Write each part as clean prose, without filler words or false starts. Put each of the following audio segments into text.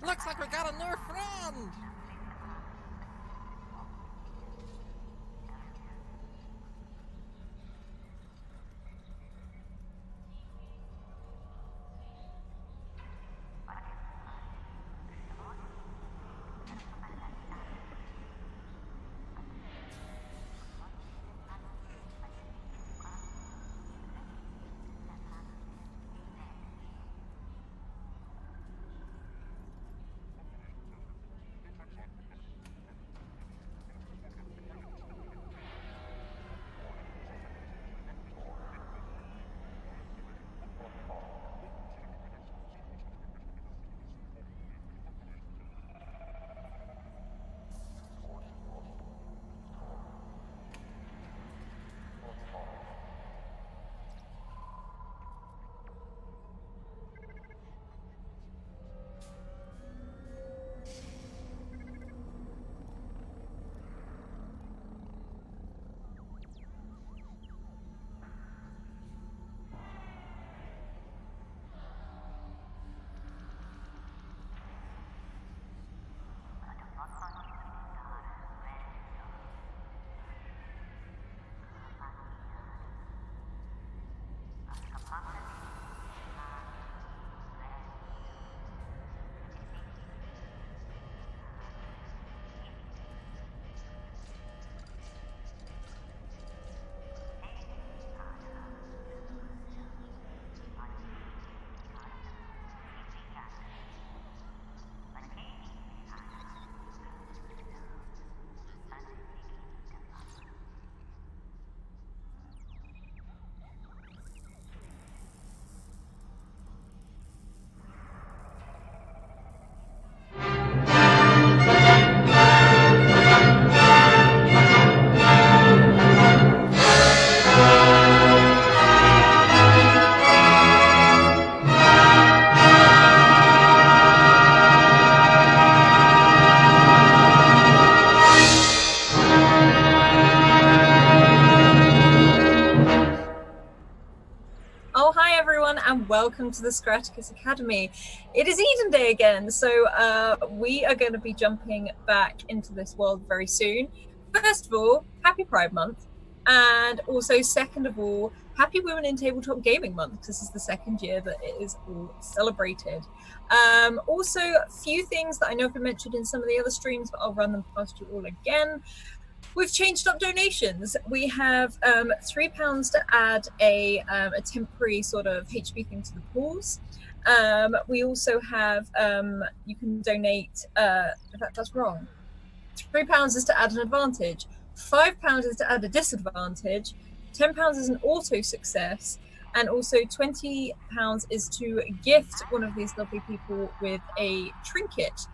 Looks like we got a new friend! And welcome to the Scratticus Academy. It is Eden Day again, so we are going to be jumping back into this world very soon. First of all, happy Pride Month, and also second of all, happy Women in Tabletop Gaming Month, because this is the second year that it is all celebrated. Also, a few things that I know have been mentioned in some of the other streams, but I'll run them past you all again. We've changed up donations. We have £3 to add a temporary sort of HP thing to the pools. We also have, you can donate, in fact that's wrong. £3 is to add an advantage. £5 is to add a disadvantage. £10 is an auto success. And also £20 is to gift one of these lovely people with a trinket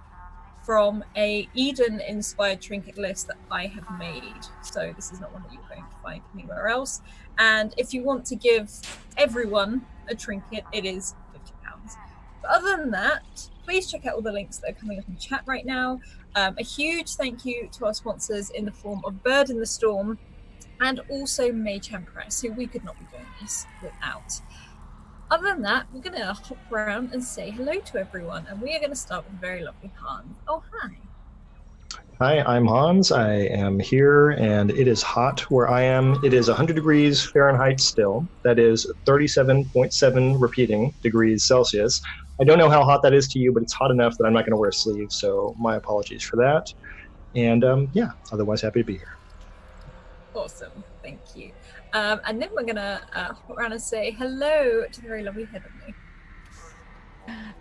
from a Eden-inspired trinket list that I have made. So this is not one that you're going to find anywhere else. And if you want to give everyone a trinket, it is £50. But other than that, please check out all the links that are coming up in chat right now. A huge thank you to our sponsors in the form of Bird in the Storm and also Mayhem Press, who we could not be doing this without. Other than that, we're going to hop around and say hello to everyone. And we are going to start with the very lovely Hans. Oh, hi. Hi, I'm Hans. I am here, and it is hot where I am. It is 100 degrees Fahrenheit still. That is 37.7 repeating degrees Celsius. I don't know how hot that is to you, but it's hot enough that I'm not going to wear sleeves, so my apologies for that. And yeah, otherwise happy to be here. Awesome. Thank you. And then we're going to hop around and say hello to the very lovely Heavenly.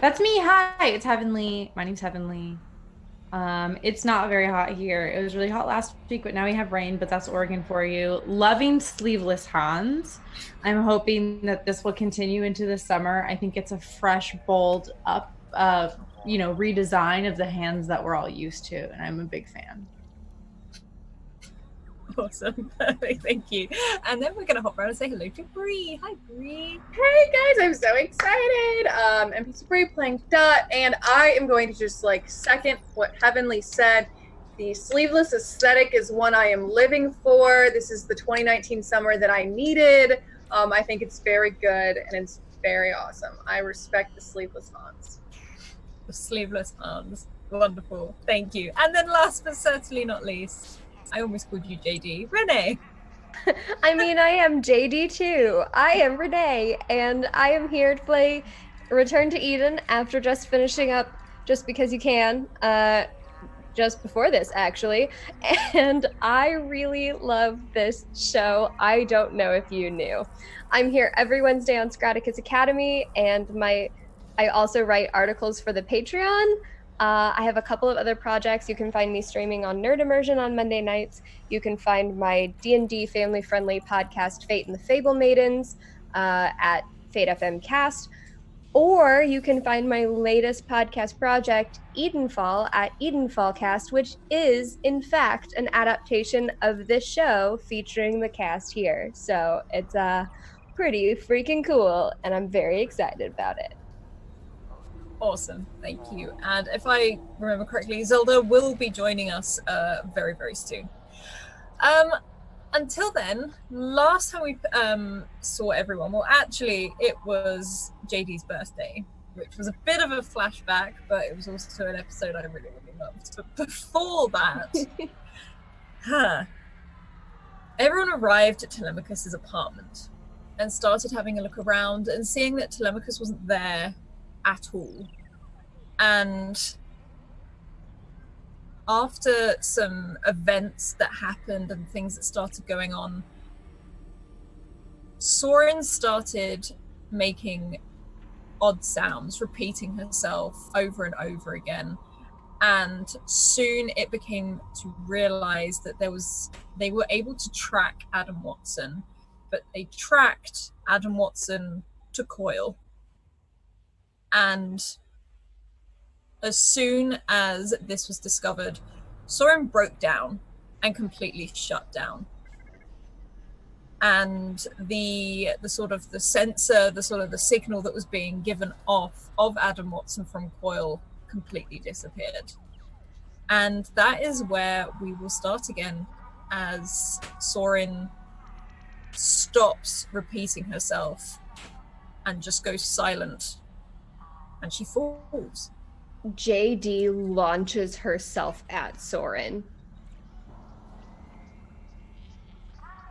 That's me. Hi, it's Heavenly. My name's Heavenly. It's not very hot here. It was really hot last week, but now we have rain, but that's Oregon for you. Loving sleeveless Hans. I'm hoping that this will continue into the summer. I think it's a fresh, bold up, redesign of the hands that we're all used to, and I'm a big fan. Awesome. Thank you. And then we're going to hop around and say hello to Bree. Hi, Bree. Hey, guys. I'm so excited. NPC Bree playing Dot, and I am going to just, second what Heavenly said. The sleeveless aesthetic is one I am living for. This is the 2019 summer that I needed. I think it's very good, and it's very awesome. I respect the sleeveless Hans. The sleeveless arms. Wonderful. Thank you. And then last but certainly not least, I almost called you JD. Renee. I mean, I am JD too. I am Renee, and I am here to play Return to Eden after just finishing up Just Because You Can, just before this, actually. And I really love this show. I don't know if you knew. I'm here every Wednesday on Scratticus Academy, and I also write articles for the Patreon. I have a couple of other projects. You can find me streaming on Nerd Immersion on Monday nights. You can find my D&D family-friendly podcast, Fate and the Fable Maidens, at Fate FM Cast. Or you can find my latest podcast project, Edenfall, at Edenfall Cast, which is, in fact, an adaptation of this show featuring the cast here. So it's pretty freaking cool, and I'm very excited about it. Awesome. Thank you. And if I remember correctly, Zelda will be joining us very, very soon. Until then, last time we saw everyone, well, actually, it was JD's birthday, which was a bit of a flashback, but it was also an episode I really, really loved. But before that, everyone arrived at Telemachus's apartment and started having a look around and seeing that Telemachus wasn't there at all. And after some events that happened and things that started going on, Soren started making odd sounds, repeating herself over and over again. And soon it became to realize that they were able to track Adam Watson, but they tracked Adam Watson to Coil. And as soon as this was discovered, Soren broke down and completely shut down. And the sort of the sensor, the sort of the signal that was being given off of Adam Watson from Coil completely disappeared. And that is where we will start again as Soren stops repeating herself and just goes silent. And she falls. JD launches herself at Soren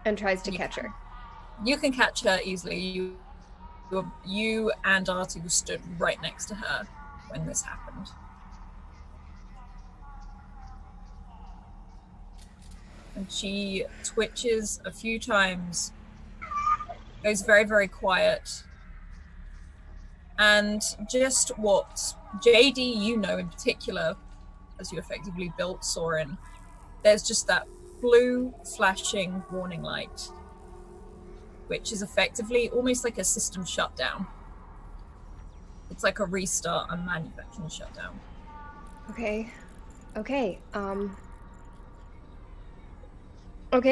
and tries to catch her. You can catch her easily. You and Artie stood right next to her when this happened. And she twitches a few times, goes very, very quiet. And just what JD, you know in particular, as you effectively built Soren, there's just that blue flashing warning light, which is effectively almost like a system shutdown. It's like a restart, a manufacturing shutdown. Okay. Okay,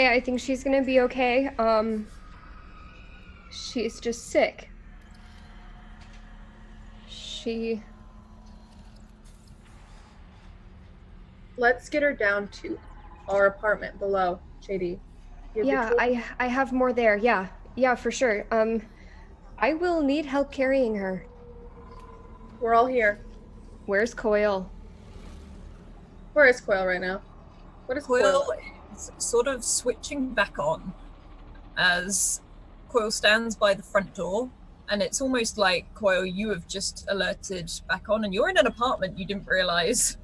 I think she's gonna be okay. She's just sick. Let's get her down to our apartment below, JD. Yeah, I have more there. Yeah, for sure. I will need help carrying her. We're all here. Where's Coil? Where is Coil right now? What is Coil? Coil is sort of switching back on as Coil stands by the front door. And it's almost like, Coil, you have just alerted back on, and you're in an apartment you didn't realize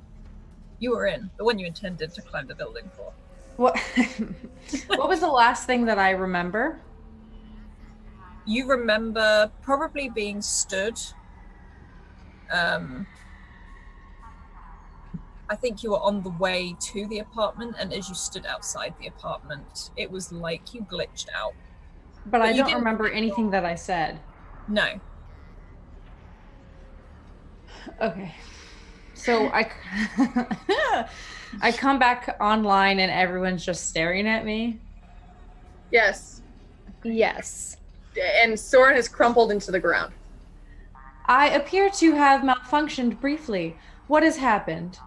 you were in, the one you intended to climb the building for. What? What was the last thing that I remember? You remember probably being stood. I think you were on the way to the apartment, and as you stood outside the apartment, it was like you glitched out. But I don't remember anything that I said. No. Okay. So I come back online and everyone's just staring at me. Yes. Yes. And Soren is crumpled into the ground. I appear to have malfunctioned briefly. What has happened?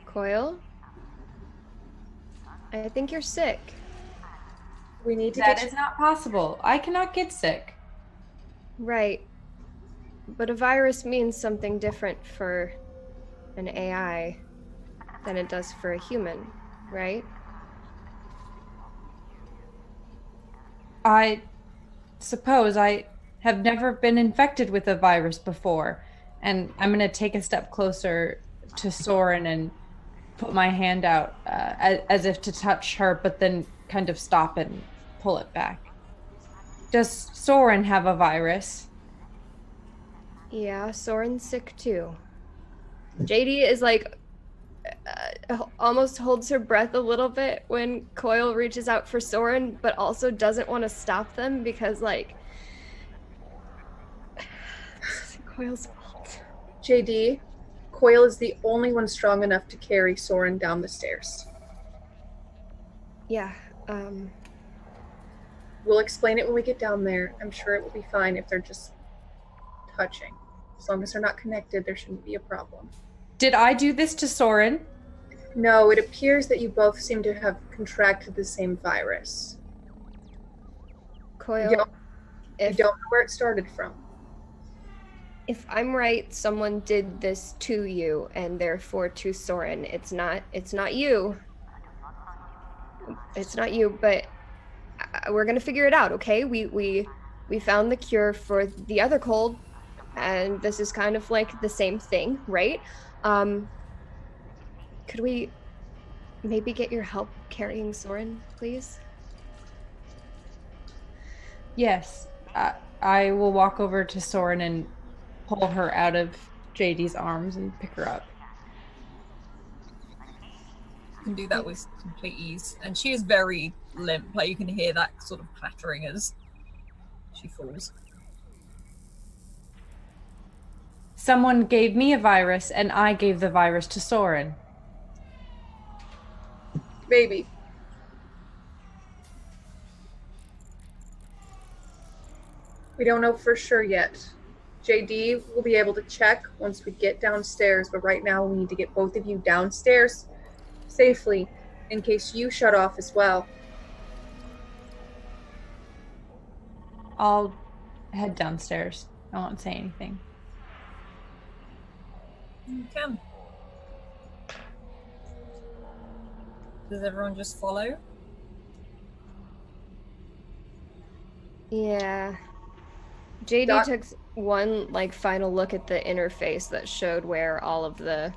Coil? I think you're sick. We need to That is not possible. I cannot get sick. Right. But a virus means something different for an AI than it does for a human, right? I suppose I have never been infected with a virus before, and I'm going to take a step closer to Soren and put my hand out as if to touch her, but then kind of stop and pull it back. Does Soren have a virus? Yeah, Soren's sick too. JD is like almost holds her breath a little bit when Coil reaches out for Soren, but also doesn't want to stop them because, like, this isn't Coil's fault. JD, Coil is the only one strong enough to carry Soren down the stairs. Yeah, We'll explain it when we get down there. I'm sure it will be fine if they're just touching. As long as they're not connected, there shouldn't be a problem. Did I do this to Soren? No, it appears that you both seem to have contracted the same virus. Coil, You don't know where it started from. if I'm right, someone did this to you and therefore to Soren. It's not you. It's not you, but we're gonna figure it out, okay? We found the cure for the other cold, and this is kind of like the same thing, right? Could we maybe get your help carrying Soren, please? Yes. I will walk over to Soren and pull her out of JD's arms and pick her up. You can do that with complete ease. And she is very limp. Like, you can hear that sort of clattering as she falls. Someone gave me a virus, and I gave the virus to Soren. Maybe. We don't know for sure yet. JD will be able to check once we get downstairs, but right now we need to get both of you downstairs safely in case you shut off as well. I'll head downstairs. I won't say anything. You can. Does everyone just follow? Yeah. JD Doc- took one like final look at the interface that showed where all of the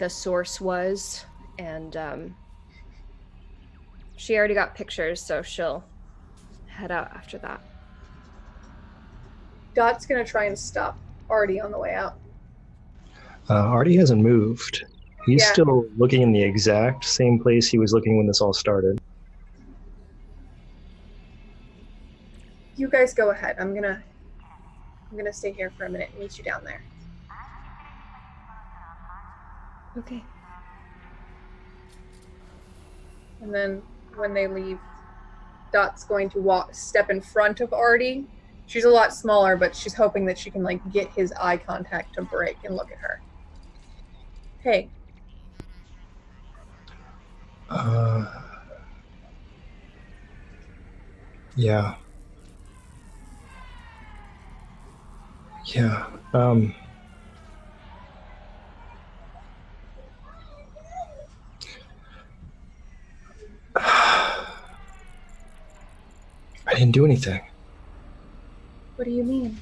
source was, and she already got pictures, so she'll head out after that. Dot's gonna try and stop Artie on the way out. Artie hasn't moved. He's Yeah. still looking in the exact same place he was looking when this all started. You guys go ahead. I'm gonna stay here for a minute and meet you down there. Okay. And then when they leave, Dot's going to step in front of Artie. She's a lot smaller, but she's hoping that she can like get his eye contact to break and look at her. Hey, Yeah. Yeah. I didn't do anything. what do you mean?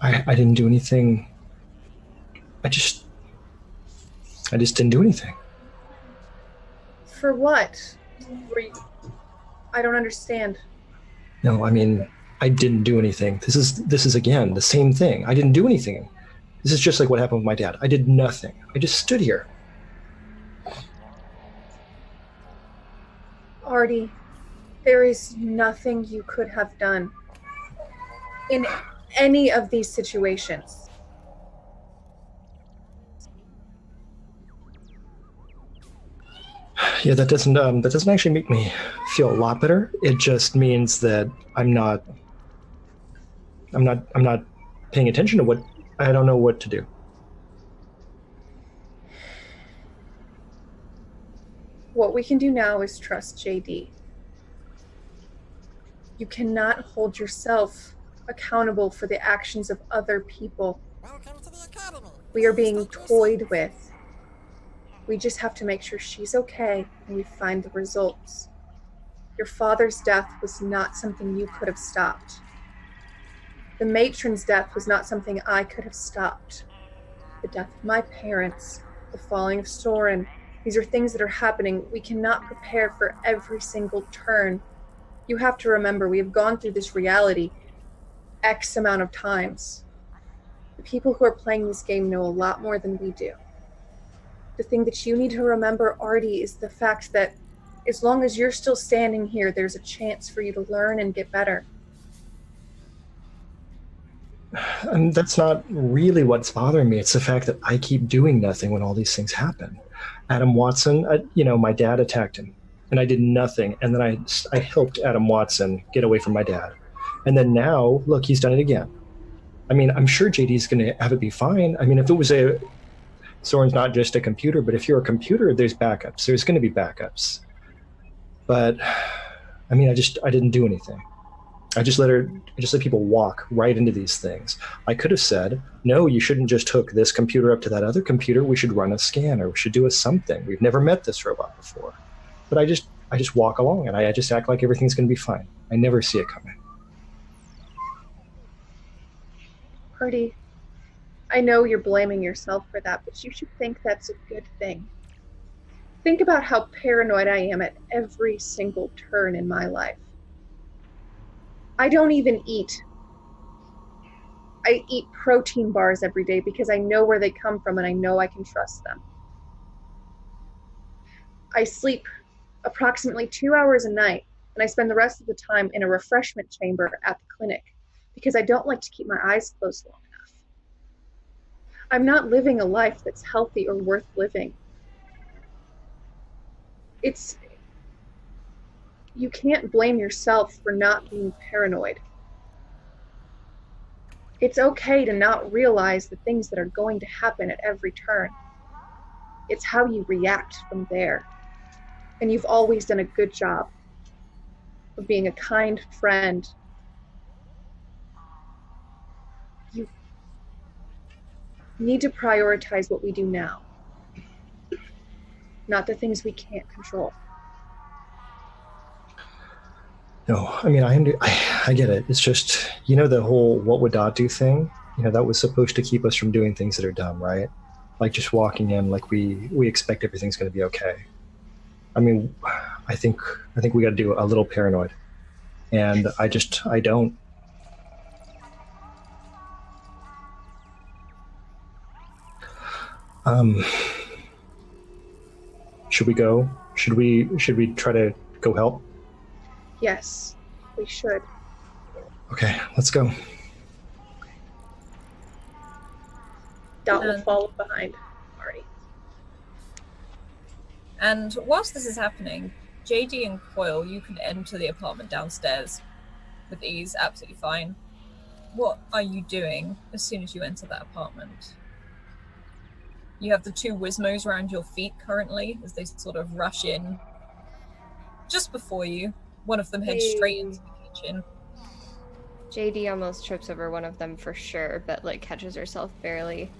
I didn't do anything. I just didn't do anything. For what? I don't understand. No, I mean, I didn't do anything. This is again the same thing. I didn't do anything. This is just like what happened with my dad. I did nothing. I just stood here. Artie, there is nothing you could have done in any of these situations. Yeah, that doesn't actually make me feel a lot better. It just means that I'm not paying attention to what I don't know what to do. What we can do now is trust JD. You cannot hold yourself accountable for the actions of other people. Welcome to the academy. We are Please being take your toyed seats. with. We just have to make sure she's okay and we find the results. Your father's death was not something you could have stopped. The matron's death was not something I could have stopped. The death of my parents, the falling of Soren, these are things that are happening. We cannot prepare for every single turn. You have to remember, we have gone through this reality X amount of times. The people who are playing this game know a lot more than we do. The thing that you need to remember, Artie, is the fact that as long as you're still standing here, there's a chance for you to learn and get better. And that's not really what's bothering me. It's the fact that I keep doing nothing when all these things happen. Adam Watson, my dad attacked him, and I did nothing. And then I helped Adam Watson get away from my dad. And then now, look, he's done it again. I mean, I'm sure JD's going to have it be fine. I mean, if it was Soren's not just a computer, but if you're a computer, there's backups. There's going to be backups. But, I mean, I didn't do anything. I just let people walk right into these things. I could have said, no, you shouldn't just hook this computer up to that other computer. We should run a scanner. We should do something. We've never met this robot before. But I just walk along and I just act like everything's going to be fine. I never see it coming. Artie, I know you're blaming yourself for that, but you should think that's a good thing. Think about how paranoid I am at every single turn in my life. I don't even eat. I eat protein bars every day because I know where they come from and I know I can trust them. I sleep approximately 2 hours a night, and I spend the rest of the time in a refreshment chamber at the clinic because I don't like to keep my eyes closed long enough. I'm not living a life that's healthy or worth living. You can't blame yourself for not being paranoid. It's okay to not realize the things that are going to happen at every turn. It's how you react from there. And you've always done a good job of being a kind friend. You need to prioritize what we do now, not the things we can't control. No, I mean, I get it. It's just, the whole what would Dot do thing, that was supposed to keep us from doing things that are dumb, right? Like just walking in like we expect everything's going to be okay. I mean, I think we got to do a little paranoid. And I don't. Should we go? Should we try to go help? Yes, we should. Okay, let's go. Dot will follow behind Artie. And whilst this is happening, JD and Coil, you can enter the apartment downstairs with ease, absolutely fine. What are you doing as soon as you enter that apartment? You have the two Wizmos around your feet currently as they sort of rush in just before you. One of them heads straight into the kitchen. JD almost trips over one of them for sure, but catches herself barely.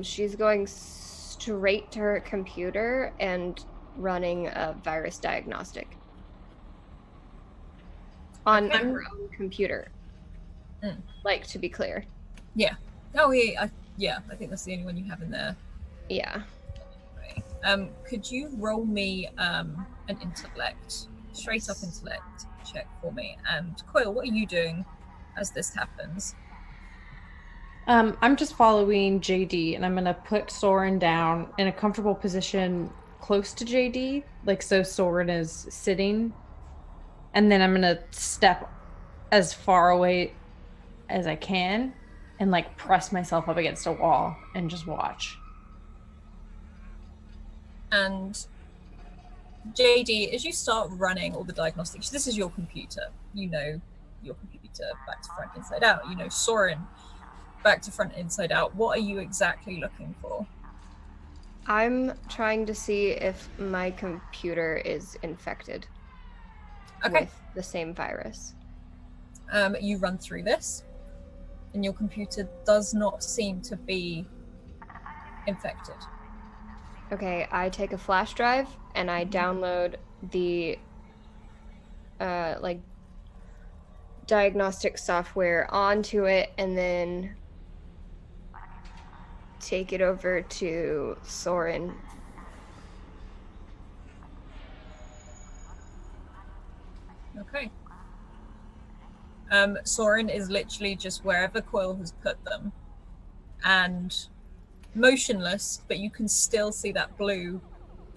She's going straight to her computer and running a virus diagnostic on her own computer. To be clear. Yeah. Oh, yeah. I think that's the only one you have in there. Yeah. Could you roll me an intellect? Straight up intellect check for me. And Coil, what are you doing as this happens? I'm just following JD, and I'm gonna put Soren down in a comfortable position close to JD, so Soren is sitting, and then I'm gonna step as far away as I can and press myself up against a wall and just watch. And JD, as you start running all the diagnostics, this is your computer. You know your computer back to front, inside out. You know Soren back to front, inside out. What are you exactly looking for? I'm trying to see if my computer is infected with the same virus. You run through this. and your computer does not seem to be infected. Okay, I take a flash drive and I download the like diagnostic software onto it and then take it over to Soren. Okay. Soren is literally just wherever Coil has put them and motionless, but you can still see that blue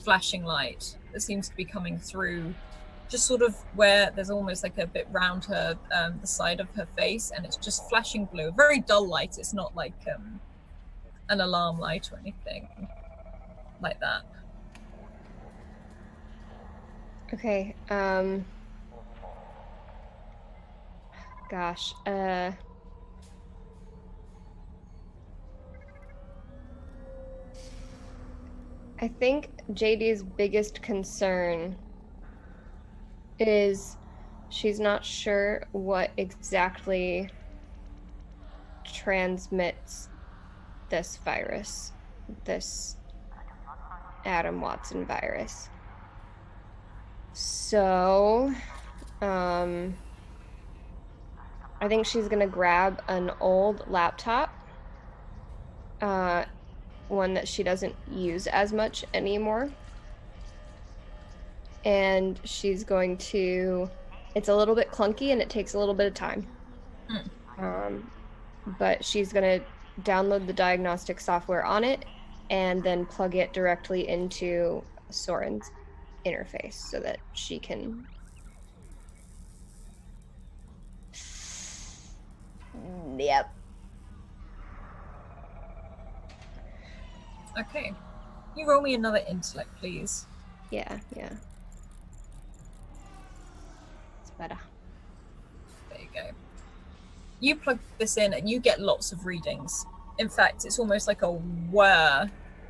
flashing light that seems to be coming through just sort of where there's almost like a bit round her, the side of her face, and it's just flashing blue. Very dull light. It's not like an alarm light or anything like that. Okay, gosh, I think JD's biggest concern is she's not sure what exactly transmits this virus, this Adam Watson virus. So, I think she's gonna grab an old laptop, one that she doesn't use as much anymore. And she's going to, it's a little bit clunky and it takes a little bit of time. But she's going to download the diagnostic software on it and then plug it directly into Soren's interface so that she can. Yep. Okay. You roll me another intellect, please. Yeah. It's better. There you go. You plug this in and you get lots of readings. In fact, it's almost like a whir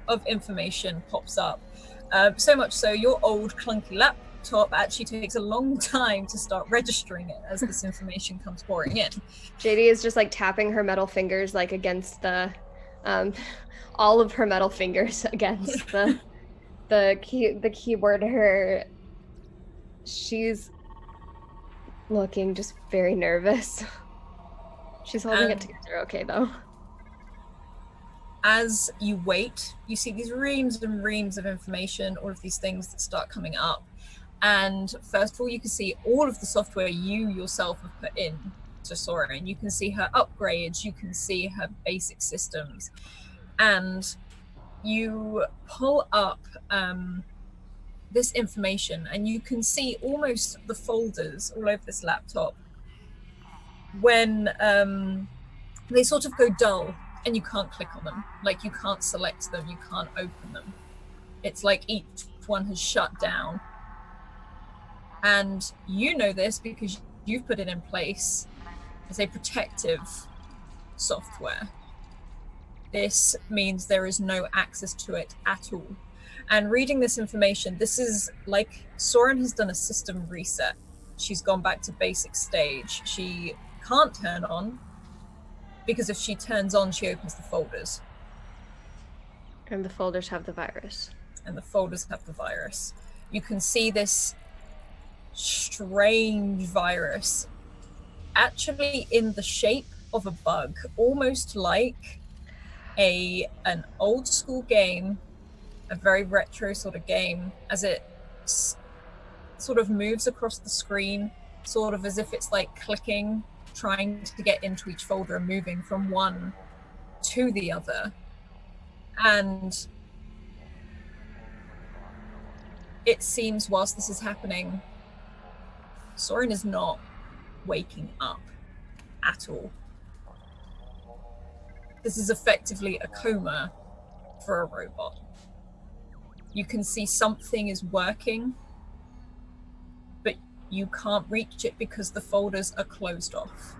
of information pops up. So much so, your old clunky laptop actually takes a long time to start registering it as this information comes pouring in. JD is just like tapping her metal fingers like against the, all of her metal fingers against the keyboard. She's looking just very nervous. She's holding it together okay, though. As you wait, you see these reams and reams of information, all of these things that start coming up. And first of all, you can see all of the software you yourself have put in to Soren. You can see her upgrades, you can see her basic systems. And you pull up this information and you can see almost the folders all over this laptop when they sort of go dull and you can't click on them, like you can't select them, you can't open them. It's like each one has shut down. And you know this because you've put it in place as a protective software. This means there is no access to it at all. And reading this information, this is like Soren has done a system reset. She's gone back to basic stage. She can't turn on because if she turns on, she opens the folders. And the folders have the virus. You can see this strange virus actually in the shape of a bug, almost like an old school game, a very retro sort of game, as it sort of moves across the screen, sort of as if it's like clicking, trying to get into each folder and moving from one to the other. And it seems whilst this is happening, Soren is not waking up at all. This is effectively a coma for a robot. You can see something is working, but you can't reach it because the folders are closed off.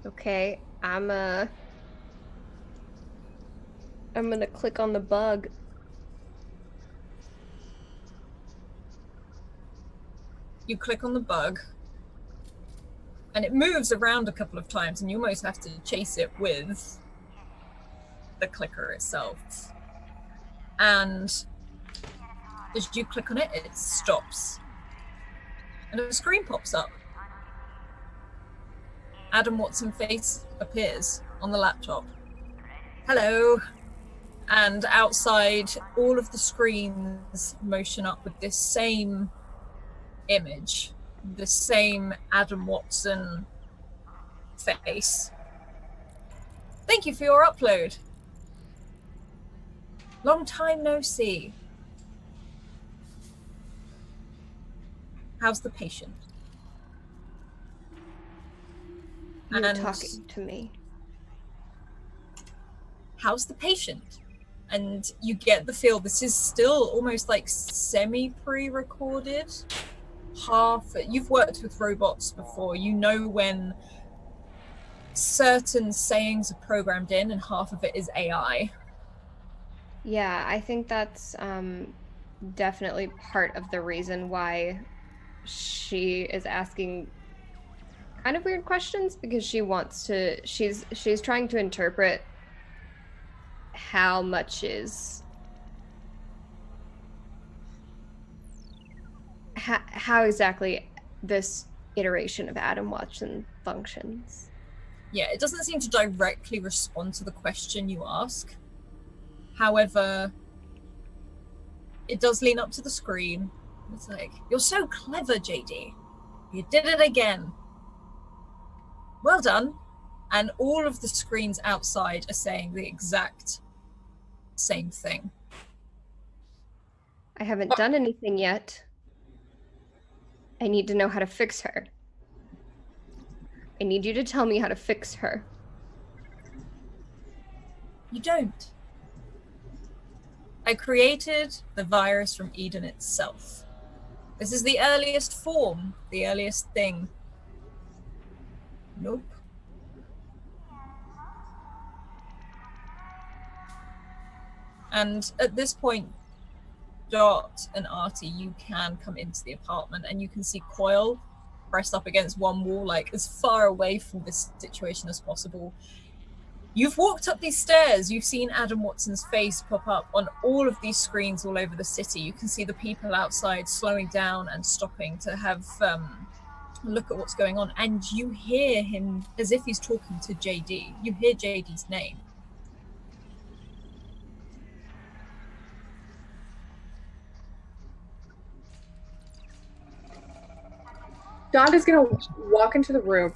Okay, I'm gonna click on the bug. you click on the bug, and it moves around a couple of times, and you almost have to chase it with the clicker itself. And as you click on it, it stops. And a screen pops up. Adam Watson face appears on the laptop. Hello. And outside, all of the screens motion up with this same image, the same Adam Watson face. Thank you for your upload. Long time no see. How's the patient? You're And talking to me. how's the patient? And you get the feel this is still almost like semi-pre-recorded. You've worked with robots before. You know when certain sayings are programmed in and half of it is AI. Yeah, I think that's definitely part of the reason why she is asking kind of weird questions, because she wants to, she's trying to interpret how much is, how exactly this iteration of Adam Watson functions. Yeah, it doesn't seem to directly respond to the question you ask. However, it does lean up to the screen. It's like, you're so clever, JD. You did it again. Well done. And all of the screens outside are saying the exact same thing. I haven't done anything yet. I need to know how to fix her. I need you to tell me how to fix her. You don't. I created the virus from Eden itself. This is the earliest form, the earliest thing. Nope. And at this point, Dot and Artie, you can come into the apartment and you can see Coil pressed up against one wall, like as far away from this situation as possible. You've walked up these stairs, you've seen Adam Watson's face pop up on all of these screens all over the city. You can see the people outside slowing down and stopping to have a look at what's going on. And you hear him as if he's talking to JD. You hear JD's name. Dot is going to walk into the room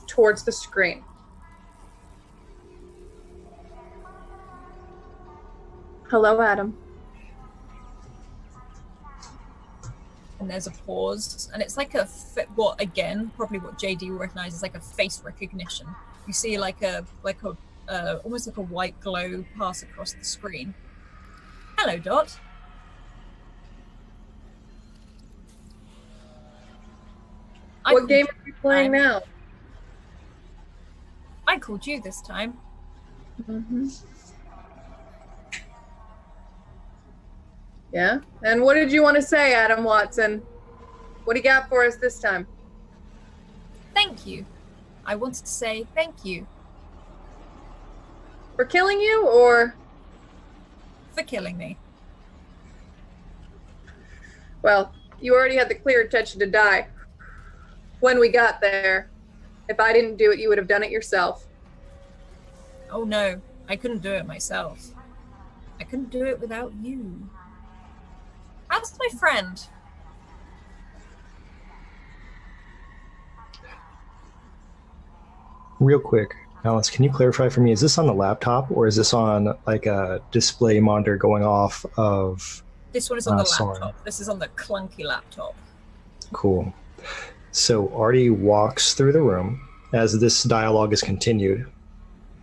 towards the screen. Hello, Adam. And there's a pause, and it's like again, probably what JD will recognize as like a face recognition. You see like a almost like a white glow pass across the screen. Hello, Dot. What game are you playing now? I called you this time. Mm-hmm. Yeah? And what did you want to say, Adam Watson? What do you got for us this time? Thank you. I wanted to say thank you. For killing you, or? For killing me. Well, you already had the clear intention to die. When we got there. If I didn't do it, you would have done it yourself. Oh no, I couldn't do it myself. I couldn't do it without you. How's my friend? Real quick, Alice, can you clarify for me, is this on the laptop or is this on like a display monitor going off of... This one is on the Sorry. laptop. This is on the clunky laptop. Cool. So Artie walks through the room as this dialogue is continued,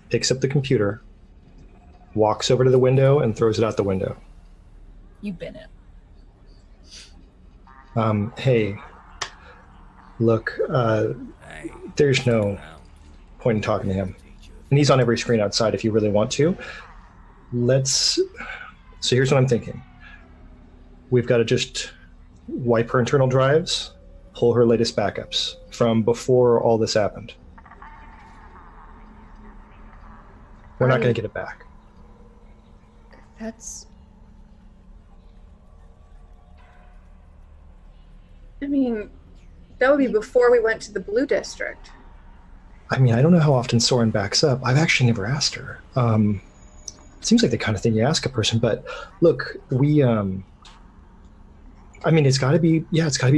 picks up the computer, walks over to the window and throws it out the window. You bin it. Hey, look, there's no point in talking to him. And he's on every screen outside if you really want to. So here's what I'm thinking. We've got to just wipe her internal drives, pull her latest backups from before all this happened. We're not going to get it back. That's... I mean, that would be before we went to the Blue District. I mean, I don't know how often Soren backs up. I've actually never asked her. It seems like the kind of thing you ask a person, but look, we, I mean, it's gotta be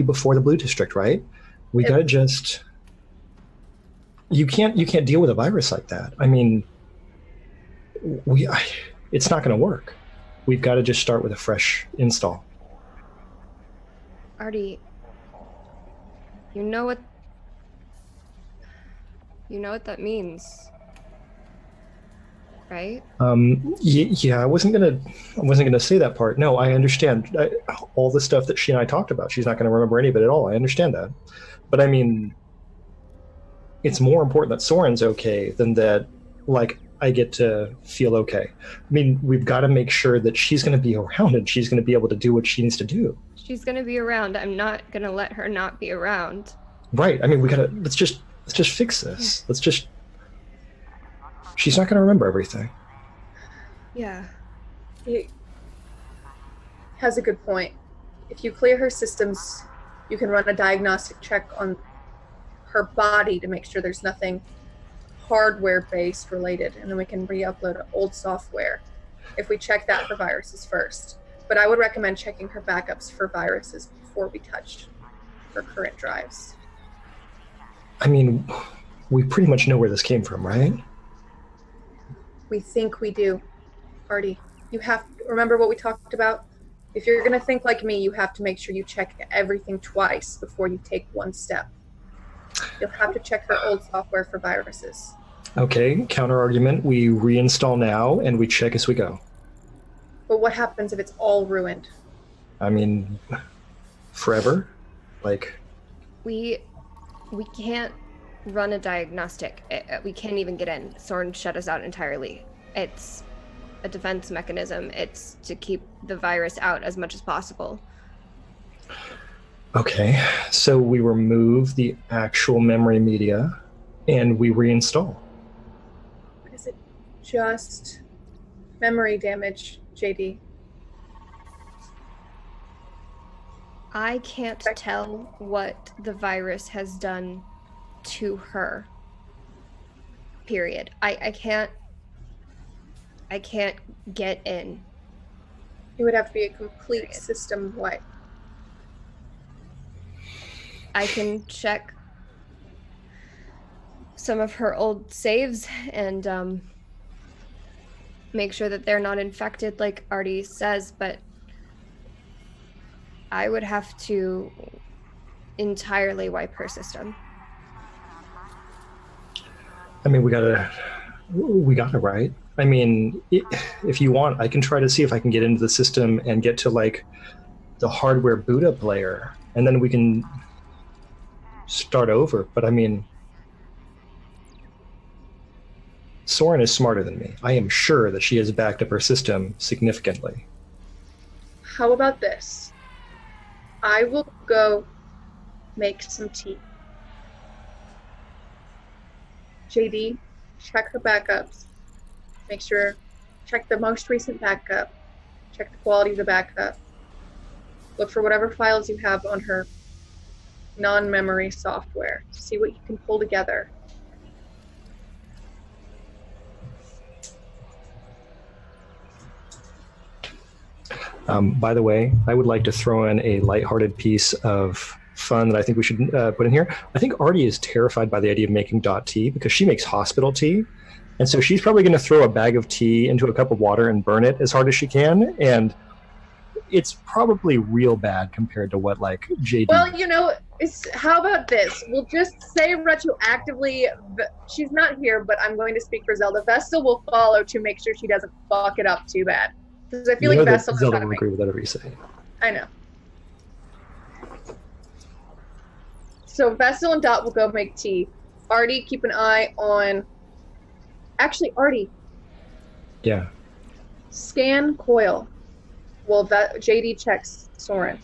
before the Blue District, right? We gotta just, you can't deal with a virus like that. I mean, it's not gonna work. We've got to just start with a fresh install. Artie, you know what that means, right? Yeah, I wasn't gonna say that part. No, I understand. All the stuff that she and I talked about, she's not gonna remember any of it at all. I understand that. But I mean, it's more important that Soren's okay than that, like, I get to feel okay. I mean, we've got to make sure that she's gonna be around and she's gonna be able to do what she needs to do. She's gonna be around. I'm not gonna let her not be around. Right. I mean, let's just fix this. She's not gonna remember everything. Yeah. He has a good point. If you clear her systems, you can run a diagnostic check on her body to make sure there's nothing hardware-based related, and then we can re-upload old software if we check that for viruses first. But I would recommend checking her backups for viruses before we touched her current drives. I mean, we pretty much know where this came from, right? We think we do. Artie, you have to remember what we talked about. If you're going to think like me, you have to make sure you check everything twice before you take one step. You'll have to check her old software for viruses. Okay, counter argument. We reinstall now and we check as we go. But what happens if it's all ruined? I mean, forever? Like... We can't run a diagnostic. We can't even get in. Soren shut us out entirely. It's a defense mechanism. It's to keep the virus out as much as possible. Okay, so we remove the actual memory media and we reinstall. Is it just memory damage, JD? I can't tell what the virus has done to her. Period. I can't get in. It would have to be a complete system wipe. I can check some of her old saves and make sure that they're not infected like Artie says, but I would have to entirely wipe her system. I mean, we got it, right? I mean, if you want, I can try to see if I can get into the system and get to, like, the hardware boot up layer, and then we can start over. But I mean, Soren is smarter than me. I am sure that she has backed up her system significantly. How about this? I will go make some tea. JD, check her backups. Make sure, check the most recent backup. Check the quality of the backup. Look for whatever files you have on her non-memory software. See what you can pull together. By the way, I would like to throw in a lighthearted piece of fun that I think we should put in here. I think Artie is terrified by the idea of making dot tea because she makes hospital tea. And so she's probably going to throw a bag of tea into a cup of water and burn it as hard as she can. And it's probably real bad compared to what, like, JD... Well, you know, how about this? We'll just say retroactively, she's not here, but I'm going to speak for Zelda. Vestal will follow to make sure she doesn't fuck it up too bad. Because I feel like Vestal is Zelda trying to will agree with whatever you say. I know. So Vestal and Dot will go make tea. Artie, keep an eye on... Actually, Artie. Yeah. Scan Coil while JD checks Soren.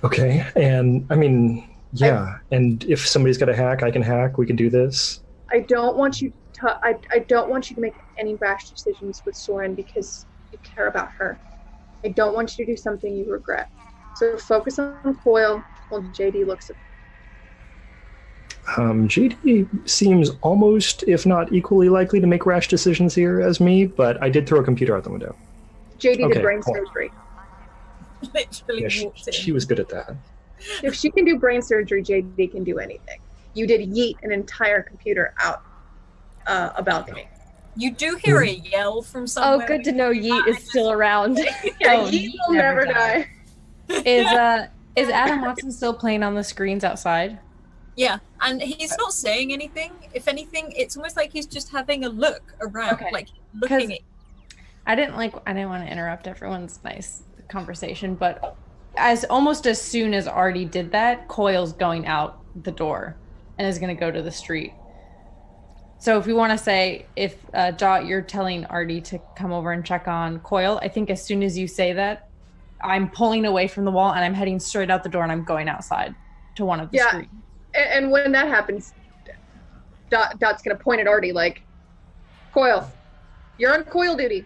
Okay, and I mean, yeah, and if somebody's got a hack, I can hack. We can do this. I don't want you to. I don't want you to make any rash decisions with Soren because you care about her. I don't want you to do something you regret. So focus on Coil while JD looks at. JD seems almost, if not equally likely to make rash decisions here as me, but I did throw a computer out the window. JD Okay, did brain cool. surgery. Literally Yeah, walked in. she was good at that. If she can do brain surgery, JD can do anything. You did yeet an entire computer out a balcony. You do hear a yell from somewhere. Oh, good to know Yeet is still around. Yeah, Oh, yeet will never die. Is Adam Watson still playing on the screens outside? Yeah, and he's not saying anything. If anything, it's almost like he's just having a look around, Okay. like looking at. I didn't want to interrupt everyone's nice conversation, but almost as soon as Artie did that, Coil's going out the door and is going to go to the street. So if we want to say, if Dot, you're telling Artie to come over and check on Coil, I think as soon as you say that, I'm pulling away from the wall and I'm heading straight out the door and I'm going outside to one of the screens. And when that happens, Dot's gonna point at Artie like, Coil, you're on Coil duty.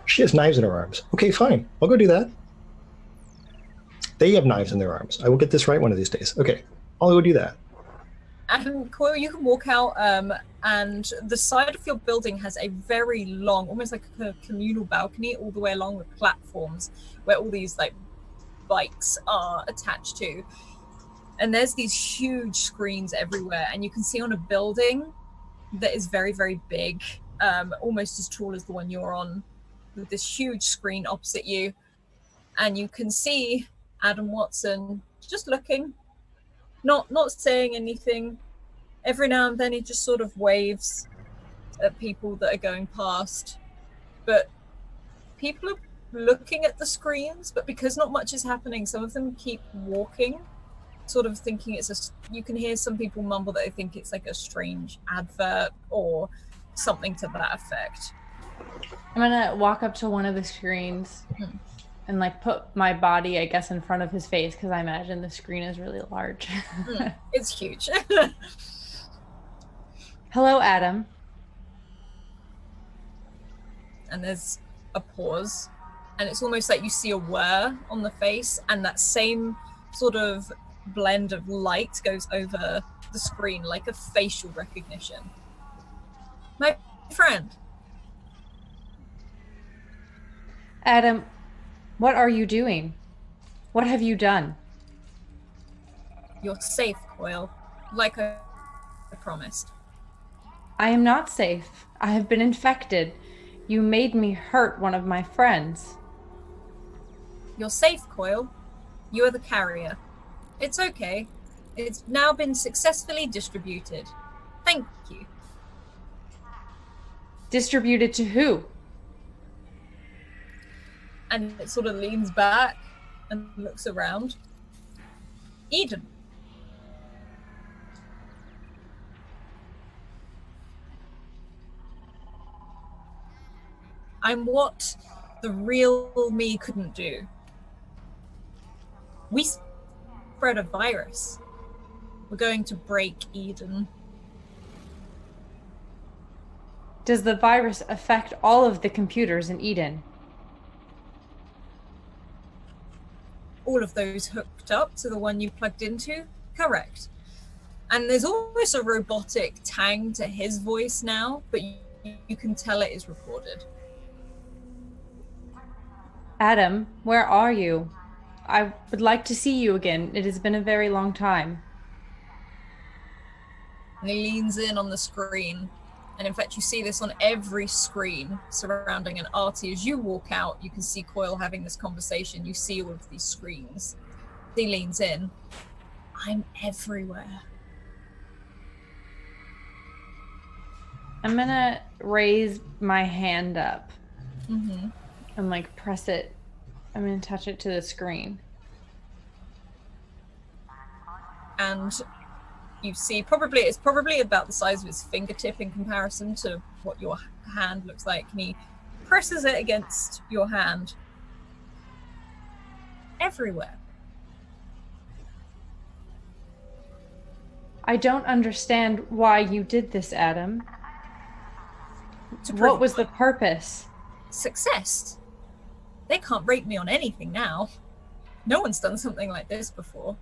She has knives in her arms. Okay, fine. I'll go do that. They have knives in their arms. I will get this right one of these days. Okay, I'll go do that. And Coil, you can walk out, and the side of your building has a very long, almost like a communal balcony all the way along with platforms where all these like bikes are attached to. And there's these huge screens everywhere, and you can see on a building that is very, very big, almost as tall as the one you're on, with this huge screen opposite you. And you can see Adam Watson just looking, not saying anything. Every now and then he just sort of waves at people that are going past. But people are looking at the screens, but because not much is happening, some of them keep walking, sort of thinking you can hear some people mumble that they think it's like a strange advert or something to that effect. I'm gonna walk up to one of the screens and like put my body, I guess, in front of his face because I imagine the screen is really large. It's huge. Hello, Adam. And there's a pause, and it's almost like you see a whir on the face, and that same sort of blend of light goes over the screen like a facial recognition. My friend. Adam, what are you doing? What have you done? You're safe, Coil, like I promised. I am not safe. I have been infected. You made me hurt one of my friends. You're safe, Coil. You are the carrier. It's okay. It's now been successfully distributed. Thank you. Distributed to who? And it sort of leans back and looks around. Eden. I'm what the real me couldn't do. We spread a virus. We're going to break Eden. Does the virus affect all of the computers in Eden? All of those hooked up to the one you plugged into? Correct. And there's almost a robotic tang to his voice now, but you can tell it is recorded. Adam, where are you? I would like to see you again. It has been a very long time. And he leans in on the screen. And in fact, you see this on every screen surrounding an Artie. As you walk out, you can see Coil having this conversation. You see all of these screens. He leans in. I'm everywhere. I'm gonna raise my hand up Mm-hmm. and like press it. I'm gonna touch it to the screen. And you see it's probably about the size of his fingertip in comparison to what your hand looks like. And he presses it against your hand. Everywhere. I don't understand why you did this, Adam. To prove What was the purpose? success. They can't rate me on anything now. No one's done something like this before.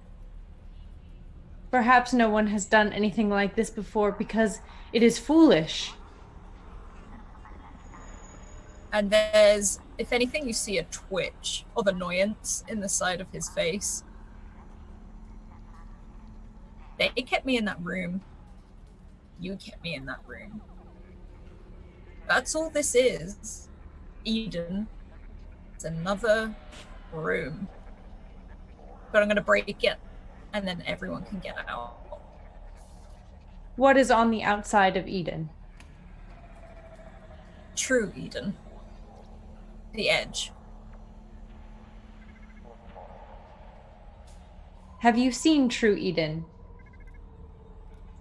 Perhaps no one has done anything like this before because it is foolish. And there's, if anything, you see a twitch of annoyance in the side of his face. They kept me in that room. You kept me in that room. That's all this is. Eden. It's another room. But I'm going to break it, and then everyone can get out. What is on the outside of Eden? True Eden. The edge. Have you seen True Eden?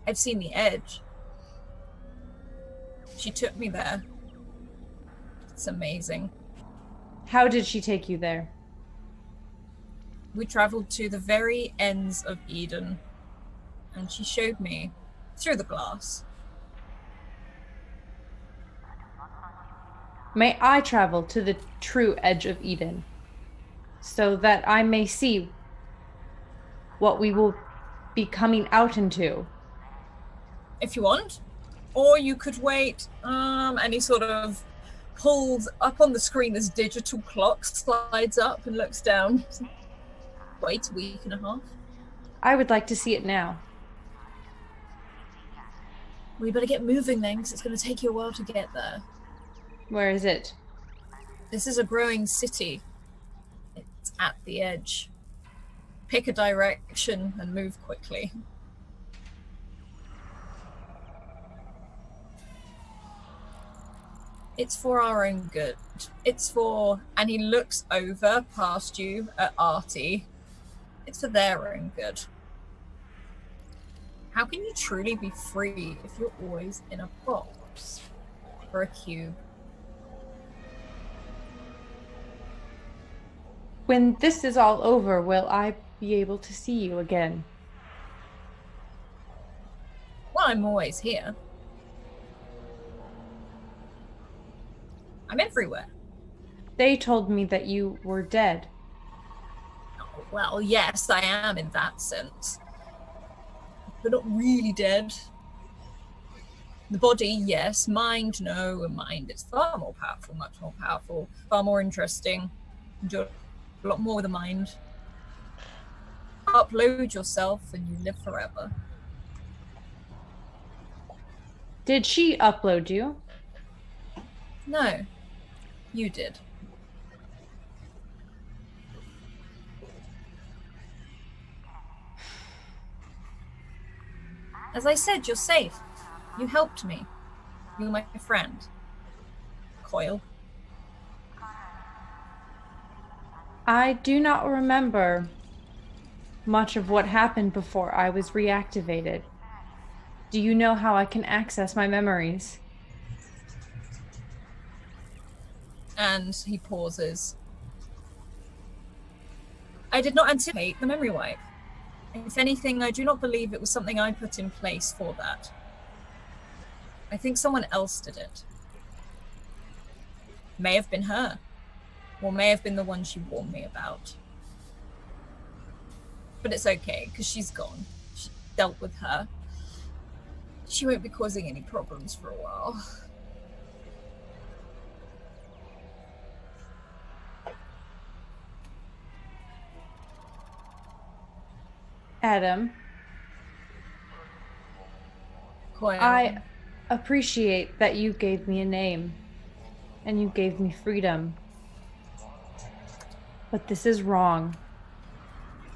I've seen the edge. She took me there. It's amazing. How did she take you there? We traveled to the very ends of Eden, and she showed me through the glass. May I travel to the true edge of Eden, so that I may see what we will be coming out into? If you want. Or you could wait, and he sort of pulls up on the screen, this digital clock slides up and looks down. Wait a week and a half. I would like to see it now. We better get moving then, because it's going to take you a while to get there. Where is it? This is a growing city. It's at the edge. Pick a direction and move quickly. It's for our own good. It's for, and he looks over past you at Artie. It's for their own good. How can you truly be free if you're always in a box or a cube? When this is all over, will I be able to see you again? Well, I'm always here. I'm everywhere. They told me that you were dead. Oh, well, yes, I am in that sense. But not really dead. The body, yes. Mind, no. And mind is far more powerful, much more powerful, far more interesting. You do a lot more with the mind. Upload yourself and you live forever. Did she upload you? No. You did. As I said, you're safe. You helped me. You're my friend. Coil. I do not remember much of what happened before I was reactivated. Do you know how I can access my memories? And he pauses. I did not anticipate the memory wipe. If anything, I do not believe it was something I put in place for that. I think someone else did it. May have been her, or may have been the one she warned me about. But it's okay, because she's gone. She dealt with her. She won't be causing any problems for a while. Adam, Coil. I appreciate that you gave me a name and you gave me freedom. But this is wrong.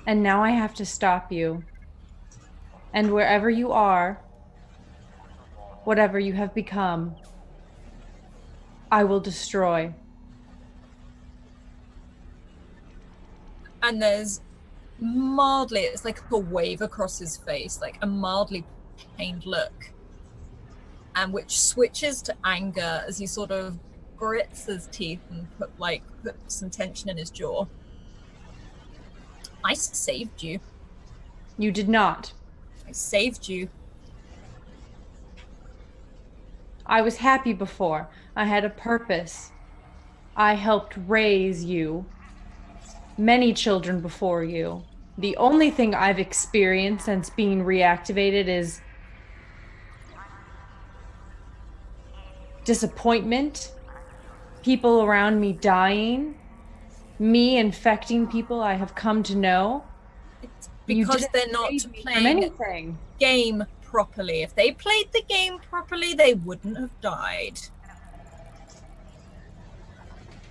And now I have to stop you. And wherever you are, whatever you have become, I will destroy. And there's mildly, it's like a wave across his face, like a mildly pained look, and which switches to anger as he sort of grits his teeth and put some tension in his jaw. I saved you. You did not. I saved you. I was happy before. I had a purpose. I helped raise you. Many children before you. The only thing I've experienced since being reactivated is disappointment, people around me dying, me infecting people I have come to know. It's You because didn't they're not save me from playing anything. game properly. If they played the game properly, they wouldn't have died.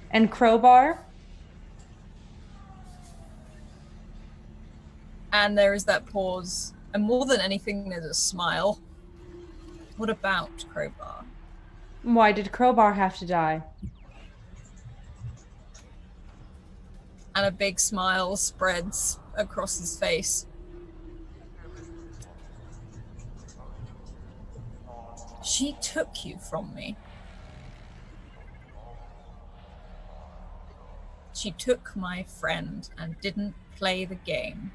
And Crowbar? And there is that pause. And more than anything, there's a smile. What about Crowbar? Why did Crowbar have to die? And a big smile spreads across his face. She took you from me. She took my friend and didn't play the game.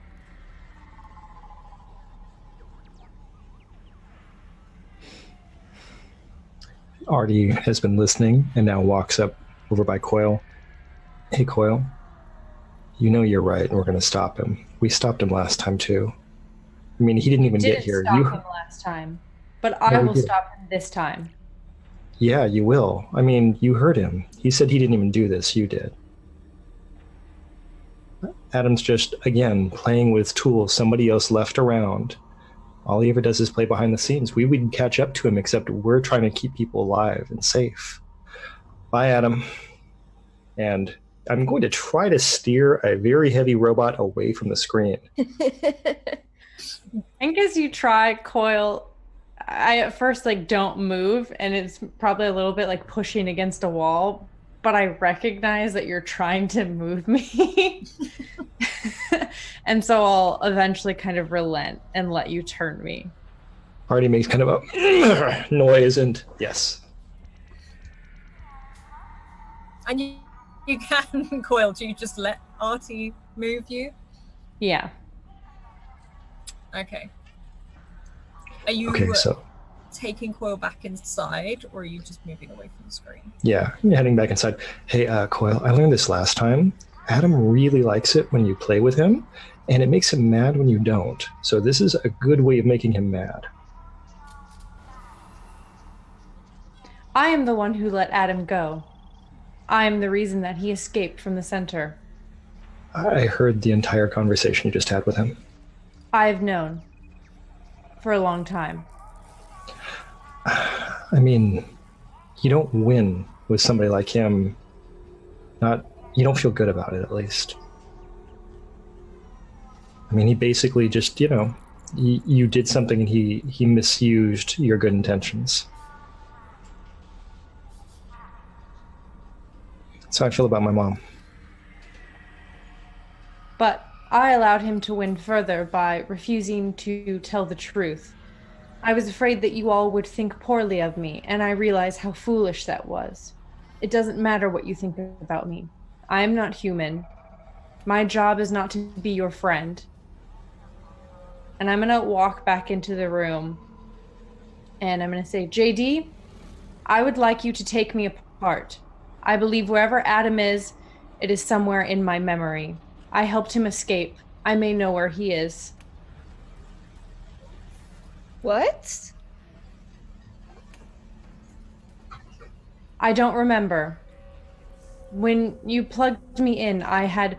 Artie has been listening and now walks up over by Coil. Hey, Coil. You know you're right, and we're going to stop him. We stopped him last time, too. I mean, he didn't even get here. Stop him last time, but I will stop him this time. Yeah, you will. I mean, you heard him. He said he didn't even do this. You did. Adam's just, again, playing with tools somebody else left around. All he ever does is play behind the scenes. We would catch up to him, except we're trying to keep people alive and safe. Bye, Adam. And I'm going to try to steer a very heavy robot away from the screen. And as you try, Coil, I at first don't move, and it's probably a little bit like pushing against a wall, but I recognize that you're trying to move me. And so I'll eventually kind of relent and let you turn me. Artie makes kind of a noise, and yes. And you can, Coil, do you just let Artie move you? Yeah. Okay. Are you taking Coil back inside, or are you just moving away from the screen? Yeah, heading back inside. Hey, Coil, I learned this last time. Adam really likes it when you play with him, and it makes him mad when you don't. So this is a good way of making him mad. I am the one who let Adam go. I am the reason that he escaped from the center. I heard the entire conversation you just had with him. I've known. For a long time. I mean, you don't win with somebody like him. You don't feel good about it, at least. I mean, he basically just, you did something and he misused your good intentions. That's how I feel about my mom. But I allowed him to win further by refusing to tell the truth. I was afraid that you all would think poorly of me, and I realize how foolish that was. It doesn't matter what you think about me. I am not human. My job is not to be your friend. And I'm going to walk back into the room, and I'm going to say, JD, I would like you to take me apart. I believe wherever Adam is, it is somewhere in my memory. I helped him escape. I may know where he is. What? I don't remember. When you plugged me in, I had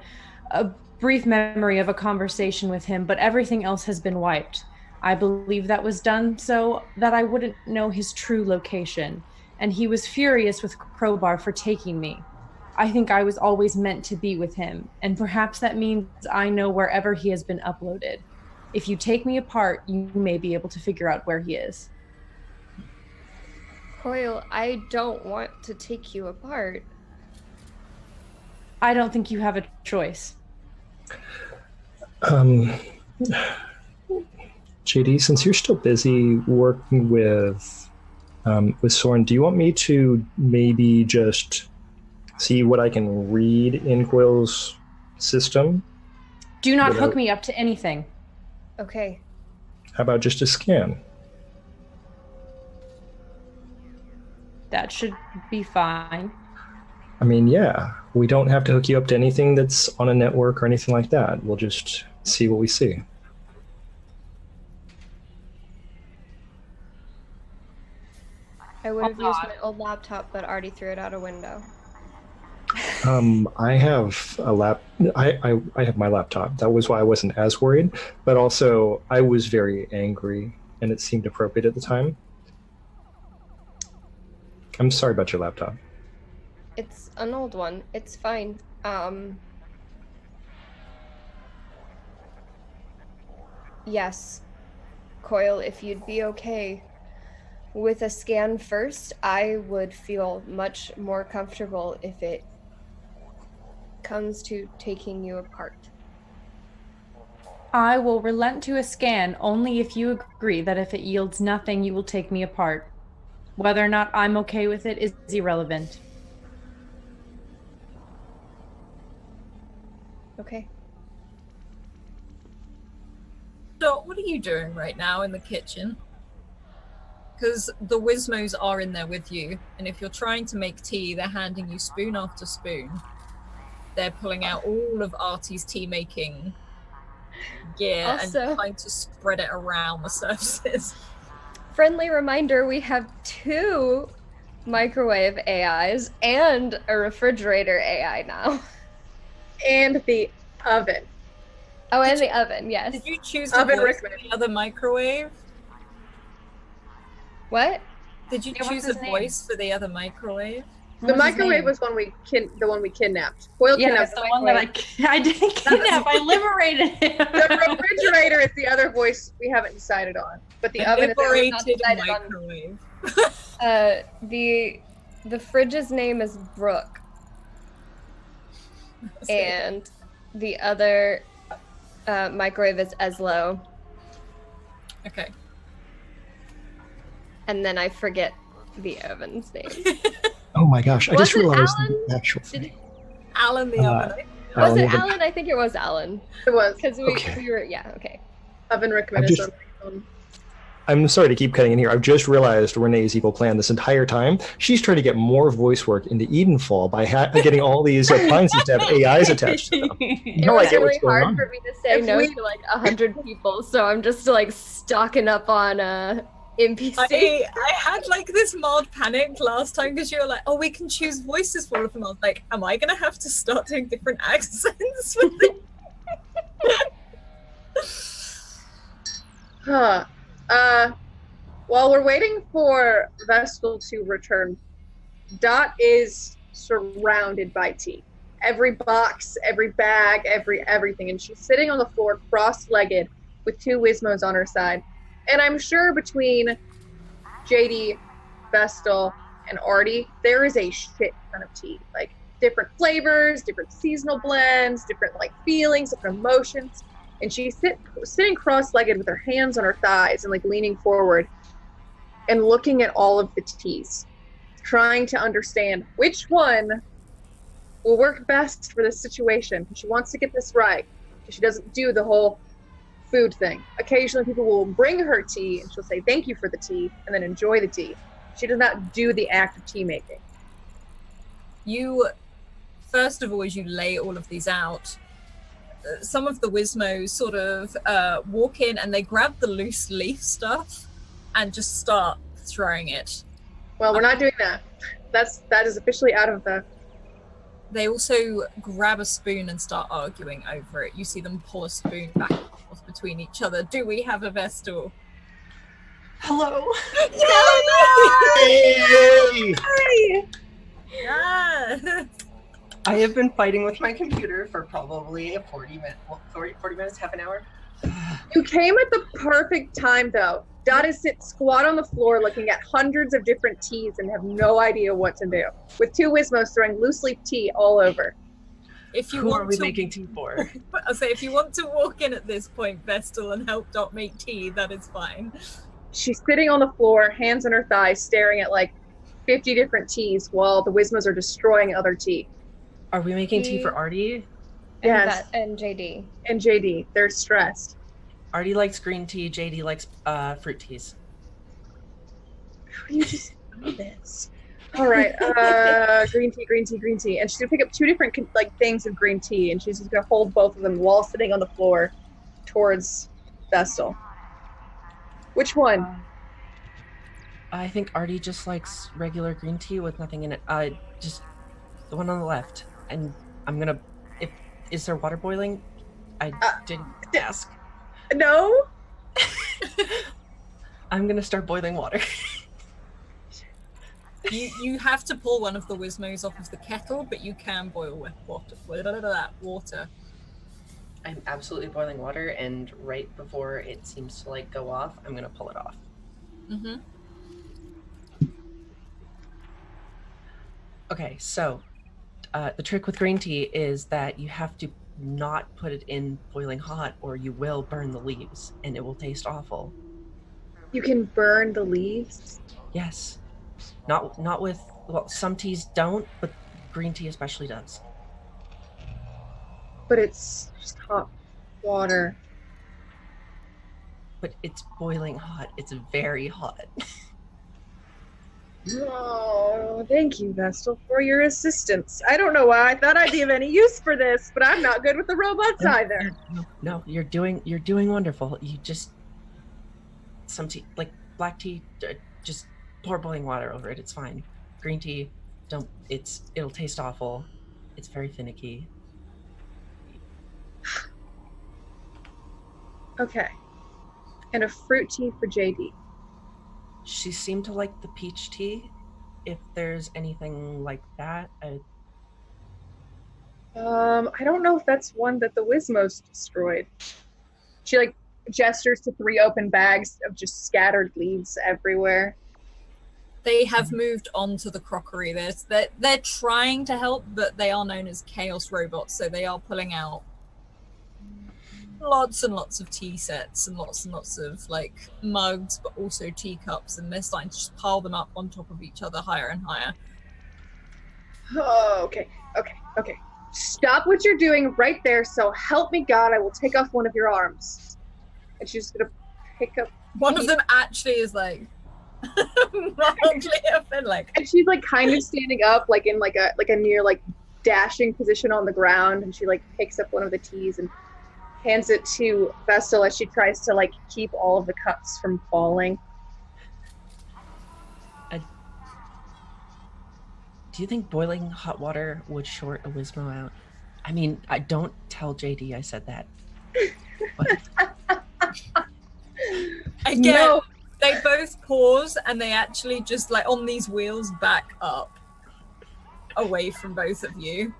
a brief memory of a conversation with him, but everything else has been wiped. I believe that was done so that I wouldn't know his true location, and he was furious with Crowbar for taking me. I think I was always meant to be with him, and perhaps that means I know wherever he has been uploaded. If you take me apart, you may be able to figure out where he is. Coil, I don't want to take you apart. I don't think you have a choice. JD, since you're still busy working with Soren, do you want me to maybe just see what I can read in Coil's system? Do not hook me up to anything. Okay. How about just a scan? That should be fine. I mean, yeah, we don't have to hook you up to anything that's on a network or anything like that. We'll just see what we see. I would have used my old laptop, but already threw it out a window. I have I have my laptop. That was why I wasn't as worried, but also I was very angry and it seemed appropriate at the time. I'm sorry about your laptop. It's an old one. It's fine. Yes. Coil, if you'd be okay with a scan first, I would feel much more comfortable if it comes to taking you apart. I will relent to a scan only if you agree that if it yields nothing, you will take me apart. Whether or not I'm okay with it is irrelevant. Okay. Dot, what are you doing right now in the kitchen? Because the Wismos are in there with you, and if you're trying to make tea, they're handing you spoon after spoon. They're pulling out all of Artie's tea making gear and trying to spread it around the surfaces. Friendly reminder, we have 2 microwave AIs and a refrigerator AI now. And the oven. Oh, and the oven, yes. Did you choose the voice for the other microwave? What? Did you choose a voice for the other microwave? The microwave was the one we kidnapped. Coil kidnapped the one that I didn't kidnap. I liberated him. The refrigerator is the other voice we haven't decided on, but the oven is liberated microwave. The fridge's name is Brooke, and the other microwave is Eslo. Okay. And then I forget the oven's name. Oh my gosh, I just realized Alan? the actual thing. Alan the oven. Was it Alan? I think it was Alan. It was. Because we were, yeah, okay. Oven recommended. I'm sorry to keep cutting in here. I've just realized Renee's evil plan this entire time. She's trying to get more voice work into Edenfall by getting all these appliances to have AIs attached to them. It was really hard for me to say no to like 100 people, so I'm just like stocking up on NPC. I had like this mild panic last time because you were like, oh, we can choose voices for all of them. I was like, am I gonna have to start doing different accents with them? While we're waiting for Vestal to return, Dot is surrounded by tea. Every box, every bag, everything. And she's sitting on the floor cross-legged with 2 Wismos on her side. And I'm sure between JD, Vestal, and Artie, there is a shit ton of tea. Like, different flavors, different seasonal blends, different, like, feelings, different emotions. And she's sitting cross-legged with her hands on her thighs and, like, leaning forward and looking at all of the teas, trying to understand which one will work best for this situation. She wants to get this right. She doesn't do the whole food thing. Occasionally people will bring her tea and she'll say thank you for the tea and then enjoy the tea. She does not do the act of tea making. You, first of all, as you lay all of these out, some of the Wismos sort of walk in and they grab the loose leaf stuff and just start throwing it. Well, we're not doing that. That is officially out of the... They also grab a spoon and start arguing over it. You see them pull a spoon back and forth between each other. Do we have a Vestal? Hello. Yay! Hi! Yeah. I have been fighting with my computer for probably 40 minutes, half an hour. You came at the perfect time, though. Dot is squat on the floor looking at hundreds of different teas and have no idea what to do. With 2 Wismos throwing loose leaf tea all over. If you Who want are we to, making tea for? I'll say if you want to walk in at this point, Vestal, and help Dot make tea, that is fine. She's sitting on the floor, hands on her thighs, staring at like 50 different teas while the Wismos are destroying other tea. Are we making tea for Artie? Yes. And JD. And JD. They're stressed. Artie likes green tea. JD likes fruit teas. How do you just know this? All right, green tea, green tea, green tea, and she's gonna pick up 2 different like things of green tea, and she's just gonna hold both of them while sitting on the floor towards Vestal. Which one? I think Artie just likes regular green tea with nothing in it. Just the one on the left. And I'm gonna. Is there water boiling? I didn't ask. No. I'm gonna start boiling water. You have to pull one of the Wizmos off of the kettle, but you can boil with water. I'm absolutely boiling water, and right before it seems to like go off, I'm gonna pull it off. Mm-hmm. Okay, so the trick with green tea is that you have to not put it in boiling hot, or you will burn the leaves, and it will taste awful. You can burn the leaves? Yes. Not with, well, some teas don't, but green tea especially does. But it's just hot water. But it's boiling hot. It's very hot. Oh, thank you, Vestal, for your assistance. I don't know why I thought I'd be of any use for this, but I'm not good with the robots either. No, you're doing wonderful. You just some tea, like black tea, just pour boiling water over it. It's fine. Green tea, it'll taste awful. It's very finicky. Okay. And a fruit tea for JD. She seemed to like the peach tea. If there's anything like that, I don't know if that's one that the Wizmos destroyed. She like gestures to 3 open bags of just scattered leaves everywhere. They have moved on to the crockery. They're trying to help, but they are known as chaos robots, so they are pulling out lots and lots of tea sets and lots of like mugs, but also teacups, and they're starting to just pile them up on top of each other higher and higher. Oh, okay. Stop what you're doing right there, so help me God, I will take off one of your arms. And she's gonna pick up one of them actually is like mildly offended, like, and she's like kind of standing up like in like a near like dashing position on the ground, and she like picks up one of the teas and hands it to Vestal as she tries to like keep all of the cups from falling. Do you think boiling hot water would short a Wizmo out? I mean, I don't tell JD I said that. Again, no. They both pause and they actually just like on these wheels back up away from both of you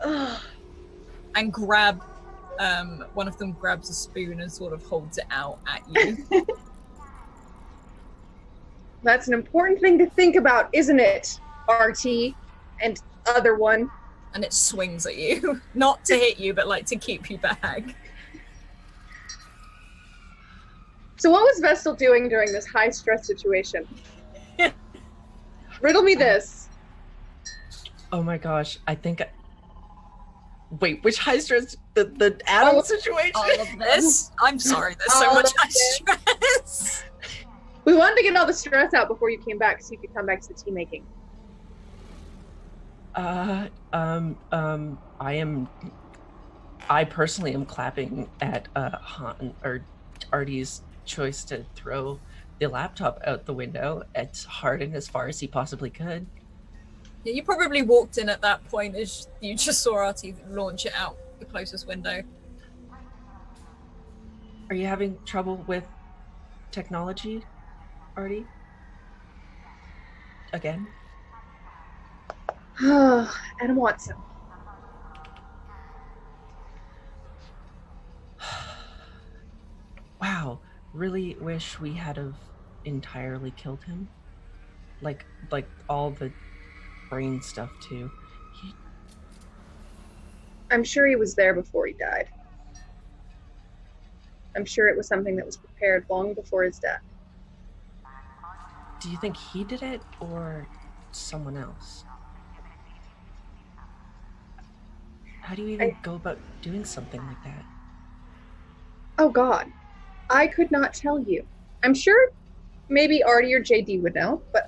and grab one of them grabs a spoon and sort of holds it out at you. That's an important thing to think about, isn't it, RT and other one? And it swings at you. Not to hit you, but like to keep you back. So what was Vestal doing during this high stress situation? Riddle me this. Oh my gosh, I think wait, which high stress? The Adam situation? All of this? I'm sorry, there's so much high stress. We wanted to get all the stress out before you came back so you could come back to the tea making. I personally am clapping at Han or Artie's choice to throw the laptop out the window as hard and as far as he possibly could. Yeah, you probably walked in at that point as you just saw Artie launch it out the closest window. Are you having trouble with technology, Artie? Again? Adam Watson. Wow, really wish we had have entirely killed him. Like all the brain stuff too. I'm sure he was there before he died. I'm sure it was something that was prepared long before his death. Do you think he did it or someone else? How do you even go about doing something like that? Oh God. I could not tell you. I'm sure maybe Artie or JD would know, but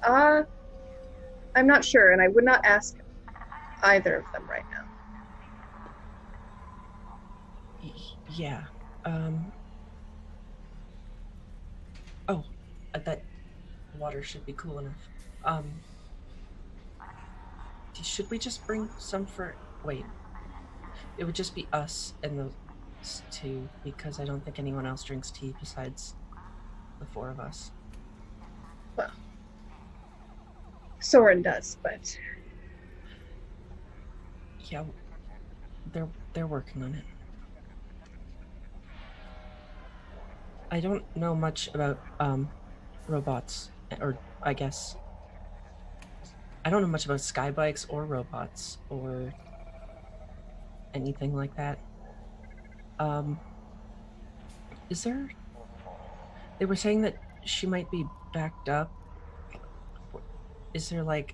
I'm not sure, and I would not ask either of them right now. Yeah. Oh, that water should be cool enough. Should we just bring some for... Wait. It would just be us and those two, because I don't think anyone else drinks tea besides the four of us. Well, Soren does, but... Yeah, they're working on it. I don't know much about robots, or I guess I don't know much about sky bikes or robots or anything like that. Is there... They were saying that she might be backed up. Is there like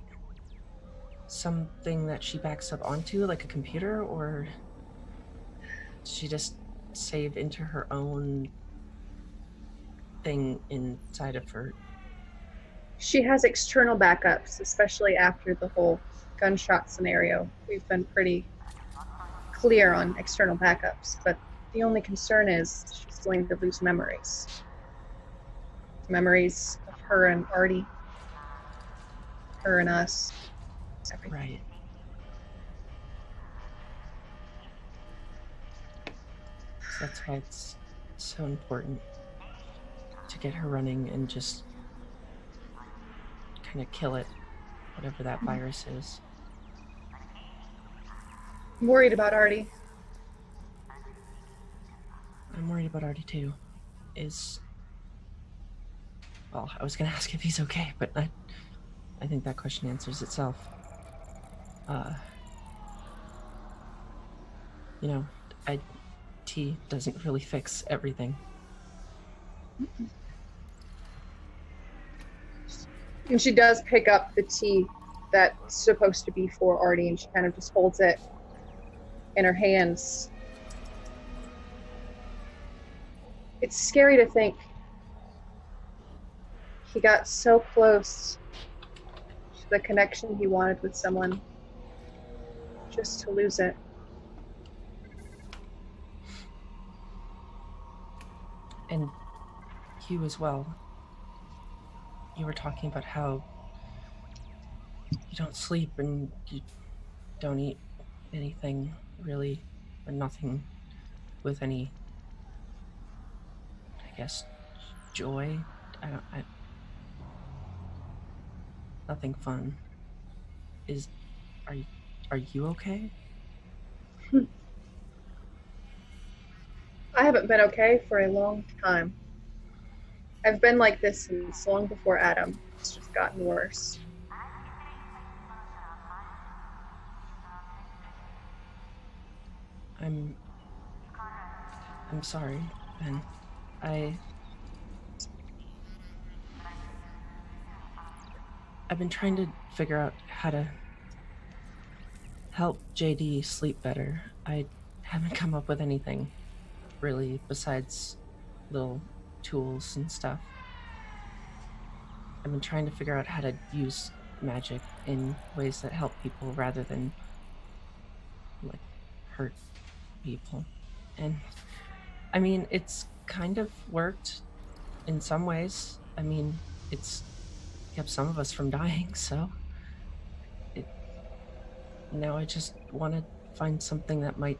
something that she backs up onto, like a computer, or does she just save into her own thing inside of her? She has external backups, especially after the whole gunshot scenario. We've been pretty clear on external backups, but the only concern is she's going to lose memories. Memories of her and Artie. Her and us. Everything. Right. So that's why it's so important to get her running and just kind of kill it, whatever that virus is. I'm worried about Artie. I'm worried about Artie too. Well, I was gonna ask if he's okay, but I think that question answers itself. You know, tea doesn't really fix everything. And she does pick up the tea that's supposed to be for Artie, and she kind of just holds it in her hands. It's scary to think he got so close to the connection he wanted with someone, just to lose it. And you as well. You were talking about how you don't sleep and you don't eat anything really, or nothing with any, I guess, joy. Nothing fun. Are you okay? I haven't been okay for a long time. I've been like this since long before Adam. It's just gotten worse. I'm sorry, Ben. I've been trying to figure out how to help JD sleep better. I haven't come up with anything really besides little tools and stuff. I've been trying to figure out how to use magic in ways that help people rather than like hurt people. And I mean, it's kind of worked in some ways. I mean, it's kept some of us from dying, so now I just want to find something that might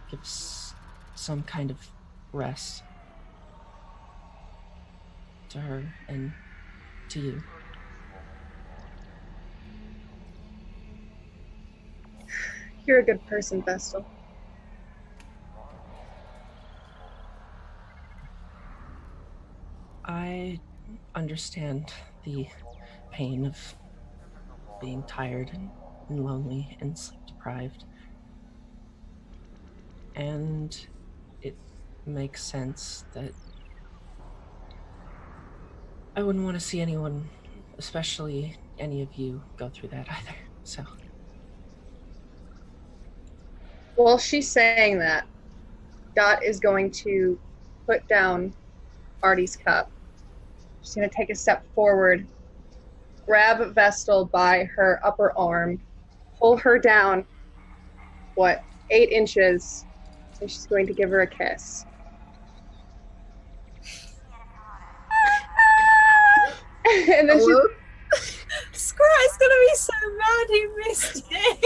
give some kind of rest to her and to you. You're a good person, Vestal. I understand the pain of being tired and lonely and sleep deprived. And it makes sense that I wouldn't want to see anyone, especially any of you, go through that either, so. While she's saying that, Dot is going to put down Artie's cup. She's going to take a step forward, grab Vestal by her upper arm, pull her down, 8 inches, and she's going to give her a kiss. And then Scrat is gonna be so mad he missed it.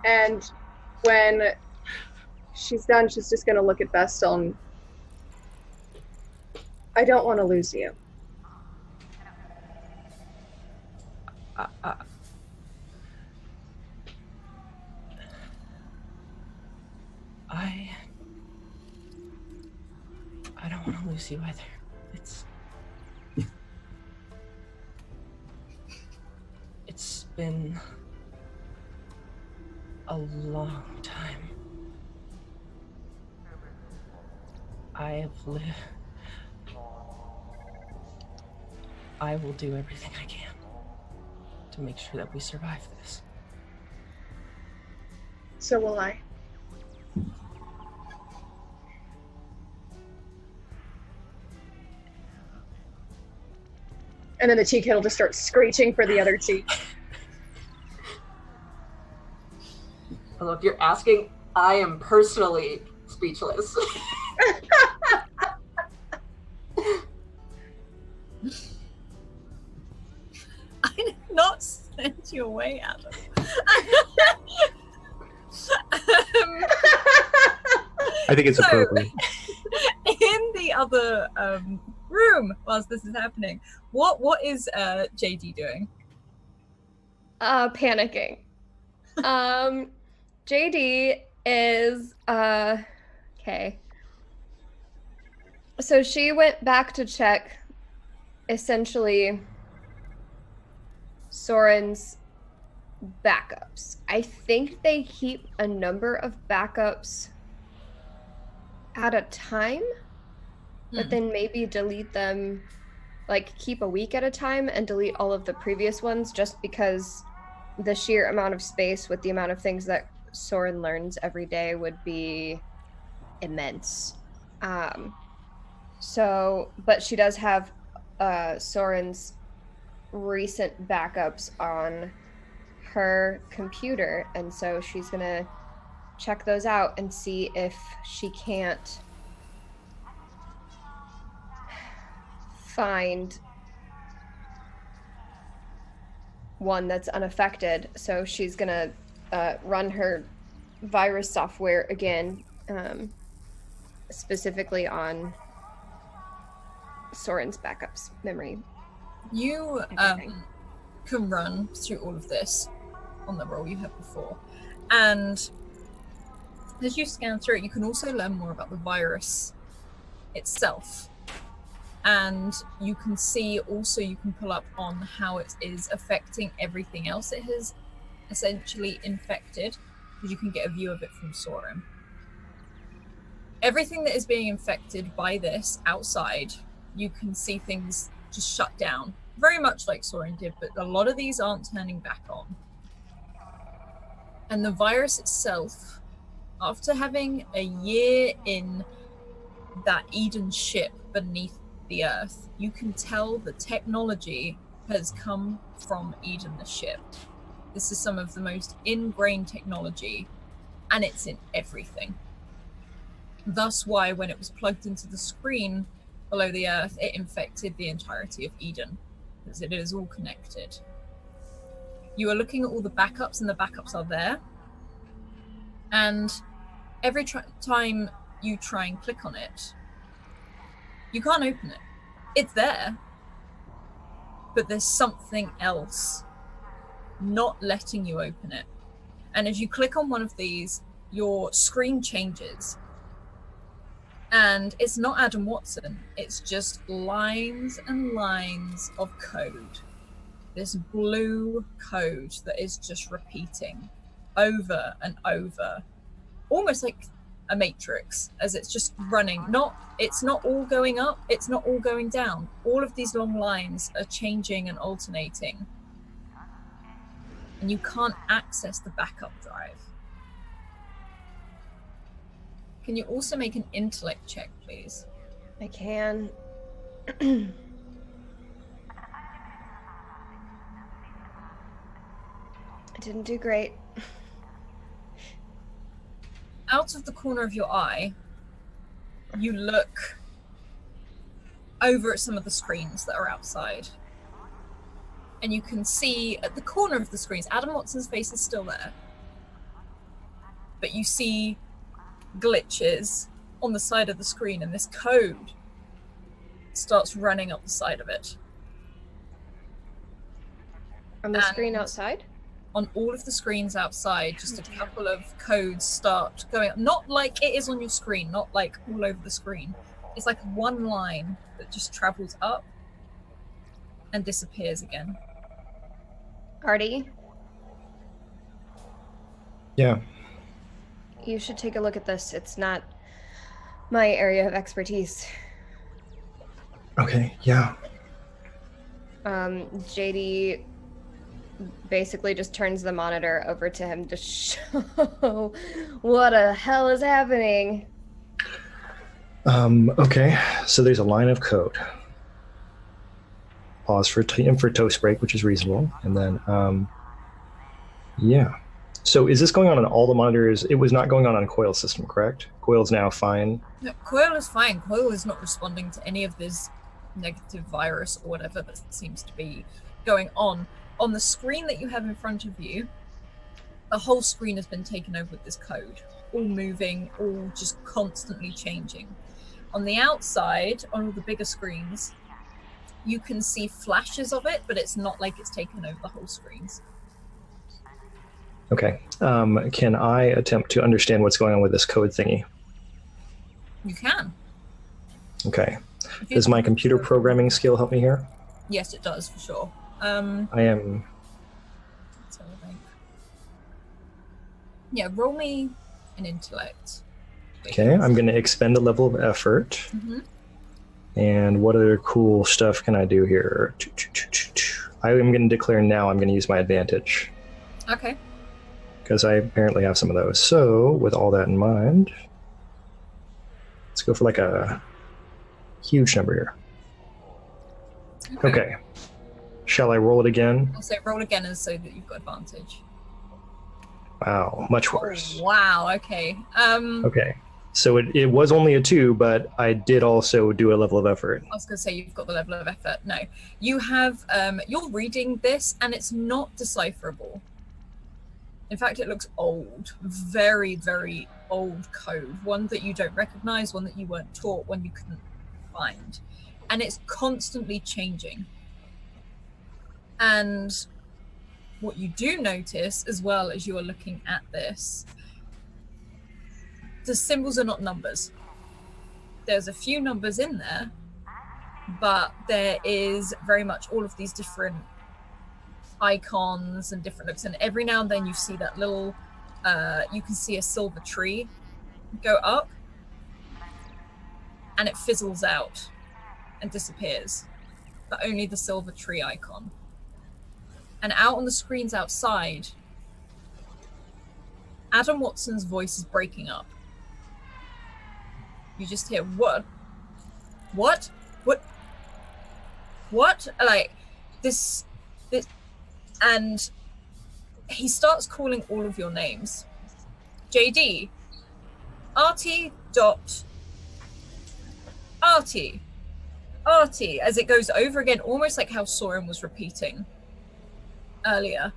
And when she's done, she's just gonna look at Vestal and, I don't want to lose you. I don't want to lose you either. It's been a long time. I have lived. I will do everything I can to make sure that we survive this. So will I. And then the tea kettle just starts screeching for the other tea. Although if you're asking, I am personally speechless. I did not send you away, Adam. I think it's appropriate. In the other room, whilst this is happening, what is JD doing? Panicking. JD is okay. So she went back to check essentially Soren's backups. I think they keep a number of backups at a time, but then maybe delete them, like keep a week at a time and delete all of the previous ones, just because the sheer amount of space with the amount of things that Soren learns every day would be immense. But she does have Soren's recent backups on her computer, and so she's gonna check those out and see if she can't find one that's unaffected. So she's gonna run her virus software again, specifically on Soren's backups memory. You can run through all of this on the roll you had before, and as you scan through it, you can also learn more about the virus itself, and you can see also, you can pull up on how it is affecting everything else it has essentially infected, because you can get a view of it from Soren. Everything that is being infected by this outside, you can see things just shut down, very much like Soren did, but a lot of these aren't turning back on. And the virus itself, after having a year in that Eden ship beneath the Earth, you can tell the technology has come from Eden the ship. This is some of the most ingrained technology, and it's in everything. Thus why when it was plugged into the screen below the Earth, it infected the entirety of Eden, because it is all connected. You are looking at all the backups, and the backups are there. And every time you try and click on it, you can't open it. It's there, but there's something else not letting you open it. And as you click on one of these, your screen changes. And it's not Adam Watson, it's just lines and lines of code. This blue code that is just repeating over and over, almost like a matrix, as it's just running. It's not all going up, it's not all going down. All of these long lines are changing and alternating. And you can't access the backup drive. Can you also make an intellect check, please? I can. I didn't do great. Out of the corner of your eye, you look over at some of the screens that are outside. And you can see at the corner of the screens, Adam Watson's face is still there. But you see glitches on the side of the screen, and this code starts running up the side of it. On the screen outside? On all of the screens outside, just a couple of codes start going up. Not like it is on your screen, not like all over the screen. It's like one line that just travels up and disappears again. Artie? Yeah. You should take a look at this. It's not my area of expertise. Okay, yeah. JD basically just turns the monitor over to him to show what the hell is happening. Okay, so there's a line of code. Pause for toast break, which is reasonable. And then, yeah. So is this going on all the monitors? It was not going on Coil's system, correct? Coil's now fine? No, Coil is fine. Coil is not responding to any of this negative virus or whatever that seems to be going on. On the screen that you have in front of you, the whole screen has been taken over with this code. All moving, all just constantly changing. On the outside, on all the bigger screens, you can see flashes of it, but it's not like it's taken over the whole screens. Okay. Can I attempt to understand what's going on with this code thingy? You can. Okay. Does my computer programming skill help me here? Yes, it does, for sure. I am... Yeah, roll me an intellect. Okay, I'm going to expend a level of effort. Mm-hmm. And what other cool stuff can I do here? I am going to declare now I'm going to use my advantage. Okay. Because I apparently have some of those. So, with all that in mind, let's go for like a huge number here. Okay. Shall I roll it again? I'll say roll again and so that you've got advantage. Wow, much worse. Oh, wow, okay. Okay. So it was only a 2, but I did also do a level of effort. I was going to say you've got the level of effort. No. You have, you're reading this and it's not decipherable. In fact, it looks old. Very, very old code. One that you don't recognize, one that you weren't taught, one you couldn't find. And it's constantly changing. And what you do notice as well as you are looking at this, the symbols are not numbers. There's a few numbers in there, but there is very much all of these different icons and different looks. And every now and then you see that little, you can see a silver tree go up and it fizzles out and disappears, but only the silver tree icon. And out on the screens outside, Adam Watson's voice is breaking up. You just hear, what? Like, this, and he starts calling all of your names. JD, Artie, Artie, as it goes over again, almost like how Soren was repeating earlier.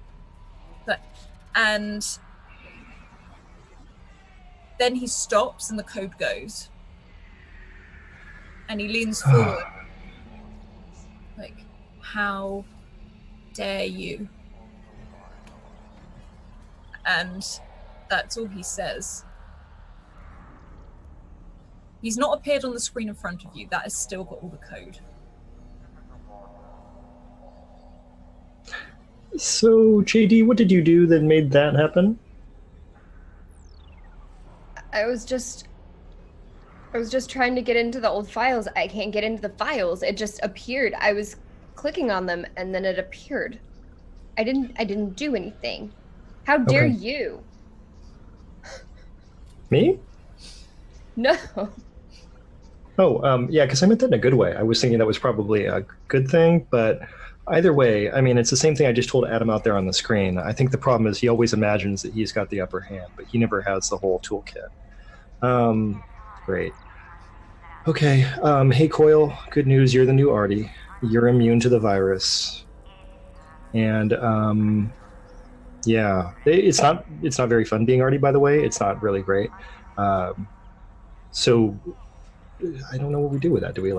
And then he stops and the code goes. And he leans forward. Like, how dare you? And that's all he says. He's not appeared on the screen in front of you. That has still got all the code. So, JD, what did you do that made that happen? I was just trying to get into the old files. I can't get into the files. It just appeared. I was clicking on them and then it appeared. I didn't do anything. How dare you? Me? No. Oh, yeah, because I meant that in a good way. I was thinking that was probably a good thing, but either way, I mean, it's the same thing I just told Adam out there on the screen. I think the problem is he always imagines that he's got the upper hand, but he never has the whole toolkit. Great. Okay, hey Coil, good news, you're the new Artie. You're immune to the virus. And yeah, it's not very fun being Artie, by the way. It's not really great. So I don't know what we do with that. Do we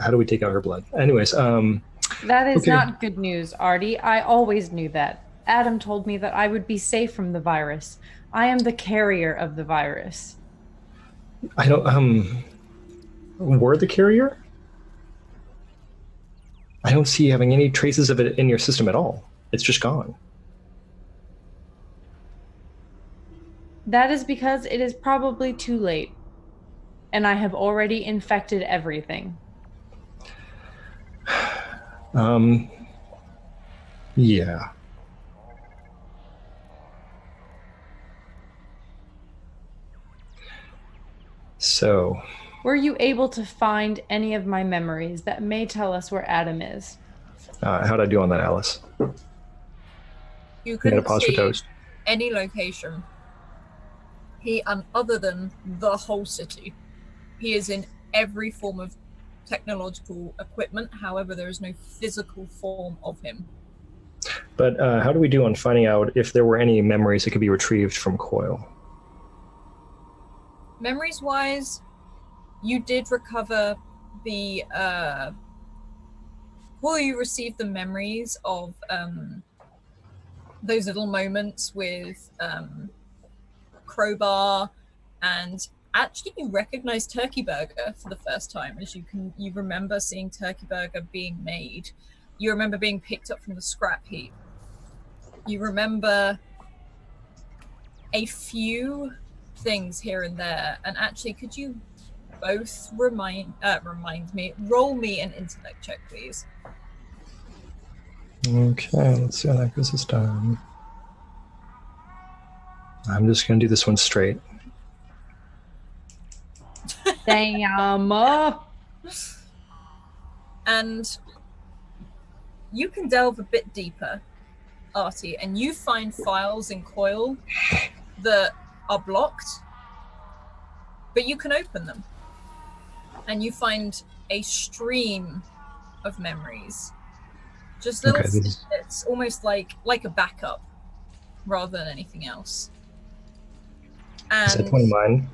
how do we take out her blood? Anyways, That is okay. not good news, Artie. I always knew that. Adam told me that I would be safe from the virus. I am the carrier of the virus. I don't, we're the carrier? I don't see having any traces of it in your system at all. It's just gone. That is because it is probably too late. And I have already infected everything. Yeah. So. Were you able to find any of my memories that may tell us where Adam is? How'd I do on that, Alice? You couldn't pause for see toast. any location. Other than the whole city. He is in every form of technological equipment. However, there is no physical form of him. But how do we do on finding out if there were any memories that could be retrieved from Coil? Memories-wise, you did recover the... you received the memories of those little moments with Crowbar, and actually you recognize Turkey Burger for the first time, as you remember seeing Turkey Burger being made. You remember being picked up from the scrap heap. You remember a few things here and there, and actually could you both roll me an intellect check, please? Okay, let's see how that goes this time. I'm just going to do this one straight. Damn. And you can delve a bit deeper, Artie, and you find files in Coil that are blocked, but you can open them. And you find a stream of memories. Just little snippets, almost like a backup, rather than anything else. And is that 20 mine?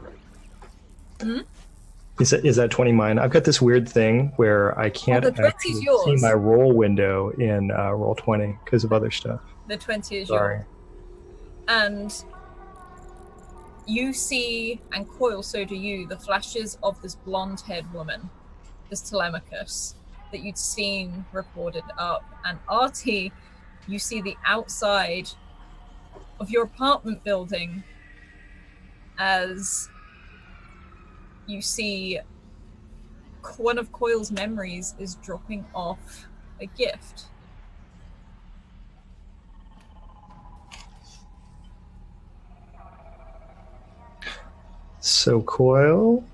Is that 20 mine? I've got this weird thing where I can't actually see my roll window in roll 20 because of other stuff. The 20 is Sorry. yours. And you see, and Coil, so do you, the flashes of this blonde-haired woman, this Telemachus, that you'd seen reported up. And Artie, you see the outside of your apartment building as you see one of Coil's memories is dropping off a gift. So Coil,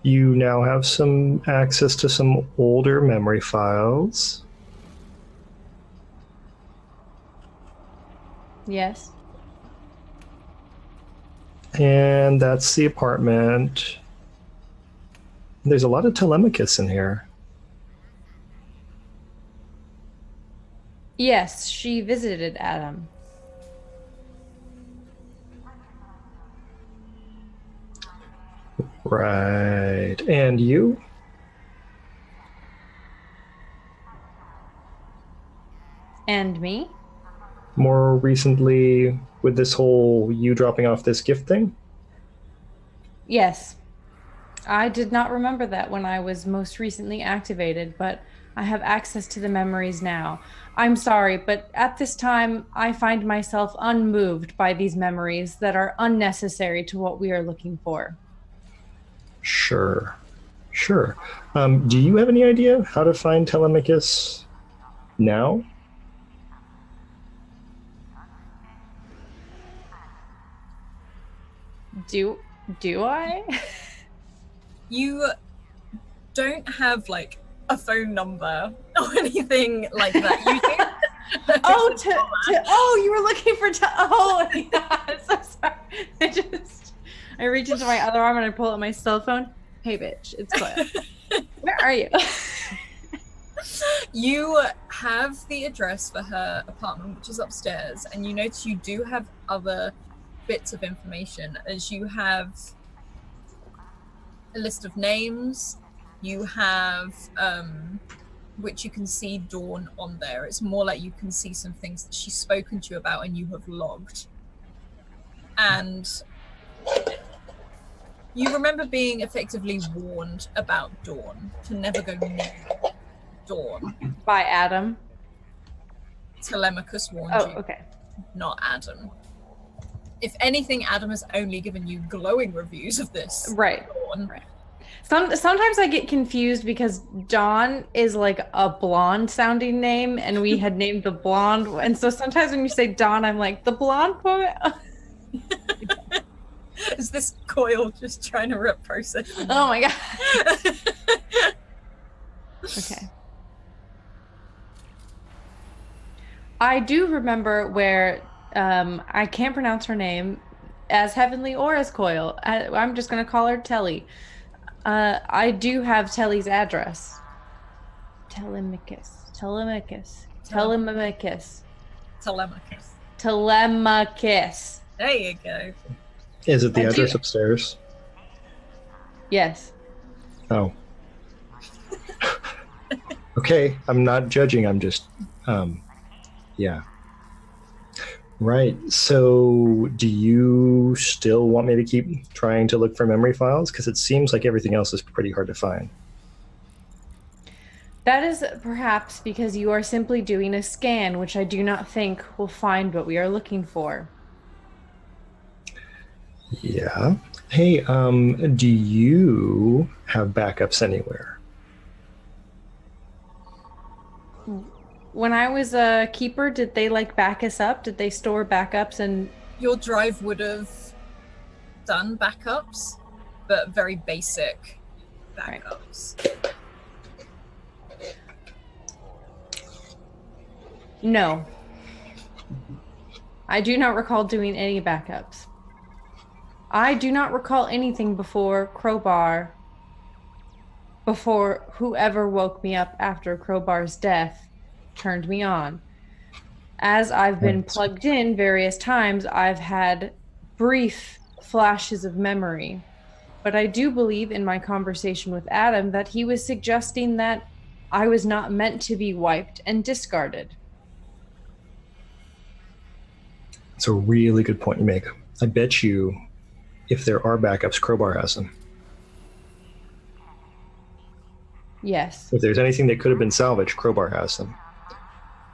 you now have some access to some older memory files. Yes. And that's the apartment. There's a lot of Telemachus in here. Yes, she visited Adam. Right. And you? And me? More recently, with this whole you dropping off this gift thing? Yes. I did not remember that when I was most recently activated, but I have access to the memories now. I'm sorry, but at this time, I find myself unmoved by these memories that are unnecessary to what we are looking for. Sure. Do you have any idea how to find Telemachus now? Do I? You don't have like a phone number or anything like that. You do. Oh, you were looking for oh, yeah, I'm so sorry. I reach into my other arm and I pull out my cell phone. Hey, bitch, it's Claire. Where are you? You have the address for her apartment, which is upstairs, and you notice you do have other bits of information, as you have a list of names. You have which you can see Dawn on there. It's more like you can see some things that she's spoken to you about and you have logged. And you remember being effectively warned about Dawn, to never go near Dawn. By Adam. Telemachus warned you. Okay. Not Adam. If anything, Adam has only given you glowing reviews of this. Right. Dawn. Right. Sometimes I get confused because Dawn is like a blonde sounding name and we had named the blonde. And so sometimes when you say Dawn, I'm like, the blonde woman? Is this Coil just trying to rip process? Oh my God. Okay. I do remember where I can't pronounce her name as Heavenly or as Coil. I'm just going to call her Telly. I do have Telly's address. Telemachus. There you go. Is it the address upstairs? Yes. Oh. Okay, I'm not judging. I'm just, yeah. Right. So do you still want me to keep trying to look for memory files? Because it seems like everything else is pretty hard to find. That is perhaps because you are simply doing a scan, which I do not think will find what we are looking for. Yeah. Hey, do you have backups anywhere? When I was a keeper, did they like back us up? Did they store backups? And your drive would have done backups, but very basic backups. Right. No. I do not recall doing any backups. I do not recall anything before Crowbar, before whoever woke me up after Crowbar's death turned me on. As I've been plugged in various times, I've had brief flashes of memory. But I do believe in my conversation with Adam that he was suggesting that I was not meant to be wiped and discarded. It's a really good point you make. I bet you if there are backups, Crowbar has them. Yes. If there's anything that could have been salvaged, Crowbar has them.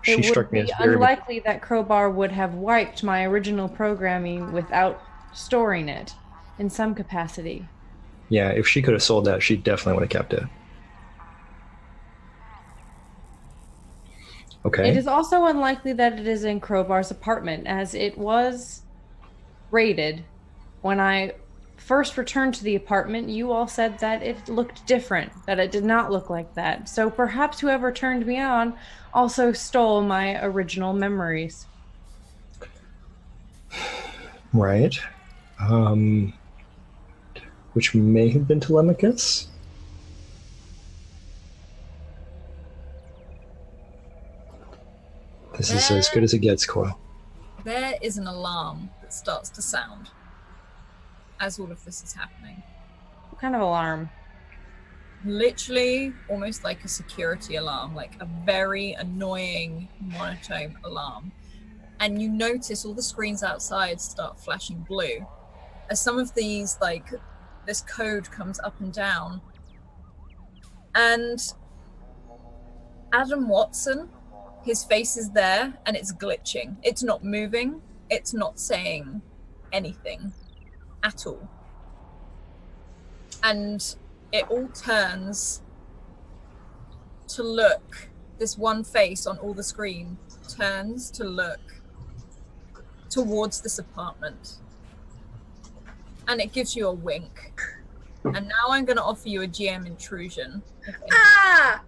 She struck me as very... It would be unlikely that Crowbar would have wiped my original programming without storing it in some capacity. Yeah, if she could have sold that, she definitely would have kept it. Okay. It is also unlikely that it is in Crowbar's apartment, as it was raided. When I first returned to the apartment, you all said that it looked different, that it did not look like that. So perhaps whoever turned me on also stole my original memories. Right. Which may have been Telemachus. This is as good as it gets, Coil. There is an alarm that starts to sound as all of this is happening. What kind of alarm? Literally almost like a security alarm, like a very annoying monotone alarm. And you notice all the screens outside start flashing blue as some of these, like, this code comes up and down. And Adam Watson, his face is there and it's glitching. It's not moving. It's not saying anything at all. And it all turns to look, this one face on all the screen turns to look towards this apartment. and it gives you a wink. And now I'm going to offer you a GM intrusion. Ah!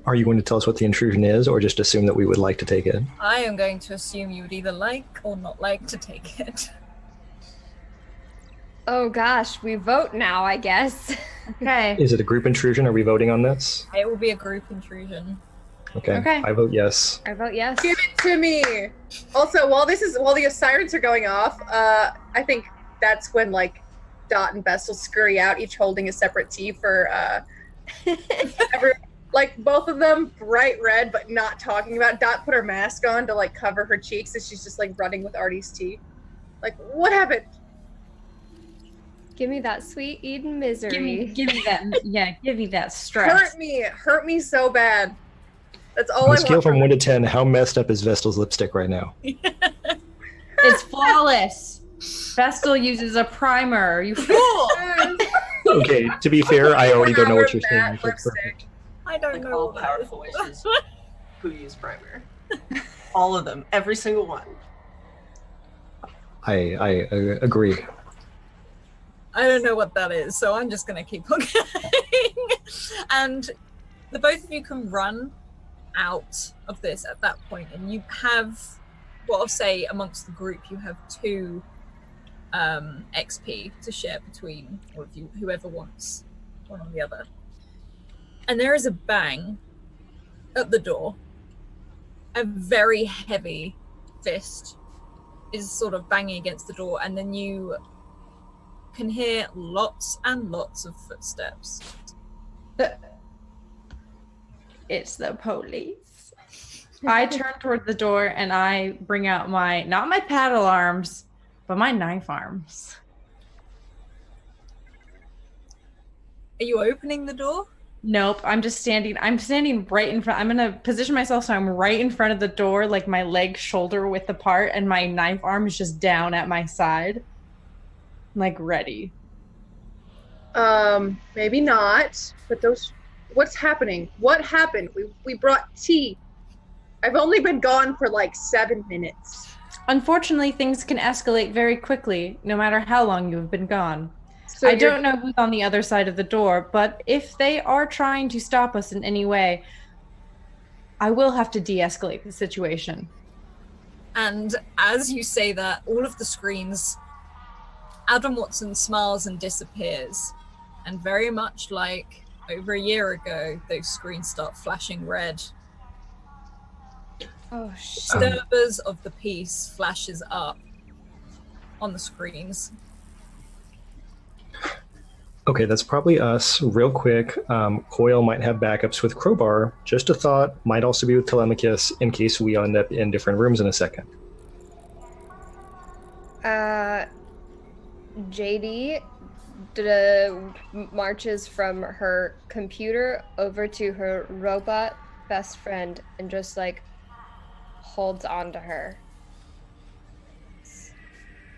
Are you going to tell us what the intrusion is, or just assume that we would like to take it? I am going to assume you would either like or not like to take it. Oh gosh, we vote now, I guess. Okay. Is it a group intrusion? Are we voting on this? It will be a group intrusion. Okay. Okay. I vote yes. I vote yes. Give it to me. Also, while the sirens are going off, I think that's when like Dot and Bess will scurry out, each holding a separate tea for everyone. Like both of them bright red, but not talking about. Dot put her mask on to like cover her cheeks, and she's just like running with Artie's tea. Like, what happened? Give me that sweet Eden misery. Give me that. Yeah, give me that stress. Hurt me so bad. That's all On I a scale want. from 1 to 10, how messed up is Vestal's lipstick right now? It's flawless. Vestal uses a primer. You fool! Okay, to be fair, I already don't know what you're saying. Matte lipstick. I don't Like know. all what that powerful is. witches who use primer. All of them, every single one. I agree. I don't know what that is, so I'm just going to keep on going. And the both of you can run out of this at that point, and you have, well, I'll say amongst the group, you have 2 XP to share between all of you, whoever wants one or the other. And there is a bang at the door. A very heavy fist is sort of banging against the door, and then you can hear lots and lots of footsteps. It's the police. I turn toward the door and I bring out not my paddle arms, but my knife arms. Are you opening the door? Nope, I'm standing right in front. I'm gonna position myself so I'm right in front of the door, like my legs shoulder width apart, and my knife arm is just down at my side. I'm like ready. Maybe not. But what's happening? What happened? We brought tea. I've only been gone for like 7 minutes. Unfortunately, things can escalate very quickly, no matter how long you have been gone. So I don't know who's on the other side of the door, but if they are trying to stop us in any way, I will have to de-escalate the situation. And as you say that, all of the screens, Adam Watson smiles and disappears. And very much like over a year ago, those screens start flashing red. Oh shit. Disturbers of the Peace flashes up on the screens. Okay, that's probably us. Real quick, Coil might have backups with Crowbar. Just a thought, might also be with Telemachus in case we end up in different rooms in a second. JD marches from her computer over to her robot best friend and just like holds on to her.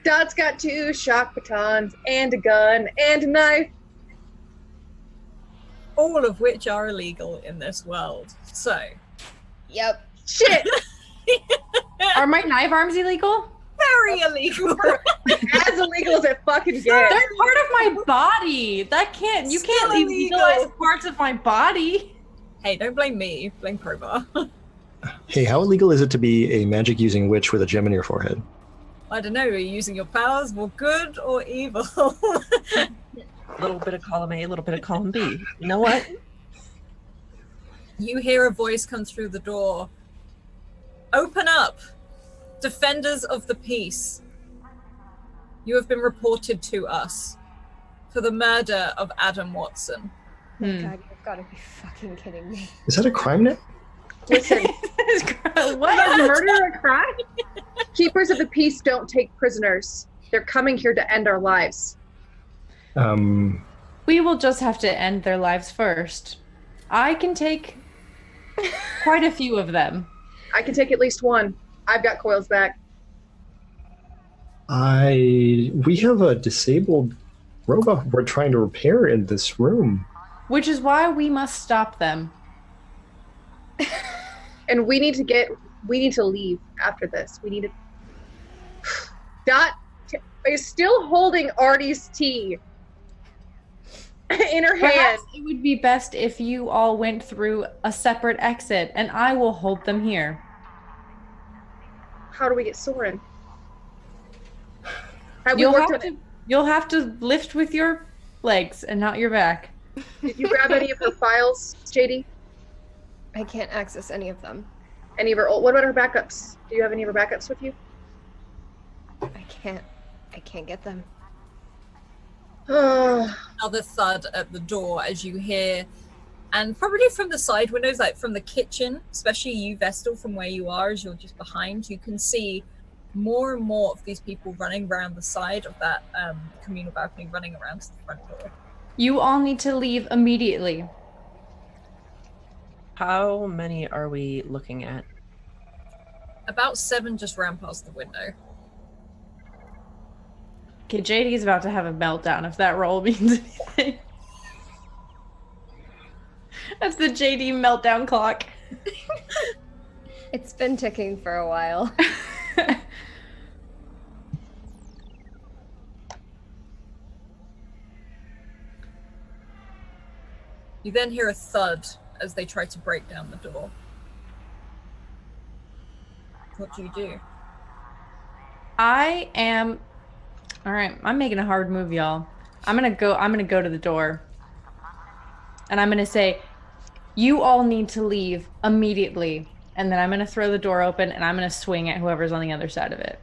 Dot's got 2 shock batons and a gun and a knife. All of which are illegal in this world. So, Yep. Shit! Are my knife arms illegal? very illegal. As illegal as it fucking gets. They're part of my body. You Still can't illegal. legalize parts of my body. Hey, don't blame me. Blame Crowbar. Hey, how illegal is it to be a magic-using witch with a gem in your forehead? I don't know. Are you using your powers for good or evil? A little bit of column A, a little bit of column B. You know what? You hear a voice come through the door. Open up! Defenders of the peace. You have been reported to us for the murder of Adam Watson. Oh my god, you've got to be fucking kidding me. Is that a crime net? Listen, What is murder a crime? keepers of the peace don't take prisoners. They're coming here to end our lives. We will just have to end their lives first. I can take quite a few of them. I can take at least one. I've got Coil's back. We have a disabled robot we're trying to repair in this room. Which is why we must stop them. And we need to leave after this. We need to... Dot is still holding Artie's tea in her hand. Perhaps it would be best if you all went through a separate exit, and I will hold them here. How do we get Soren? Have we worked on it? You'll have to lift with your legs and not your back. Did you grab any of her files, JD? I can't access any of them. Any of her what about her backups? Do you have any of her backups with you? I can't get them. Another thud at the door as you hear, and probably from the side windows, like from the kitchen, especially you, Vestal, from where you are, as you're just behind, you can see more and more of these people running around the side of that communal balcony, running around to the front door. You all need to leave immediately. How many are we looking at? About 7 just ran past the window. Okay, JD's about to have a meltdown if that roll means anything. That's the JD meltdown clock. It's been ticking for a while. You then hear a thud as they try to break down the door. What do you do? All right, I'm making a hard move, y'all. I'm gonna go to the door. And I'm gonna say, you all need to leave immediately. And then I'm gonna throw the door open and I'm gonna swing at whoever's on the other side of it.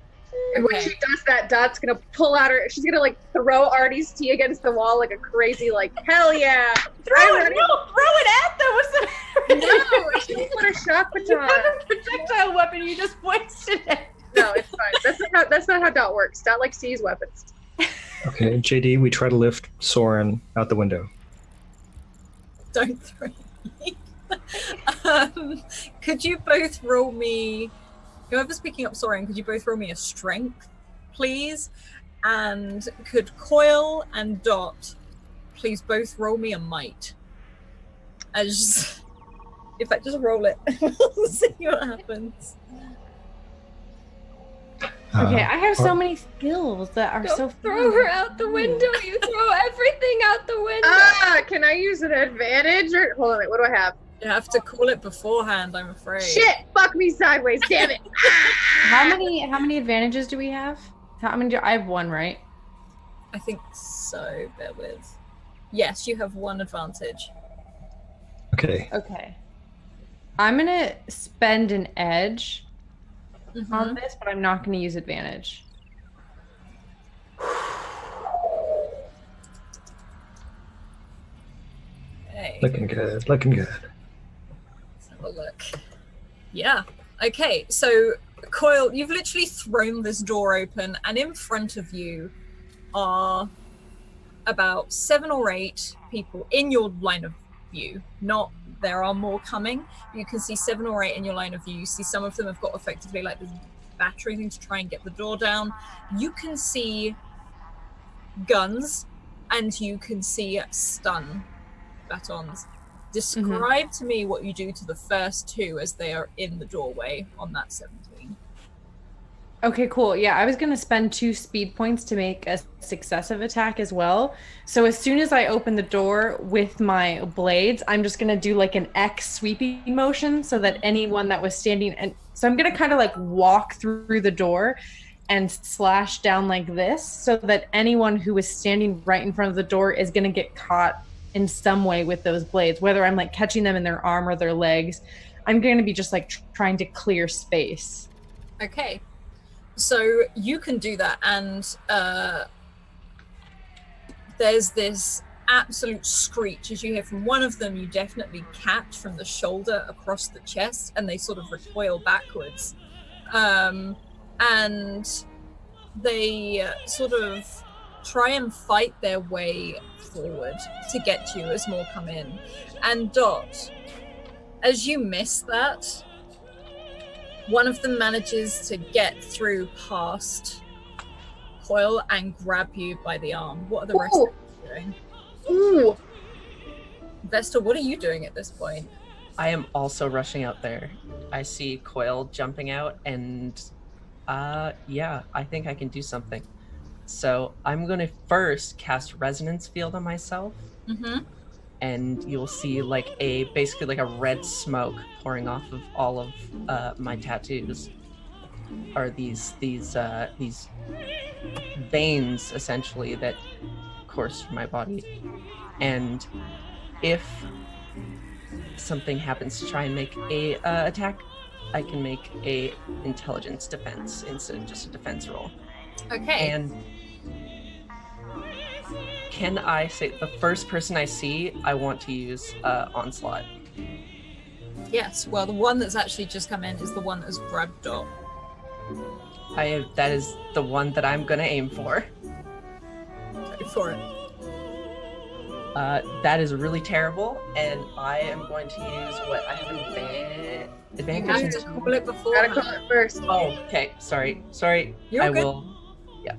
And when she does that, Dot's gonna pull out her. She's gonna like throw Artie's tea against the wall like a crazy, like, hell yeah! Throw it at them. What's the matter? No, she didn't want a shock baton. You have a projectile weapon. You just wasted it. No, it's fine. That's not how Dot works. Dot like sees weapons. Okay, JD, we try to lift Soren out the window. Don't throw me. Could you both roll me... Whoever's picking up Soren, could you both roll me a strength, please? And could Coil and Dot please both roll me a might? Just roll it. We'll see what happens. Okay, I have so many skills that are so throw her out the window. You throw everything out the window. Can I use an advantage? Or hold on, wait, what do I have? You have to call it beforehand, I'm afraid. Shit! Fuck me sideways, damn it! How many advantages do we have? I have 1, right? I think so, bear with. Yes, you have 1 advantage. Okay. Okay. I'm gonna spend an edge on this, but I'm not gonna use advantage. Okay. Looking good. Looking good. Let's have a look. Yeah. Okay, so Coil, you've literally thrown this door open, and in front of you are about 7 or 8 people in your line of view. Not there are more coming. You can see 7 or 8 in your line of view. You see some of them have got effectively like this battery thing to try and get the door down. You can see guns, and you can see stun batons. Describe to me what you do to the first 2 as they are in the doorway on that 17. Okay, cool. Yeah, I was going to spend 2 speed points to make a successive attack as well. So as soon as I open the door with my blades, I'm just going to do like an X sweeping motion so that anyone that was standing... And so I'm going to kind of like walk through the door and slash down like this so that anyone who is standing right in front of the door is going to get caught in some way with those blades, whether I'm like catching them in their arm or their legs. I'm going to be just like trying to clear space. Okay. So you can do that, and there's this absolute screech as you hear from one of them. You definitely catch from the shoulder across the chest, and they sort of recoil backwards. And they sort of try and fight their way forward to get to you as more come in. And Dot, as you miss that, one of them manages to get through past Coil and grab you by the arm. What are the rest of you doing? Ooh. Vestal, what are you doing at this point? I am also rushing out there. I see Coil jumping out, and Yeah, I think I can do something. So I'm going to first cast Resonance Field on myself. Mm-hmm. And you'll see basically like a red smoke pouring off of all of my tattoos. Are these veins essentially that course through my body. And if something happens to try and make a attack, I can make a intelligence defense instead of just a defense roll. Okay. And can I say the first person I see, I want to use Onslaught? Yes. Well, the one that's actually just come in is the one that's grabbed Dot. That is the one that I'm gonna aim for. Go for it. That is really terrible, and I am going to use what I have advantage. You have to call it before. Gotta call it first. Oh, okay. Sorry. You're I good. will. Yeah.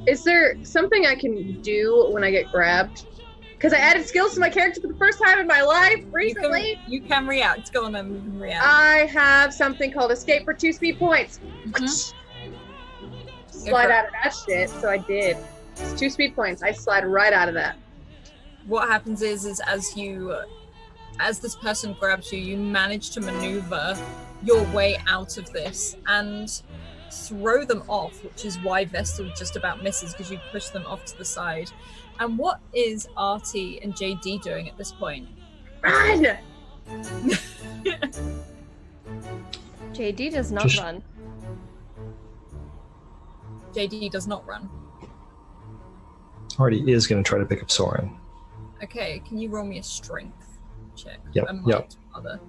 Is there something I can do when I get grabbed? Because I added skills to my character for the first time in my life recently. You can react. Go on then. You can react. I have something called Escape for 2 speed points. Mhm. Slide out of that shit. So I did. It's 2 speed points. I slide right out of that. What happens is as this person grabs you, you manage to maneuver your way out of this and throw them off, which is why Vestal just about misses, because you push them off to the side. And what is Artie and JD doing at this point? Run! JD does not Just- run. JD does not run. Artie is going to try to pick up Soren. Okay, can you roll me a strength check? Yep, A yep. might, other.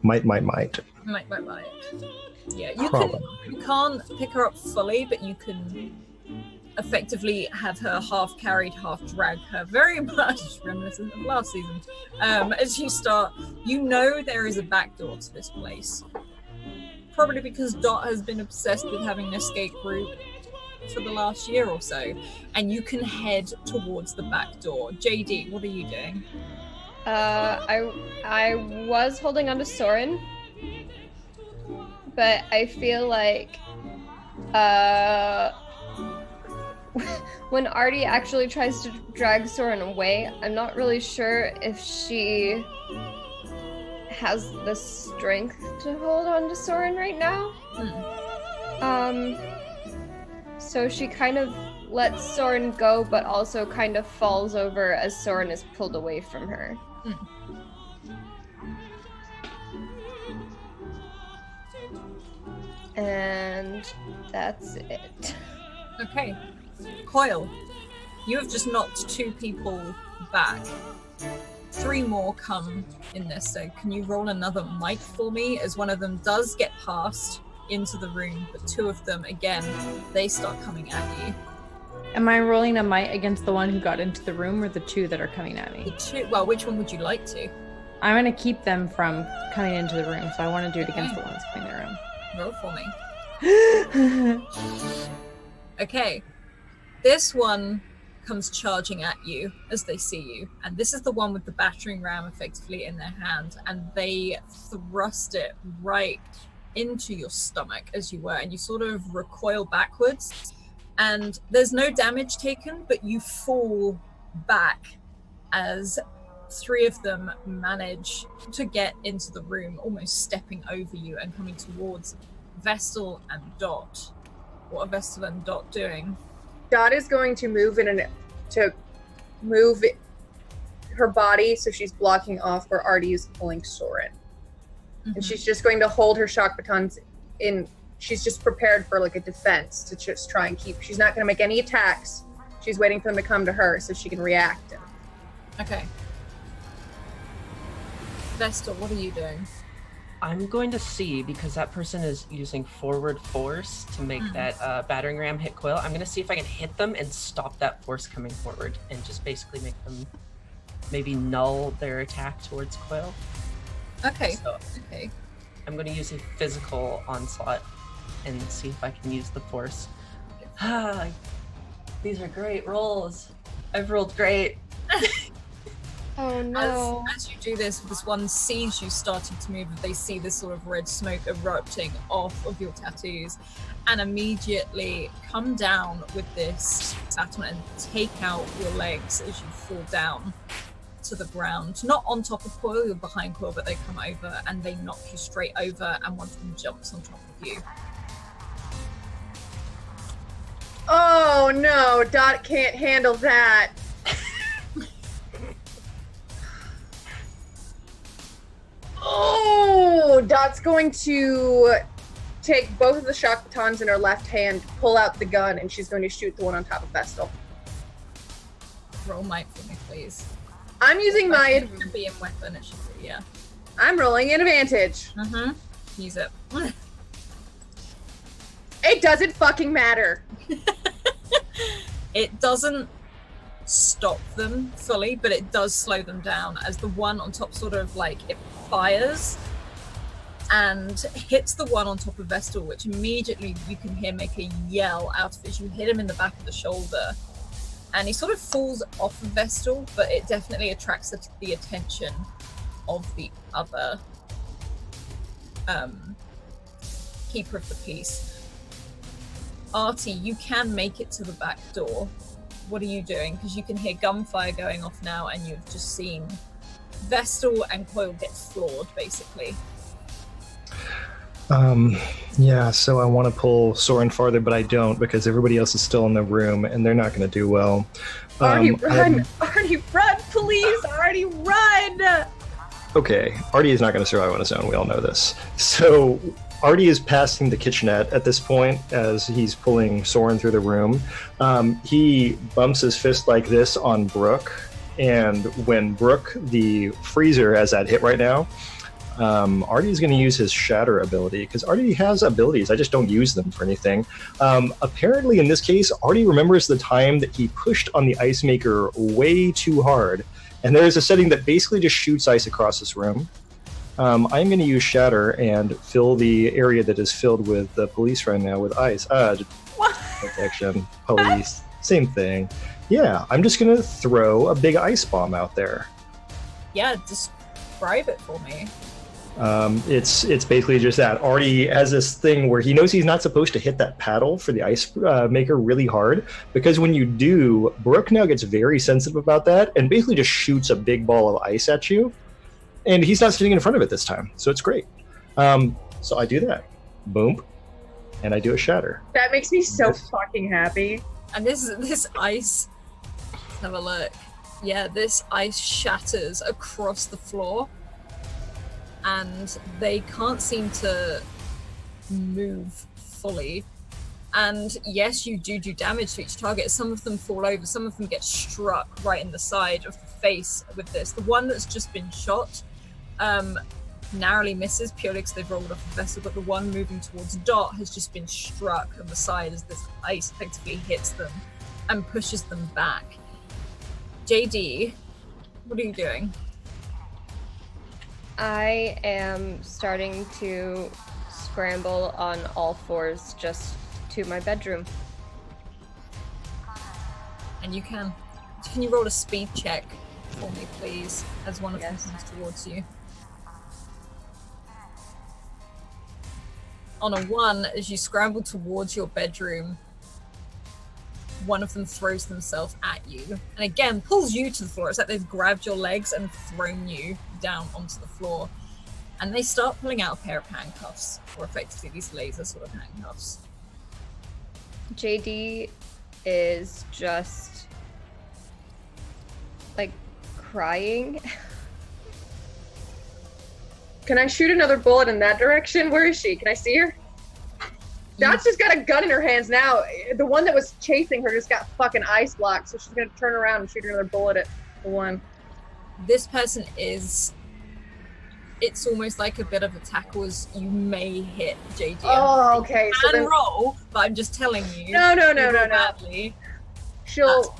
Might. Might. Yeah, Problem. you can't pick her up fully, but you can effectively have her half carried, half drag her, very much reminiscent of last season. As you start, you know there is a back door to this place. Probably because Dot has been obsessed with having an escape route for the last year or so, and you can head towards the back door. JD, what are you doing? I was holding on to Soren, but I feel like when Artie actually tries to drag Soren away, I'm not really sure if she has the strength to hold on to Soren right now. So she kind of lets Soren go, but also kind of falls over as Soren is pulled away from her. And that's it. Okay. Coil, you have just knocked 2 people back. 3 more come in this, so can you roll another might for me, as one of them does get past into the room, but 2 of them, again, they start coming at you. Am I rolling a might against the one who got into the room, or the 2 that are coming at me? The 2, well, which one would you like to? I'm going to keep them from coming into the room, so I want to do it against the ones coming in the room. Roll for me. Okay. This one comes charging at you as they see you, and this is the one with the battering ram effectively in their hand, and they thrust it right into your stomach as you were, and you sort of recoil backwards, and there's no damage taken, but you fall back as 3 of them manage to get into the room, almost stepping over you and coming towards Vestal and Dot. What are Vestal and Dot doing? Dot is going to move her body so she's blocking off where Artie is pulling Soren. And she's just going to hold her shock batons in. She's just prepared for like a defense to just try and keep. She's not going to make any attacks. She's waiting for them to come to her so she can react. Okay. Vestal, what are you doing? I'm going to see, because that person is using forward force to make that battering ram hit Coil. I'm going to see if I can hit them and stop that force coming forward, and just basically make them maybe null their attack towards Coil. Okay. So Okay. I'm going to use a physical onslaught and see if I can use the force. These are great rolls. I've rolled great. Oh no. As you do this one sees you starting to move. They see this sort of red smoke erupting off of your tattoos, and immediately come down with this baton and take out your legs as you fall down to the ground. Not on top of Coil, you're behind Coil, but they come over and they knock you straight over, and one of them jumps on top of you. Oh no, Dot can't handle that. Oh, Dot's going to take both of the shock batons in her left hand, pull out the gun, and she's going to shoot the one on top of Vestal. Roll might for me, please. I'm using my... It should be in weapon, it should be, yeah. I'm rolling an advantage. Use it. It doesn't fucking matter. It doesn't stop them fully, but it does slow them down as the one on top sort of like it fires and hits the one on top of Vestal, which immediately you can hear make a yell out of it. You hit him in the back of the shoulder and he sort of falls off of Vestal, but it definitely attracts the attention of the other keeper of the peace. Artie, you can make it to the back door. What are you doing? Because you can hear gunfire going off now, and you've just seen Vestal and Coil get floored, basically. Yeah, so I want to pull Soren farther, but I don't because everybody else is still in the room, and they're not going to do well. Artie, run! Artie, run, please! Artie, run! Okay, Artie is not going to survive on his own. We all know this. So Artie is passing the kitchenette at this point as he's pulling Soren through the room. He bumps his fist like this on Brooke, and when Brooke, the freezer, has that hit right now, Artie is going to use his shatter ability, because Artie has abilities, I just don't use them for anything. Apparently in this case, Artie remembers the time that he pushed on the ice maker way too hard, and there is a setting that basically just shoots ice across this room. I'm going to use Shatter and fill the area that is filled with the police right now with ice. Protection, police, same thing. Yeah, I'm just going to throw a big ice bomb out there. Yeah, describe it for me. It's basically just that. Artie has this thing where he knows he's not supposed to hit that paddle for the ice maker really hard, because when you do, Brooke now gets very sensitive about that and basically just shoots a big ball of ice at you. And he's not sitting in front of it this time, so it's great. So I do that. Boom. And I do a shatter. That makes me so fucking happy. And this ice, let's have a look. Yeah, this ice shatters across the floor. And they can't seem to move fully. And yes, you do damage to each target. Some of them fall over, some of them get struck right in the side of the face with this. The one that's just been shot narrowly misses purely because they've rolled off the vessel, but the one moving towards Dot has just been struck on the side as this ice effectively hits them and pushes them back. JD, what are you doing? I am starting to scramble on all fours just to my bedroom. And you can you roll a speed check for me, please, as one of them comes towards you? On a 1, as you scramble towards your bedroom, one of them throws themselves at you and again pulls you to the floor. It's like they've grabbed your legs and thrown you down onto the floor, and they start pulling out a pair of handcuffs, or effectively these laser sort of handcuffs. JD is just like crying. Can I shoot another bullet in that direction? Where is she? Can I see her? Dot's just got a gun in her hands now. The one that was chasing her just got fucking ice blocked, so she's gonna turn around and shoot another bullet at the one. This person is... It's almost like a bit of a tackle, as you may hit JD. Oh, okay. So then roll, but I'm just telling you. No. Badly. She'll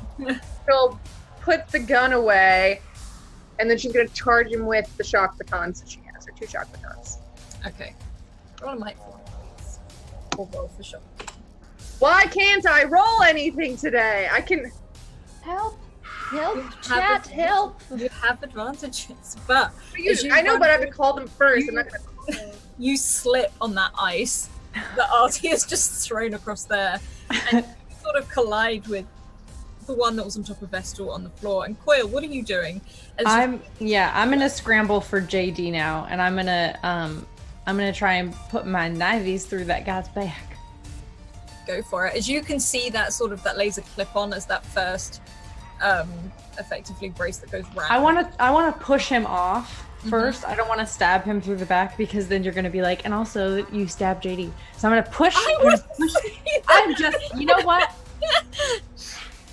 put the gun away, and then she's gonna charge him with the shock batons that she has, her 2 shock batons. Okay. Roll a might for me, please. Or roll for shock. Why can't I roll anything today? I can... Help. have Chat, help! You have advantages, but I know, but I have to call them first. I'm not gonna... you slip on that ice that Artie has just thrown across there, and you sort of collide with the one that was on top of Vestal on the floor. And Coil, what are you doing? I'm gonna scramble for JD now, and I'm gonna try and put my knivies through that guy's back. Go for it. As you can see, that laser clip on as that first effectively brace that goes round. I wanna push him off first. I don't want to stab him through the back because then you're gonna be like, and also you stab JD. So I'm gonna push. I'm just, you know what?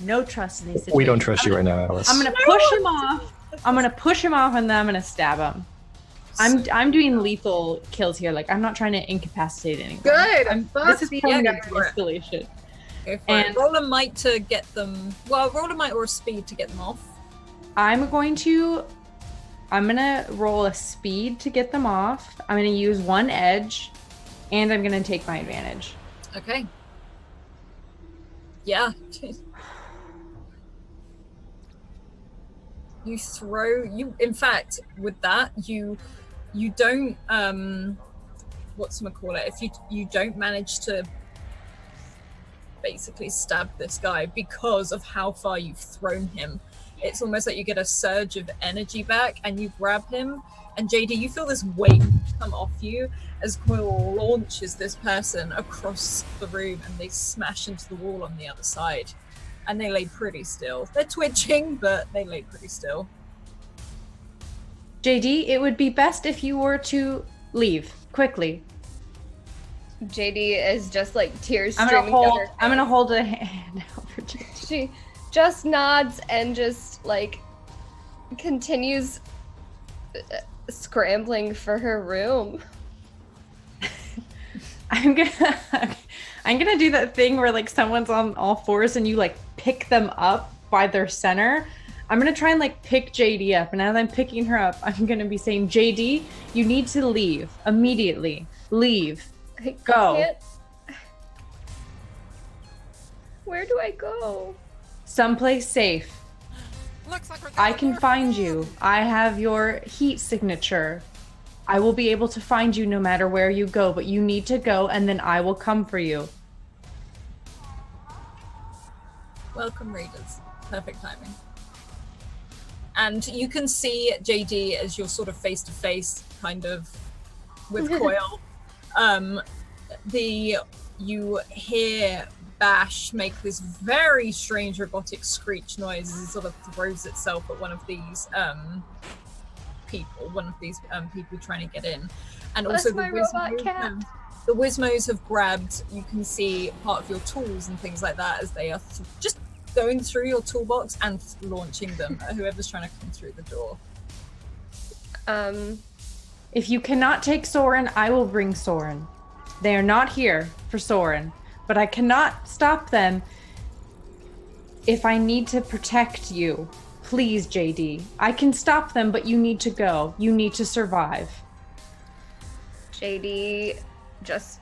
No trust in these situations. We don't trust you right now, Alice. I'm gonna push him off. I'm gonna push him off, and then I'm gonna stab him. I'm doing lethal kills here. Like, I'm not trying to incapacitate anyone. Good. This is permanent go for it. escalation. Go for it. Roll a might to get them. Well, roll a might or a speed to get them off. I'm gonna roll a speed to get them off. I'm gonna use one edge, and I'm gonna take my advantage. Okay. Yeah. In fact, with that, you don't if you don't manage to basically stab this guy because of how far you've thrown him. It's almost like you get a surge of energy back and you grab him, and JD, you feel this weight come off you as Coil launches this person across the room, and they smash into the wall on the other side. And they lay pretty still. They're twitching, but they lay pretty still. JD, it would be best if you were to leave quickly. JD is just like tears I'm streaming down her face. I'm gonna hold a hand out for JD. She just nods and just like continues scrambling for her room. I'm gonna do that thing where like someone's on all fours and you like pick them up by their center. I'm gonna try and like pick JD up, and as I'm picking her up, I'm gonna be saying, JD, you need to leave immediately. Leave. Go. Where do I go? Someplace safe. Looks like I can find you. I have your heat signature. I will be able to find you no matter where you go, but you need to go, and then I will come for you. Welcome, readers. Perfect timing. And you can see JD as you're sort of face to face, kind of with Coil. You hear Bash make this very strange robotic screech noise as it sort of throws itself at one of these people trying to get in. And Bless also my robot cat. The Wizmos have grabbed, you can see part of your tools and things like that as they are just going through your toolbox and launching them at whoever's trying to come through the door. If you cannot take Soren, I will bring Soren. They are not here for Soren, but I cannot stop them if I need to protect you. Please, JD. I can stop them, but you need to go. You need to survive. JD just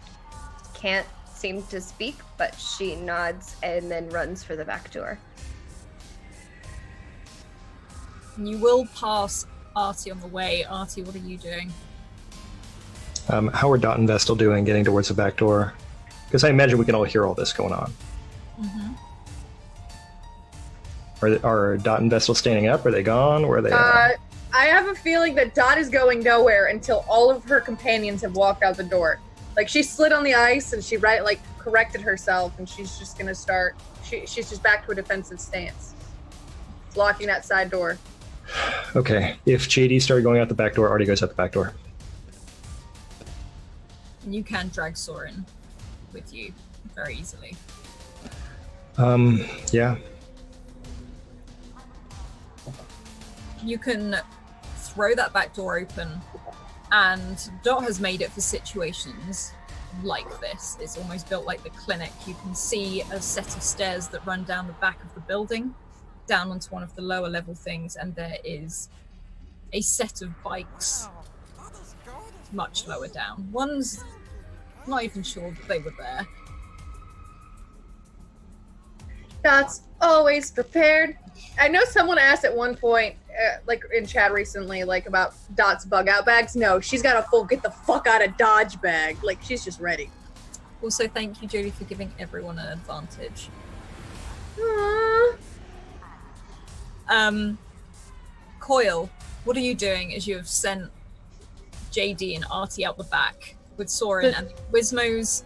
can't seem to speak, but she nods and then runs for the back door. You will pass Artie on the way. Artie, what are you doing? How are Dot and Vestal doing getting towards the back door? Because I imagine we can all hear all this going on. Mm-hmm. Are Dot and Vestal standing up? Are they gone? Where are they at? I have a feeling that Dot is going nowhere until all of her companions have walked out the door. Like, she slid on the ice and she corrected herself, and she's just gonna start. She's just back to a defensive stance, locking that side door. Okay, if JD started going out the back door, Artie goes out the back door. And you can drag Soren with you very easily. Yeah. You can throw that back door open, and Dot has made it for situations like this. It's almost built like the clinic. You can see a set of stairs that run down the back of the building, down onto one of the lower level things, and there is a set of bikes much lower down. One's not even sure that they were there. Dot's always prepared. I know someone asked at one point, like in chat recently, like about Dot's bug out bags. No, she's got a full get the fuck out of Dodge bag. Like she's just ready. Also, thank you, Jodie, for giving everyone an advantage. Aww. Coil, what are you doing as you have sent JD and Artie out the back with Soren, and the Gizmos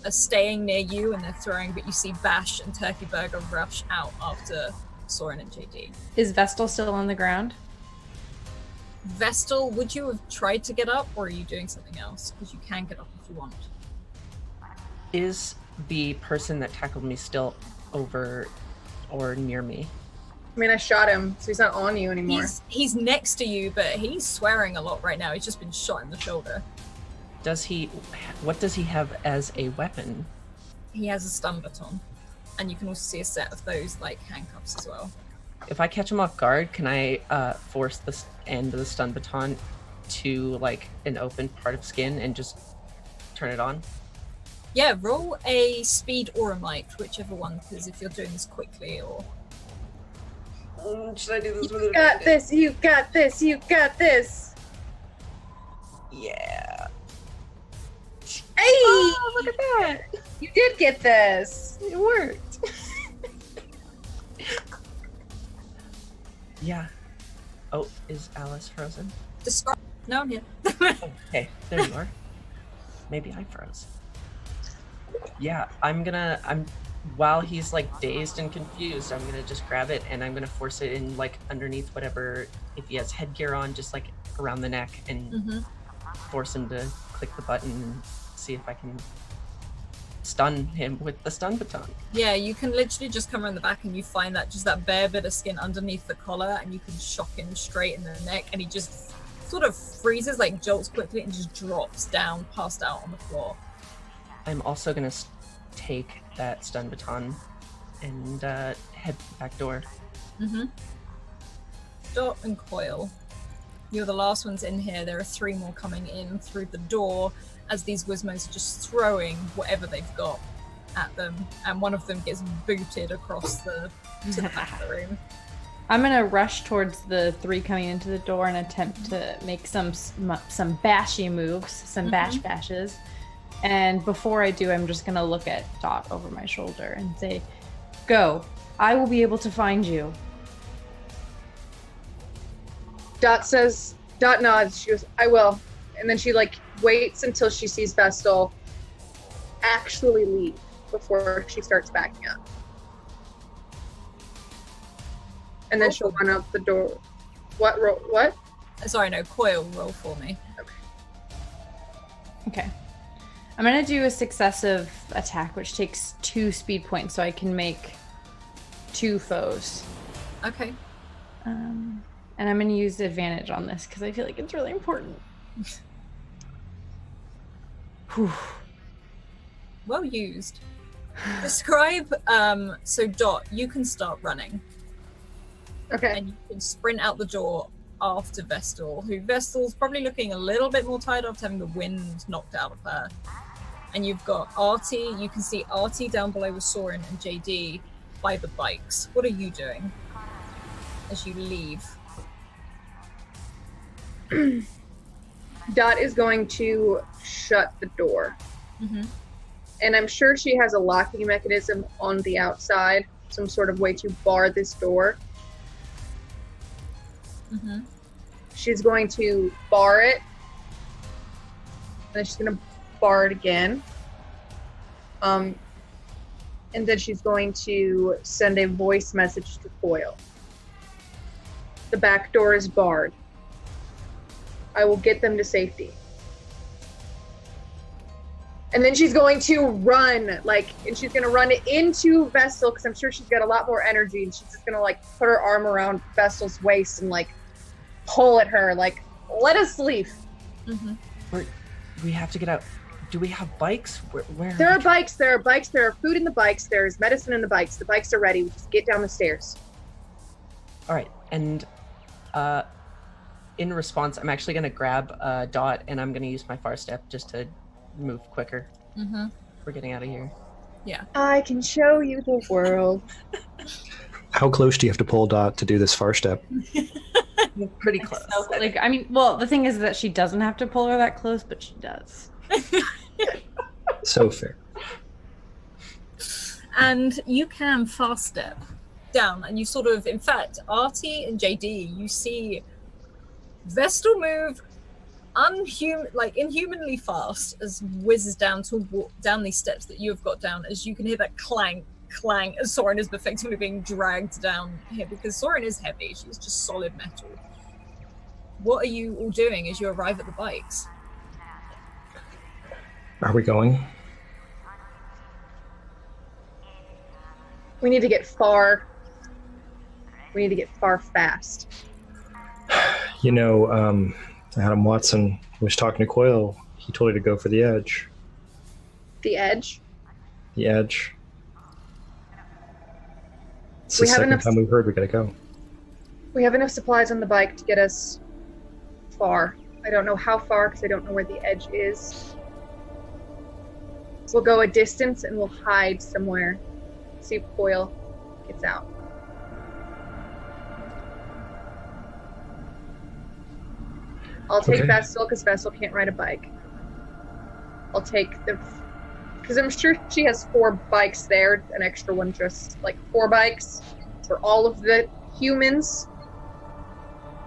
are staying near you and they're throwing, but you see Bash and Turkey Burger rush out after Soren and JD. Is Vestal still on the ground? Vestal, would you have tried to get up, or are you doing something else? Because you can get up if you want. Is the person that tackled me still over or near me? I mean, I shot him, so he's not on you anymore. He's next to you, but he's swearing a lot right now. He's just been shot in the shoulder. What does he have as a weapon? He has a stun baton. And you can also see a set of those, like, handcuffs as well. If I catch him off guard, can I force the end of the stun baton to, like, an open part of skin and just turn it on? Yeah, roll a speed or a might, whichever one, because if you're doing this quickly or... Should I do this with You got this, you got this, you got this. Yeah. Hey! Oh, look at that. You did get this. It worked. Yeah. Oh, is Alice frozen? Describe... No, I'm here. Okay, there you are. Maybe I froze. Yeah, while he's like dazed and confused, I'm gonna just grab it and I'm gonna force it in like underneath whatever, if he has headgear on, just like around the neck, and force him to click the button and see if I can stun him with the stun baton. Yeah, you can literally just come around the back and you find that just that bare bit of skin underneath the collar, and you can shock him straight in the neck, and he just sort of freezes, like jolts quickly, and just drops down, passed out on the floor. I'm also gonna take that stun baton and head back door. Dot and Coil, you're the last ones in here. There are 3 more coming in through the door as these Gizmos are just throwing whatever they've got at them, and one of them gets booted across to the back of the room. I'm gonna rush towards the 3 coming into the door and attempt to make some bashy moves, some bashes. And before I do, I'm just gonna look at Dot over my shoulder and say, "Go. I will be able to find you." Dot nods, she goes, I will. And then she like waits until she sees Vestal actually leave before she starts backing up. And then she'll run out the door. What? Sorry, no, Coil, roll for me. Okay. I'm gonna do a successive attack, which takes 2 speed points, so I can make 2 foes. Okay. And I'm gonna use the advantage on this because I feel like it's really important. Whew. Well used. Describe, so Dot, you can start running. Okay. And you can sprint out the door after Vestal, who Vestal's probably looking a little bit more tired after having the wind knocked out of her. And you've got Artie, you can see Artie down below with Soren and JD by the bikes. What are you doing as you leave? Dot is going to shut the door. And I'm sure she has a locking mechanism on the outside, some sort of way to bar this door. She's going to bar it. And then she's going to bar it again. And then she's going to send a voice message to Coil. The back door is barred. I will get them to safety. And then she's going to run, and she's going to run into Vestal, because I'm sure she's got a lot more energy, and she's just going to, put her arm around Vestal's waist and, pull at her, let us leave. We have to get out. Do we have bikes? Where There are bikes, there are food in the bikes, there's medicine in the bikes. The bikes are ready. We just get down the stairs. All right, and in response, I'm actually going to grab Dot, and I'm going to use my far step just to move quicker. We're getting out of here. Yeah. I can show you the world. How close do you have to pull Dot to do this far step? Pretty close. So, Like, I mean, well, the thing is that she doesn't have to pull her that close, but she does. So fair. and you can fast step down, and you sort of, in fact, Artie and JD, you see Vestal move inhumanly fast as whizzes down down these steps that you have got down, as you can hear that clang as Soren is effectively being dragged down here, because Soren is heavy. She's just solid metal. What are you all doing as you arrive at the bikes? Are we going? We need to get far. We need to get far fast. You know, Adam Watson was talking to Coyle. He told her to go for the edge. The edge? The edge. It's We the have second enough- time we've heard we gotta go. We have enough supplies on the bike to get us far. I don't know how far because I don't know where the edge is. We'll go a distance and we'll hide somewhere. See if Coyle gets out. I'll take Okay. Vestal because Vestal can't ride a bike. I'll take the... Because I'm sure she has 4 bikes there. An extra one, just like 4 bikes for all of the humans.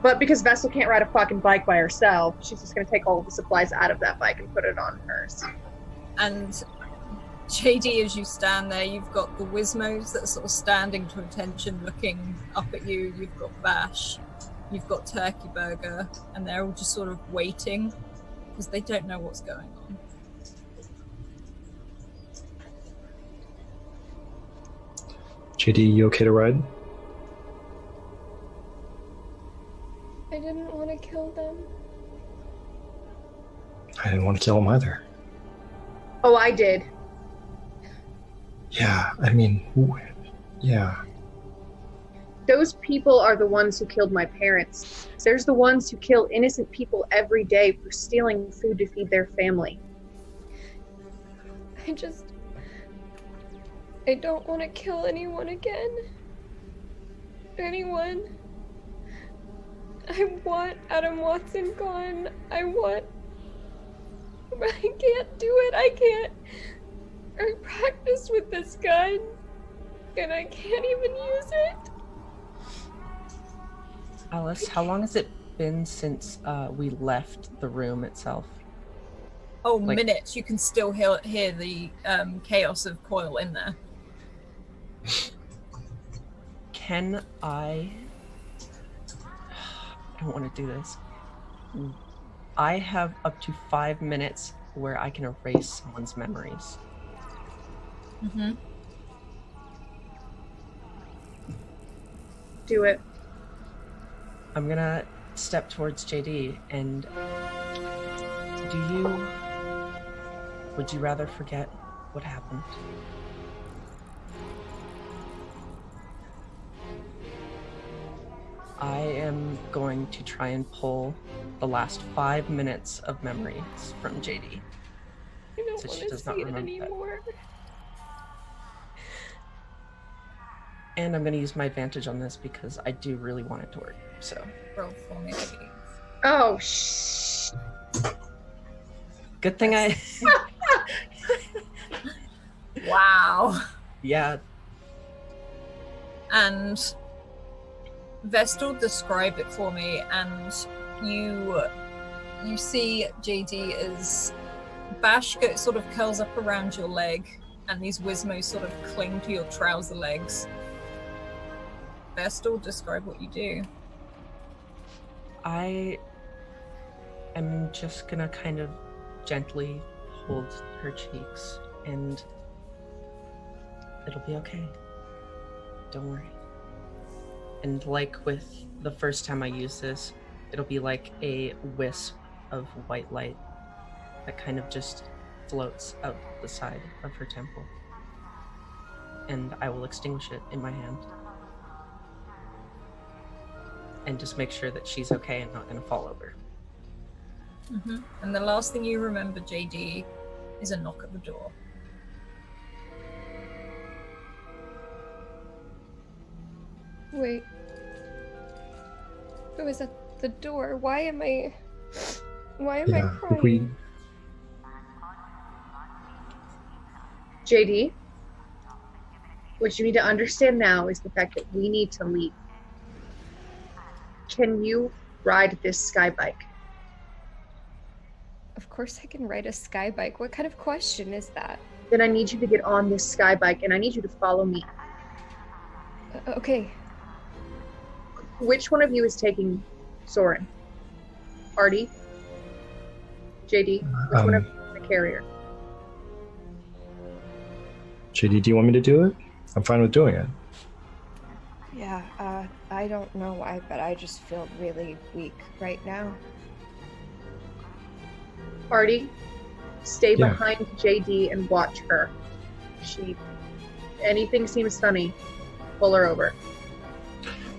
But because Vestal can't ride a fucking bike by herself, she's just going to take all of the supplies out of that bike and put it on hers. And JD, as you stand there, you've got the Wizmos that are sort of standing to attention, looking up at you. You've got Bash, you've got Turkey Burger, and they're all just sort of waiting because they don't know what's going on. JD, you okay to ride? I didn't want to kill them. I didn't want to kill him either. Oh, I did. Yeah, I mean, yeah. Those people are the ones who killed my parents. There's the ones who kill innocent people every day for stealing food to feed their family. I don't want to kill anyone again. Anyone. I want Adam Watson gone. I can't do it. I can't. I practiced with this gun, and I can't even use it. Alice, how long has it been since we left the room itself? Oh, Like- minutes. You can still hear the chaos of Coil in there. Can I don't want to do this. I have up to 5 minutes where I can erase someone's memories. Mm-hmm. Do it. I'm gonna step towards JD and would you rather forget what happened? I am going to try and pull the last 5 minutes of memories from JD. I don't So she want to does not see it remember that. anymore. And I'm going to use my advantage on this because I do really want it to work. So, Roll for me, please. Oh, shh. good thing I... Wow. Yeah, And Vestal, describe it for me, and you see JD as Bash sort of curls up around your leg, and these Wizmos sort of cling to your trouser legs. Vestal, describe what you do. I am just going to kind of gently hold her cheeks and it'll be okay. Don't worry. And like with the first time I use this, it'll be like a wisp of white light that kind of just floats out the side of her temple. And I will extinguish it in my hand. And just make sure that she's okay and not going to fall over. Mm-hmm. And the last thing you remember, JD, is a knock at the door. Wait. Who is at the door? Why am I crying? JD, what you need to understand now is the fact that we need to leave. Can you ride this sky bike? Of course I can ride a sky bike. What kind of question is that? Then I need you to get on this sky bike and I need you to follow me. Okay. Which one of you is taking Soren? Artie? JD? Which one of you is the carrier? JD, do you want me to do it? I'm fine with doing it. Yeah, I don't know why, but I just feel really weak right now. Artie, stay Yeah. behind JD and watch her. Anything seems funny, pull her over.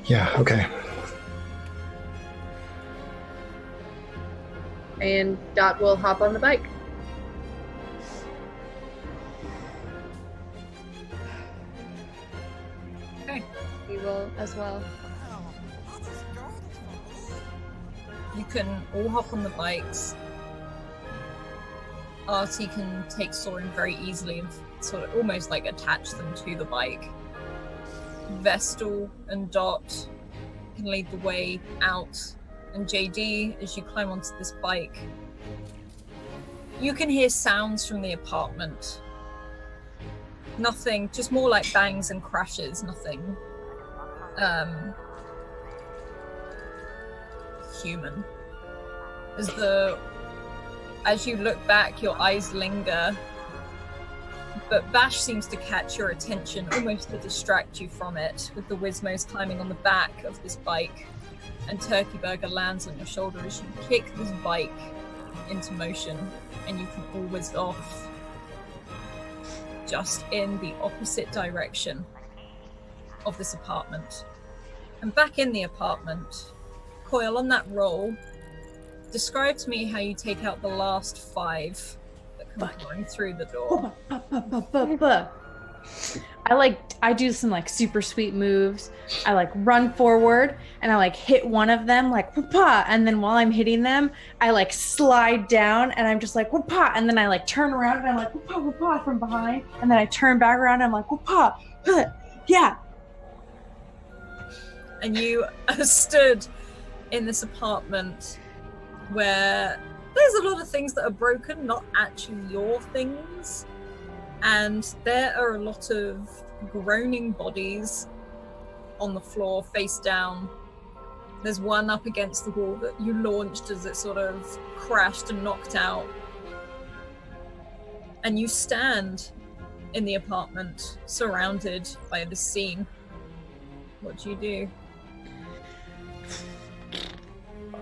Yeah, okay. And Dot will hop on the bike. We will as well. You can all hop on the bikes. Artie can take Soren very easily and sort of almost like attach them to the bike. Vestal and Dot can lead the way out, and JD, as you climb onto this bike, you can hear sounds from the apartment. Nothing, just more like bangs and crashes, nothing human. As you look back, your eyes linger, but Bash seems to catch your attention, almost to distract you from it, with the Wizmos climbing on the back of this bike, and Turkey Burger lands on your shoulder as you kick this bike into motion, and you can all whiz off just in the opposite direction of this apartment. And back in the apartment, Coil, on that roll, describe to me how you take out the last 5 that come pouring through the door. I do some like super sweet moves. I like run forward and I like hit one of them like whoopah, and then while I'm hitting them, I like slide down and I'm just like whoopah, and then I like turn around and I'm like whoopah whoopah from behind, and then I turn back around and I'm like whoopah, yeah. And you are stood in this apartment where there's a lot of things that are broken, not actually your things. And there are a lot of groaning bodies on the floor, face down. There's one up against the wall that you launched as it sort of crashed and knocked out. And you stand in the apartment, surrounded by this scene. What do you do?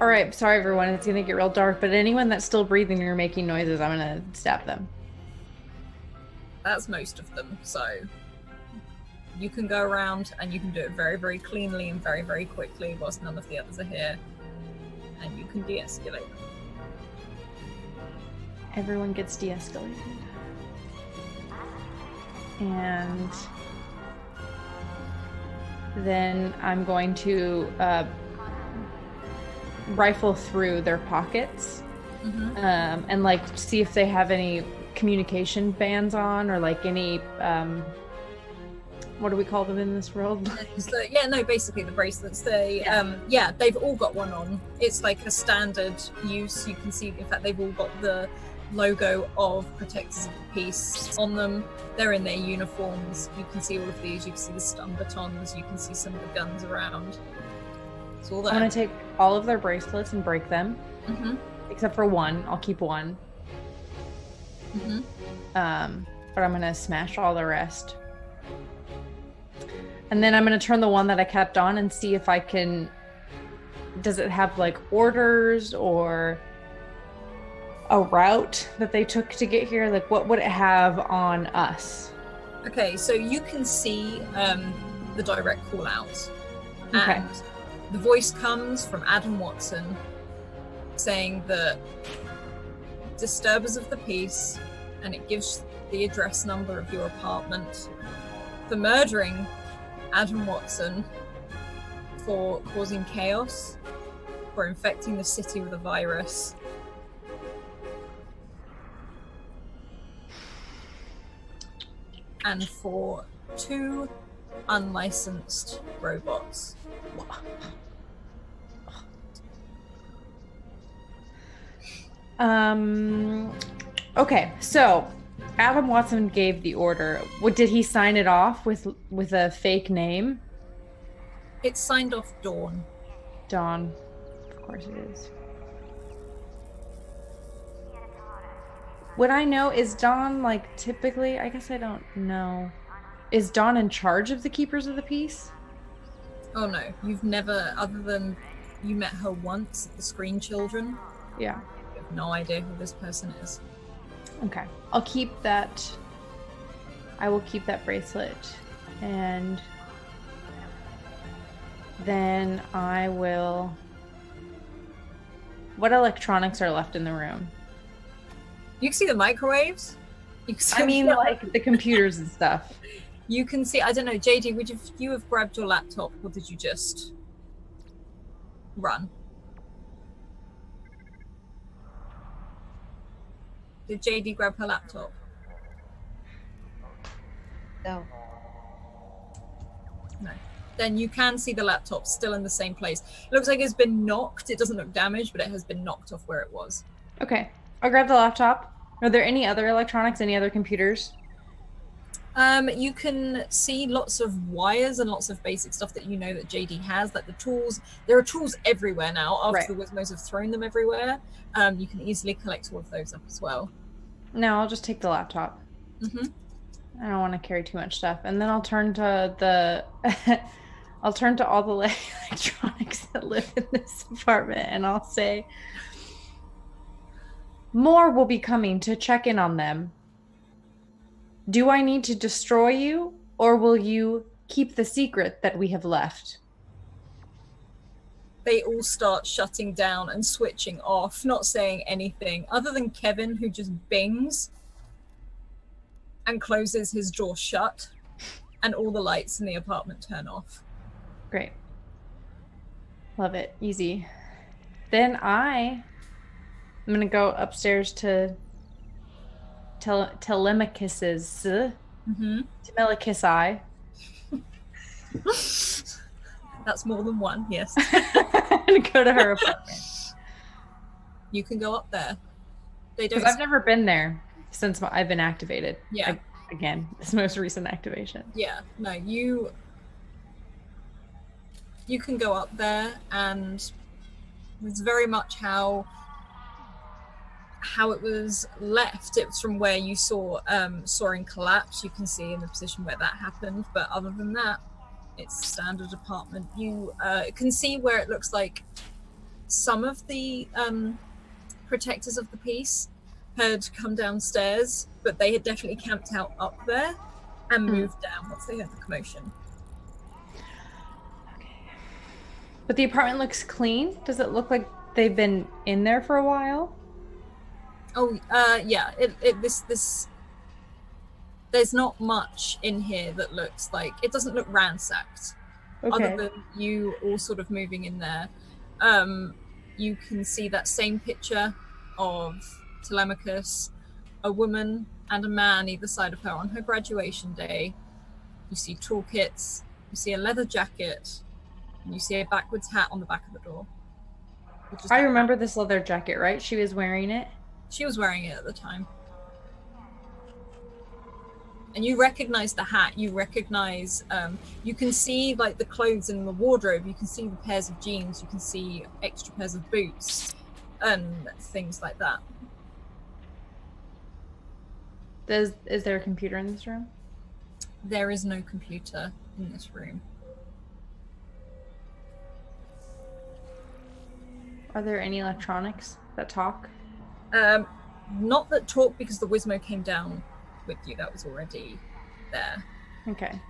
All right, sorry everyone, it's gonna get real dark, but anyone that's still breathing or making noises, I'm gonna stab them. That's most of them, so you can go around and you can do it very, very cleanly and very, very quickly whilst none of the others are here, and you can de-escalate them. Everyone gets de-escalated. And then I'm going to rifle through their pockets and like see if they have any communication bands on, or like any what do we call them in this world? Basically the bracelets. They've all got one on. It's like a standard use. You can see, in fact, they've all got the logo of Protectors of the Peace on them. They're in their uniforms. You can see all of these. You can see the stun batons. You can see some of the guns around. It's all there. I'm gonna take all of their bracelets and break them, except for one. I'll keep one. But I'm gonna smash all the rest. And then I'm gonna turn the one that I kept on and see if I can. Does it have like orders or a route that they took to get here? Like, what would it have on us? Okay, so you can see the direct call out. Okay. And the voice comes from Adam Watson saying that Disturbers of the Peace, and it gives the address number of your apartment. For murdering Adam Watson, for causing chaos, for infecting the city with a virus. And for 2 unlicensed robots. Okay, so Adam Watson gave the order. What did he sign it off with a fake name? It's signed off Dawn. Dawn. Of course it is. Would I know, is Dawn like typically, I guess I don't know. Is Dawn in charge of the Keepers of the Peace? Oh no, you've never, other than you met her once at the Screen Children. Yeah. You have no idea who this person is. Okay. I'll keep that. I will keep that bracelet. And then I will. What electronics are left in the room? You can see the microwaves. You can see I mean, like the computers and stuff. You can see, I don't know, JD, would you have grabbed your laptop or did you just run? Did JD grab her laptop? No. No. Then you can see the laptop still in the same place. It looks like it's been knocked. It doesn't look damaged, but it has been knocked off where it was. Okay. I'll grab the laptop. Are there any other electronics, any other computers? You can see lots of wires and lots of basic stuff that you know that JD has, like the tools. There are tools everywhere now after the Wismos have thrown them everywhere. You can easily collect all of those up as well. No, I'll just take the laptop. Mm-hmm. I don't want to carry too much stuff. And then I'll turn to the I'll turn to all the electronics that live in this apartment and I'll say, more will be coming to check in on them. Do I need to destroy you, or will you keep the secret that we have left? They all start shutting down and switching off, not saying anything, other than Kevin, who just bings and closes his door shut, and all the lights in the apartment turn off. Great. Love it. Easy. Then I'm going to go upstairs to Telemachus's. Telemachus. That's more than one, yes. And go to her apartment. You can go up there. They don't. Because I've never been there since I've been activated. Yeah. Again, this most recent activation. Yeah. No, you can go up there, and it's very much how it was left. It was from where you saw Soaring collapse. You can see in the position where that happened, but other than that, it's standard apartment. You can see where it looks like some of the protectors of the peace had come downstairs, but they had definitely camped out up there and moved down once they heard the commotion. Okay. But the apartment looks clean. Does it look like they've been in there for a while? Oh, yeah. This there's not much in here that looks like, it doesn't look ransacked. Okay. Other than you all sort of moving in there. You can see that same picture of Telemachus, a woman and a man either side of her on her graduation day. You see toolkits, you see a leather jacket, and you see a backwards hat on the back of the door. I remember this leather jacket, right? She was wearing it? She was wearing it at the time. And you recognize the hat, you recognize, you can see like the clothes in the wardrobe, you can see the pairs of jeans, you can see extra pairs of boots and things like that. Is there a computer in this room? There is no computer in this room. Are there any electronics that talk? Not that talk, because the Wismo came down with you, that was already there. Okay.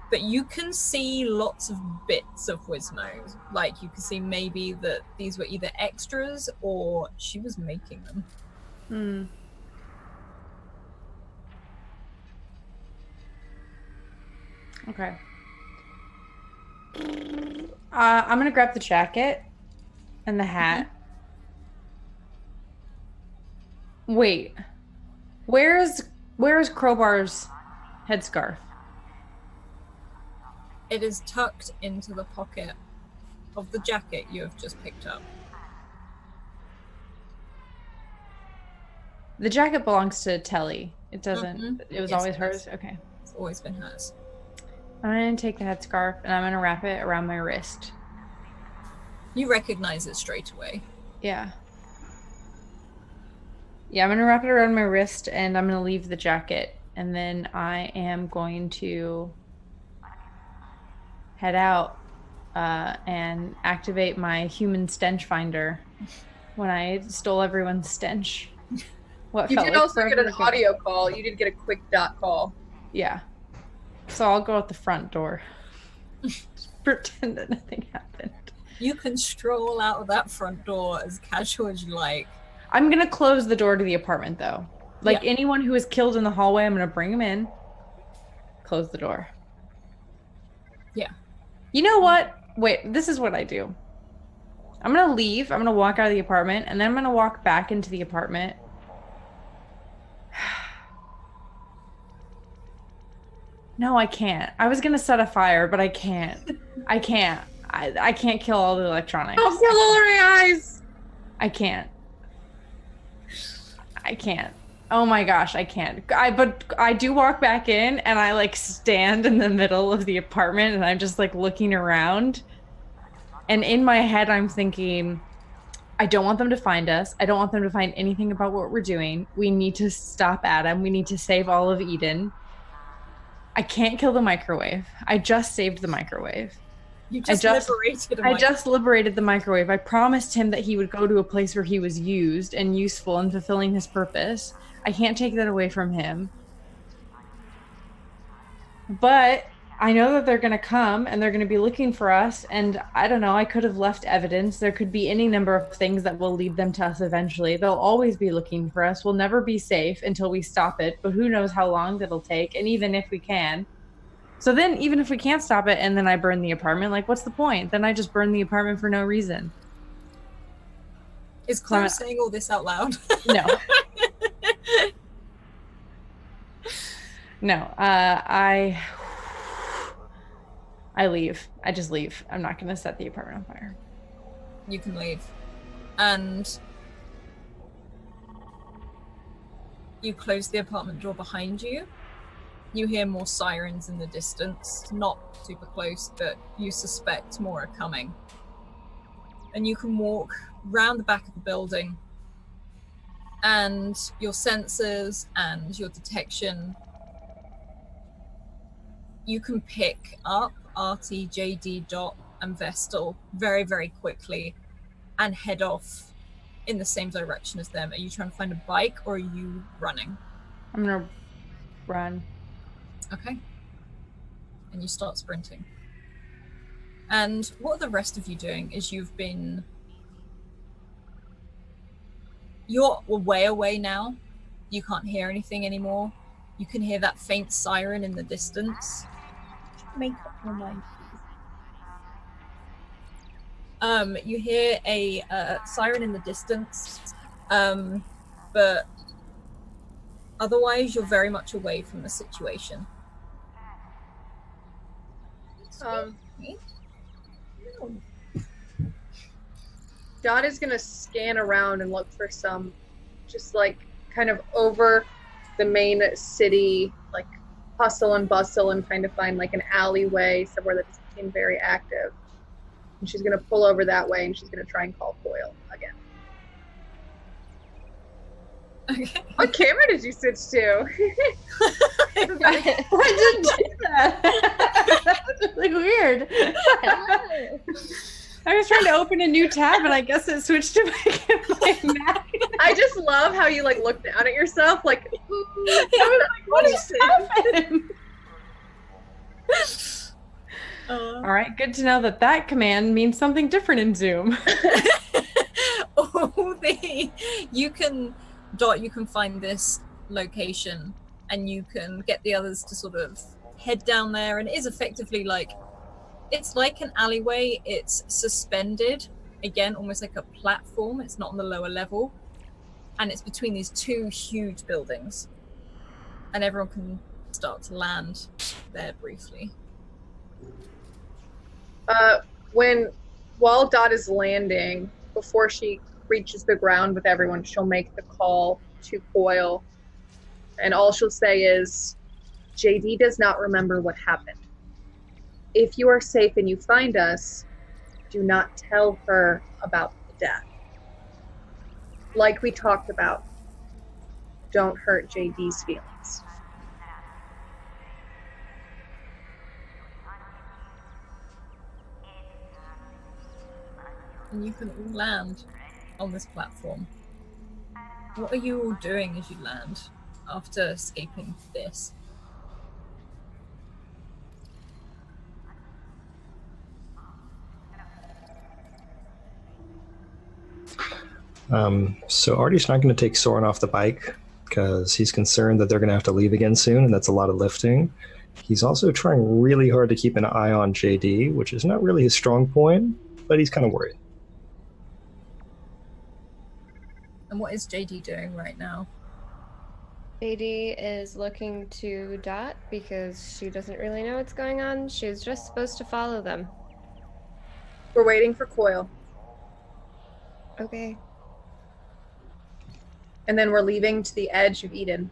But you can see lots of bits of Wismos. Like you can see maybe that these were either extras or she was making them. Okay. I'm gonna grab the jacket and the hat. Wait, where's Crowbar's headscarf? It is tucked into the pocket of the jacket you have just picked up. The jacket belongs to Telly. It doesn't. It was Yes, always it hers. does. Okay. It's always been hers. I'm gonna take the headscarf and I'm gonna wrap it around my wrist. You recognize it straight away. Yeah. Yeah, I'm gonna wrap it around my wrist and I'm gonna leave the jacket. And then I am going to head out and activate my human stench finder when I stole everyone's stench. What You felt did like also get forever an ago. audio call. You did get a quick dot call. Yeah. So I'll go out the front door. Pretend that nothing happened. You can stroll out of that front door as casual as you like. I'm gonna close the door to the apartment though. Like Yeah. anyone who is killed in the hallway, I'm gonna bring them in. Close the door. Yeah. You know what? Wait, this is what I do. I'm gonna leave. I'm gonna walk out of the apartment, and then I'm gonna walk back into the apartment. No, I can't. I was gonna set a fire, but I can't. I can't. I can't kill all the electronics. Don't kill all my eyes. I can't. I can't. Oh my gosh, I can't. But I do walk back in and I like stand in the middle of the apartment and I'm just like looking around. And in my head I'm thinking, I don't want them to find us. I don't want them to find anything about what we're doing. We need to stop Adam. We need to save all of Eden. I can't kill the microwave. I just saved the microwave. You just liberated I just liberated the microwave. I promised him that he would go to a place where he was used and useful and fulfilling his purpose. I can't take that away from him. But I know that they're going to come and they're going to be looking for us. And I don't know, I could have left evidence. There could be any number of things that will lead them to us eventually. They'll always be looking for us. We'll never be safe until we stop it. But who knows how long that'll take. And even if we can. So then, even if we can't stop it and then I burn the apartment, like, what's the point? Then I just burn the apartment for no reason. Is Claire saying all this out loud? No. No. I leave. I just leave. I'm not going to set the apartment on fire. You can leave. And you close the apartment door behind you. You hear more sirens in the distance, not super close, but you suspect more are coming. And you can walk round the back of the building, and your sensors and your detection, you can pick up RT, JD, Dot, and Vestal very, very quickly and head off in the same direction as them. Are you trying to find a bike or are you running? I'm going to run. Okay. And you start sprinting. And what are the rest of you doing? Is you're way away now. You can't hear anything anymore. You can hear that faint siren in the distance. Make up your mind, please. You hear a siren in the distance, but otherwise you're very much away from the situation. Dot is gonna scan around and look for some, just like kind of over the main city, like hustle and bustle, and trying to find like an alleyway somewhere that doesn't seem very active. And she's gonna pull over that way and she's gonna try and call Foyle again. Okay. What camera did you switch to? I didn't do that. That was really weird. I was trying to open a new tab and I guess it switched to my Mac. I just love how you like look down at yourself like, I was like, what just happened? All right, good to know that that command means something different in Zoom. You can find this location and you can get the others to sort of head down there, and it is effectively like It's like an alleyway. It's suspended, again, almost like a platform. It's not on the lower level. And it's between these two huge buildings. And everyone can start to land there briefly. While Dot is landing, before she reaches the ground with everyone, she'll make the call to Coil. And all she'll say is, JD does not remember what happened. If you are safe and you find us, do not tell her about the death. Like we talked about, don't hurt JD's feelings. And you can all land on this platform. What are you all doing as you land after escaping this? So Artie's not going to take Soren off the bike because he's concerned that they're going to have to leave again soon, and that's a lot of lifting. He's also trying really hard to keep an eye on JD, which is not really his strong point, but he's kind of worried. And what is JD doing right now? JD is looking to Dot because she doesn't really know what's going on. She's just supposed to follow them. We're waiting for Coil. Okay. And then we're leaving to the edge of Eden.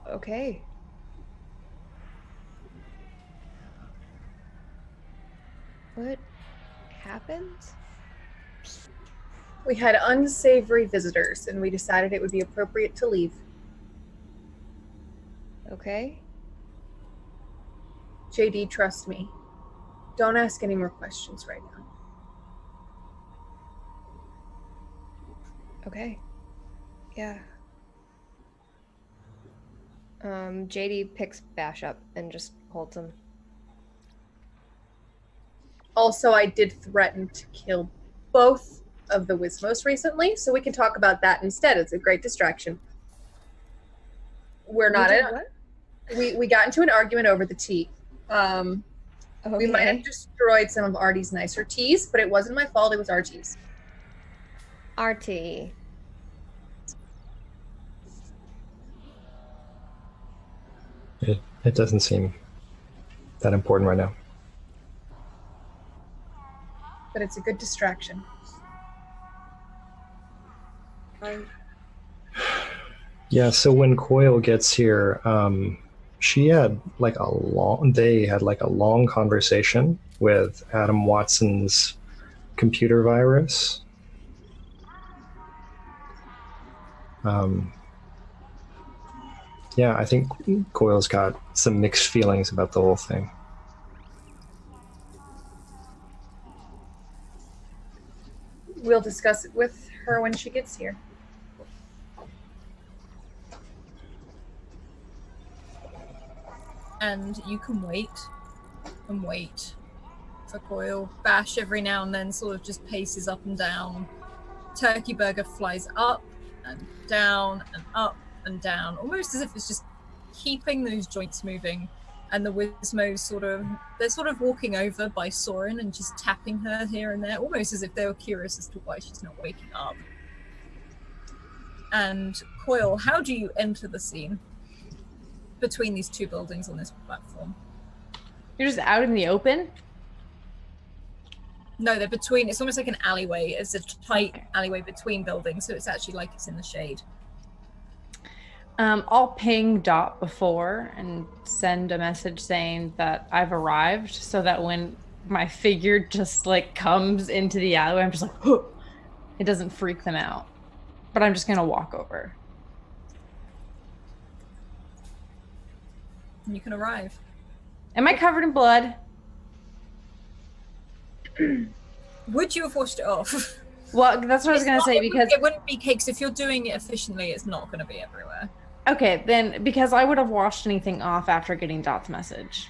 Okay. What happened? We had unsavory visitors, and we decided it would be appropriate to leave. Okay. JD, trust me. Don't ask any more questions right now. Okay. Yeah. JD picks Bash up and just holds him. Also, I did threaten to kill both of the Wismos recently, so we can talk about that instead. It's a great distraction. We're not in. We got into an argument over the tea. Okay. We might have destroyed some of Artie's nicer teas, but it wasn't my fault. It was our teas. Artie. It doesn't seem that important right now. But it's a good distraction. Yeah, so when Coil gets here, they had like a long conversation with Adam Watson's computer virus. Yeah, I think Coil's got some mixed feelings about the whole thing. We'll discuss it with her when she gets here. And you can wait and wait for Coil. Bash every now and then sort of just paces up and down. Turkey Burger flies up and down and up and down, almost as if it's just keeping those joints moving. And the Wismos they're sort of walking over by Soren and just tapping her here and there, almost as if they were curious as to why she's not waking up. And Coil, how do you enter the scene between these two buildings on this platform? You're just out in the open? No, they're between. It's almost like an alleyway. It's a tight alleyway between buildings, so it's actually like it's in the shade. I'll ping Dot before and send a message saying that I've arrived, so that when my figure just like comes into the alleyway, I'm just like, huh! It doesn't freak them out. But I'm just gonna walk over. And you can arrive. Am I covered in blood? Would you have washed it off? Well, that's what I was gonna say, because it wouldn't be cakes. If you're doing it efficiently, it's not gonna be everywhere. okay, then because I would have washed anything off after getting Dot's message.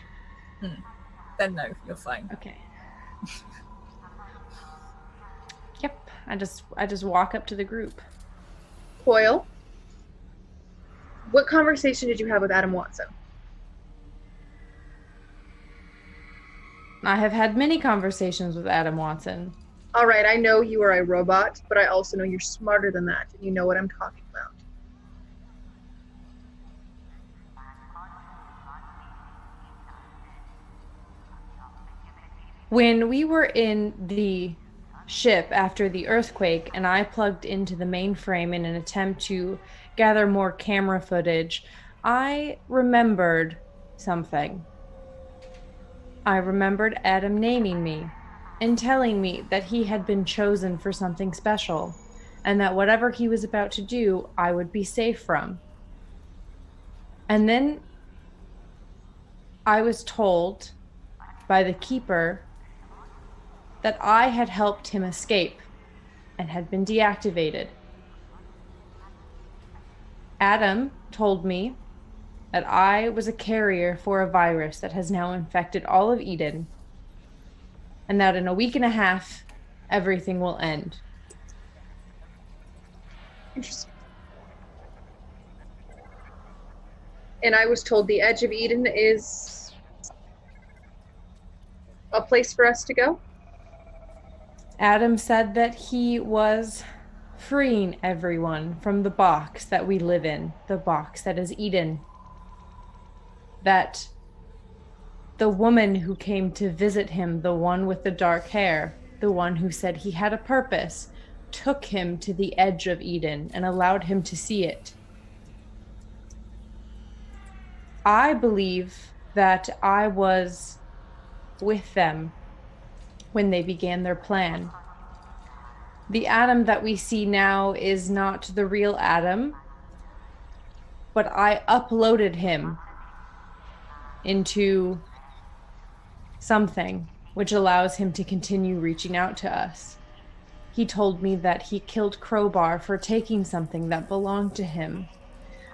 Then no, you're fine. Okay. Yep. I just walk up to the group. Coil, what conversation did you have with Adam Watson? I have had many conversations with Adam Watson. All right, I know you are a robot, but I also know you're smarter than that, and you know what I'm talking about. When we were in the ship after the earthquake and I plugged into the mainframe in an attempt to gather more camera footage, I remembered something. I remembered Adam naming me and telling me that he had been chosen for something special and that whatever he was about to do, I would be safe from. And then I was told by the keeper that I had helped him escape and had been deactivated. Adam told me that I was a carrier for a virus that has now infected all of Eden, and that in a week and a half, everything will end. Interesting. And I was told the edge of Eden is a place for us to go. Adam said that he was freeing everyone from the box that we live in, the box that is Eden. That the woman who came to visit him, the one with the dark hair, the one who said he had a purpose, took him to the edge of Eden and allowed him to see it. I believe that I was with them when they began their plan. The Adam that we see now is not the real Adam, but I uploaded him into something which allows him to continue reaching out to us. He told me that he killed Crowbar for taking something that belonged to him.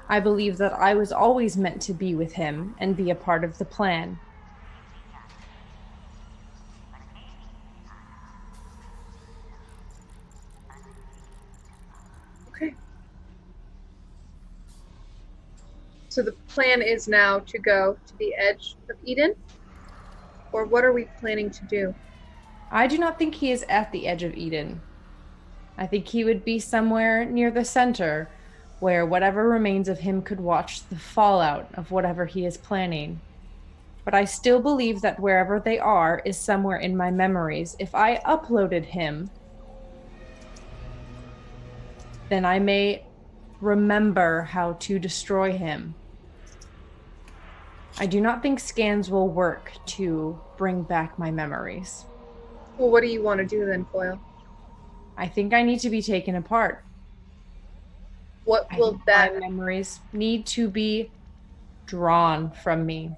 I believe that I was always meant to be with him and be a part of the plan. Okay. So the plan is now to go to the edge of Eden? Or what are we planning to do? I do not think he is at the edge of Eden. I think he would be somewhere near the center, where whatever remains of him could watch the fallout of whatever he is planning. But I still believe that wherever they are is somewhere in my memories. If I uploaded him, then I may remember how to destroy him. I do not think scans will work to bring back my memories. Well, what do you want to do then, Foil? I think I need to be taken apart. What will that... My memories need to be drawn from me.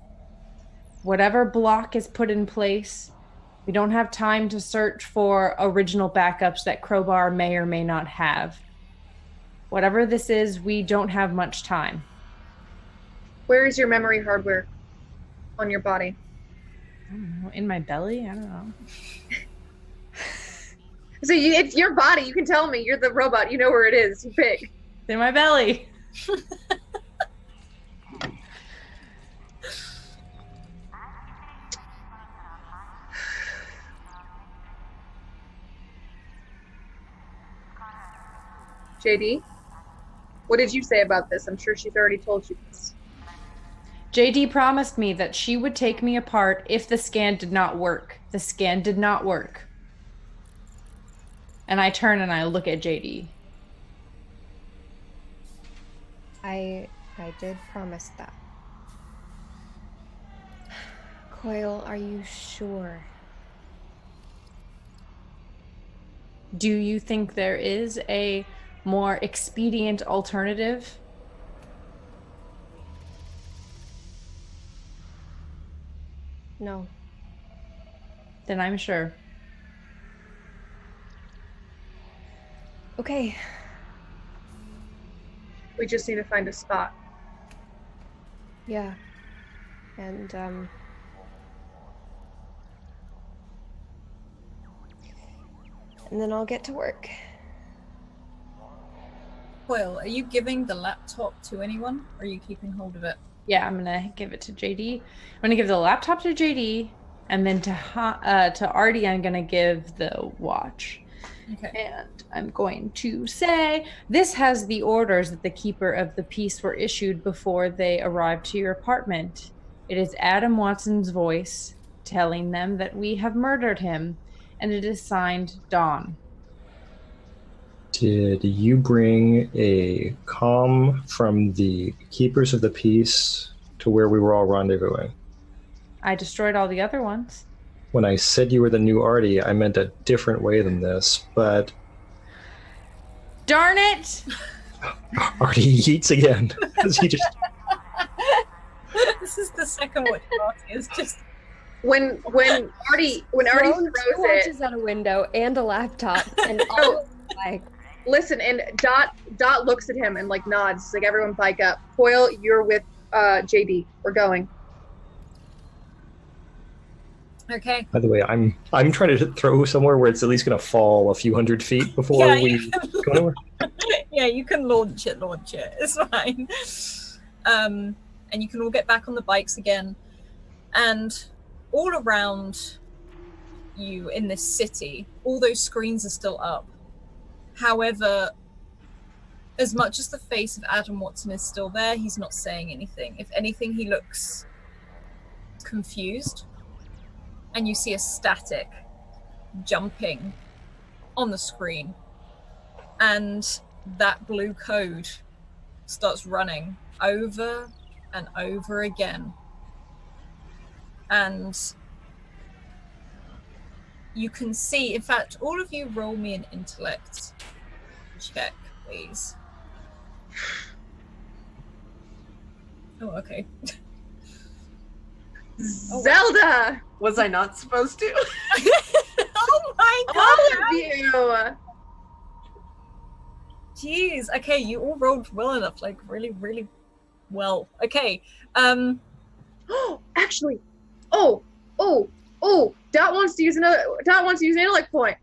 Whatever block is put in place, we don't have time to search for original backups that Crowbar may or may not have. Whatever this is, we don't have much time. Where is your memory hardware on your body? I don't know, in my belly? I don't know. So it's your body. You can tell me. You're the robot. You know where it is. You pick. It's in my belly. JD, what did you say about this? I'm sure she's already told you this. JD promised me that she would take me apart if the scan did not work. The scan did not work. And I turn and I look at JD. I did promise that. Coil, are you sure? Do you think there is a more expedient alternative? No. Then I'm sure. Okay. We just need to find a spot. Yeah. And, and then I'll get to work. Will, are you giving the laptop to anyone, or are you keeping hold of it? Yeah, I'm gonna give it to JD. I'm gonna give the laptop to JD, And then to Artie, I'm going to give the watch. Okay. And I'm going to say, this has the orders that the Keeper of the Peace were issued before they arrived to your apartment. It is Adam Watson's voice telling them that we have murdered him, and it is signed Dawn. Did you bring a comm from the Keepers of the Peace to where we were all rendezvousing? I destroyed all the other ones. When I said you were the new Artie, I meant a different way than this, but... Darn it! Artie yeets again. He just... This is the second watch party. It's just When Artie Thrown throws two it. watches at a window and a laptop, and all like Listen, and Dot looks at him and like nods. It's like, everyone bike up. Coil, you're with JD. We're going. okay. By the way, I'm trying to throw somewhere where it's at least going to fall a few hundred feet before Yeah, we you can go anywhere. Yeah, you can launch it. It's fine. And you can all get back on the bikes again. And all around you in this city, all those screens are still up. However, as much as the face of Adam Watson is still there, he's not saying anything. If anything, he looks confused. And you see a static jumping on the screen. And that blue code starts running over and over again. And you can see, in fact, all of you roll me an intellect check, please. Oh, okay. Zelda! Was I not supposed to? Oh my god! All of you! Jeez. Okay, you all rolled well enough, like really, really well. Okay. Actually, Dot wants to use an intellect point.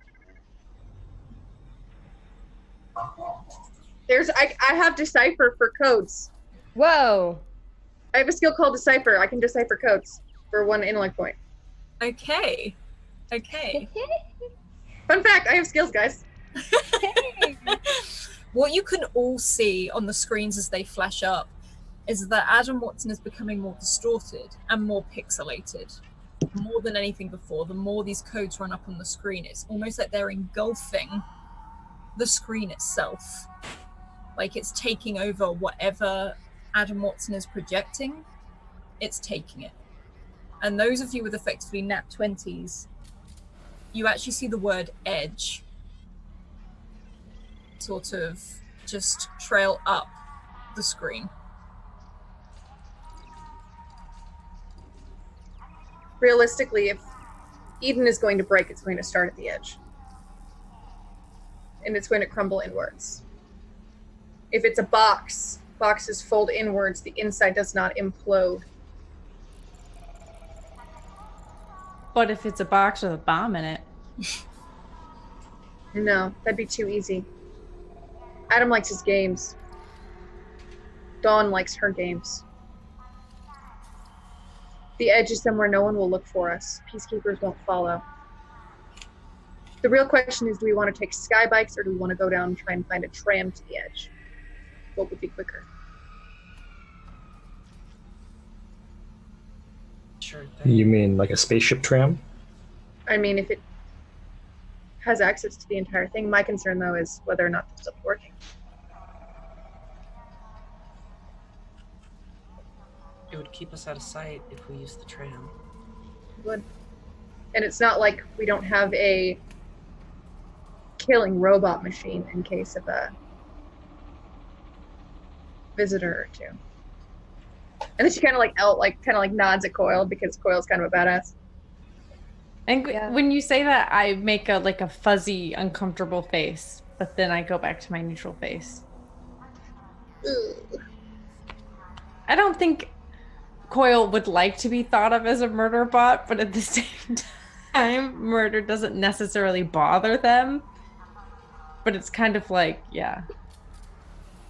I have decipher for codes. whoa. I have a skill called decipher. I can decipher codes for 1 intellect point. Okay. Fun fact, I have skills, guys. What you can all see on the screens as they flash up is that Adam Watson is becoming more distorted and more pixelated. More than anything before, the more these codes run up on the screen, it's almost like they're engulfing the screen itself. Like it's taking over whatever Adam Watson is projecting, it's taking it. And those of you with effectively nat 20s, you actually see the word edge sort of just trail up the screen. Realistically, if Eden is going to break, it's going to start at the edge. And it's going to crumble inwards. If it's a box, boxes fold inwards, the inside does not implode. But if it's a box with a bomb in it. No, that'd be too easy. Adam likes his games. Dawn likes her games. The edge is somewhere no one will look for us. Peacekeepers won't follow. The real question is, do we want to take sky bikes or do we want to go down and try and find a tram to the edge? What would be quicker? Sure thing. You mean like a spaceship tram? I mean, if it has access to the entire thing. My concern, though, is whether or not the stuff's working. It would keep us out of sight if we used the tram. It would. And it's not like we don't have a killing robot machine in case of a visitor or two. And then she kind of nods at Coil because Coil's kind of a badass. And Yeah. when you say that, I make a fuzzy, uncomfortable face, but then I go back to my neutral face. Ugh. I don't think Coil would like to be thought of as a murder bot, but at the same time, murder doesn't necessarily bother them. But it's kind of like, yeah.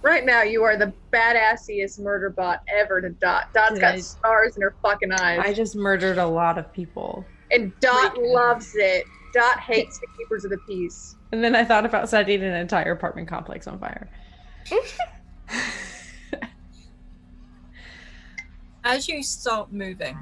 Right now, you are the badassiest murder bot ever to Dot. Dot's Did got I- stars in her fucking eyes. I just murdered a lot of people. And Dot loves it. Dot hates the Keepers of the Peace. And then I thought about setting an entire apartment complex on fire. As you start moving,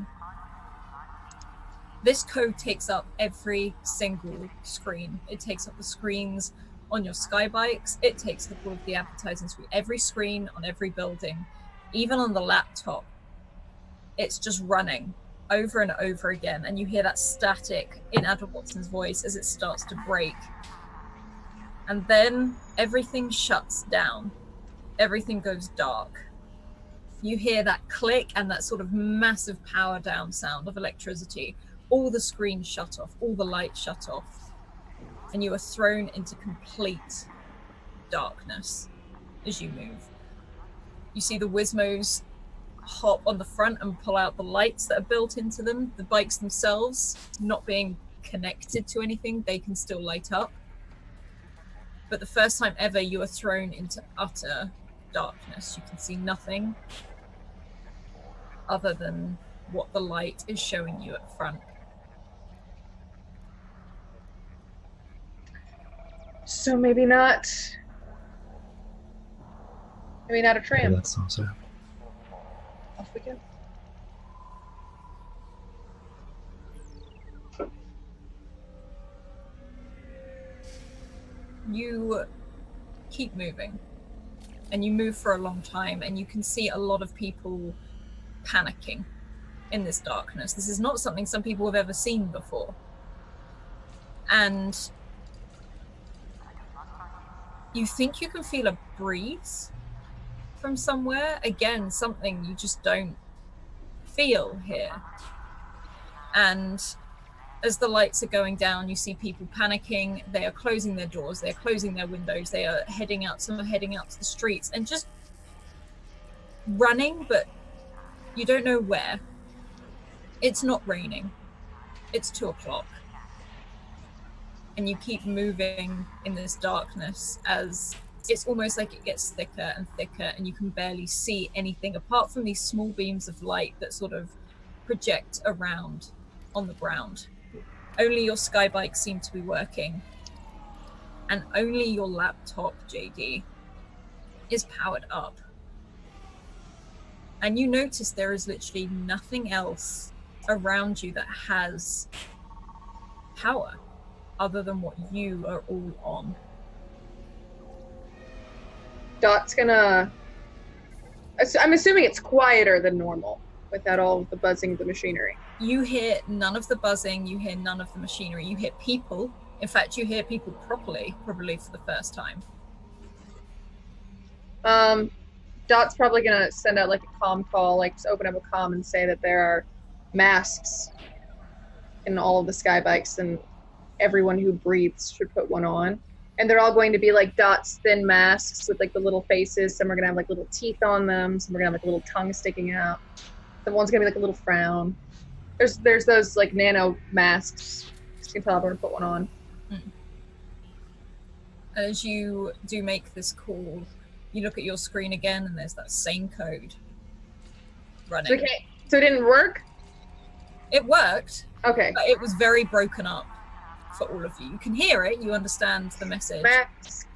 this code takes up every single screen. It takes up the screens on your skybikes. It takes up all of the advertising screen, every screen on every building, even on the laptop. It's just running over and over again, and you hear that static in Adam Watson's voice as it starts to break. And then everything shuts down. Everything goes dark. You hear that click and that sort of massive power down sound of electricity. All the screens shut off, all the lights shut off, and you are thrown into complete darkness as you move. You see the Wizmos hop on the front and pull out the lights that are built into them. The bikes themselves, not being connected to anything, they can still light up. But the first time ever, you are thrown into utter darkness. You can see nothing other than what the light is showing you at the front. So maybe not a tram. Yeah, that sounds sad. Off we go. You keep moving, and you move for a long time, and you can see a lot of people panicking in this darkness. This is not something some people have ever seen before. And you think you can feel a breeze from somewhere. Again, something you just don't feel here. And as the lights are going down, you see people panicking. They are closing their doors. They are closing their windows. They are heading out. Some are heading out to the streets and just running, but you don't know where. It's not raining. It's 2:00. And you keep moving in this darkness as it's almost like it gets thicker and thicker, and you can barely see anything apart from these small beams of light that sort of project around on the ground. Only your skybike seem to be working, and only your laptop, JD, is powered up. And you notice there is literally nothing else around you that has power other than what you are all on. Dot's gonna... I'm assuming it's quieter than normal without all of the buzzing of the machinery. You hear none of the buzzing, you hear none of the machinery, you hear people. In fact, you hear people properly, probably for the first time. Dot's probably gonna send out like a comm call, like just open up a comm and say that there are masks in all of the skybikes and everyone who breathes should put one on. And they're all going to be like Dot's thin masks with like the little faces. Some are gonna have like little teeth on them. Some are gonna have like a little tongue sticking out. The one's gonna be like a little frown. There's those like nano masks. You can tell everyone to put one on. As you do make this call, you look at your screen again and there's that same code running. So it didn't work? It worked. Okay. But it was very broken up for all of you. You can hear it, you understand the message. Mask.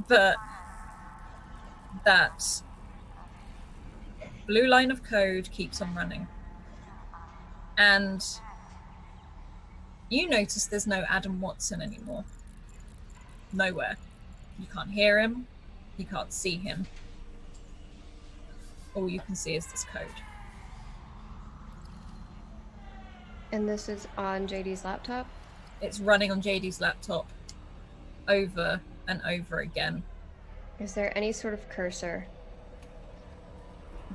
But that blue line of code keeps on running. And you notice there's no Adam Watson anymore. Nowhere. You can't hear him. You can't see him. All you can see is this code. And this is on JD's laptop? It's running on JD's laptop over and over again. Is there any sort of cursor?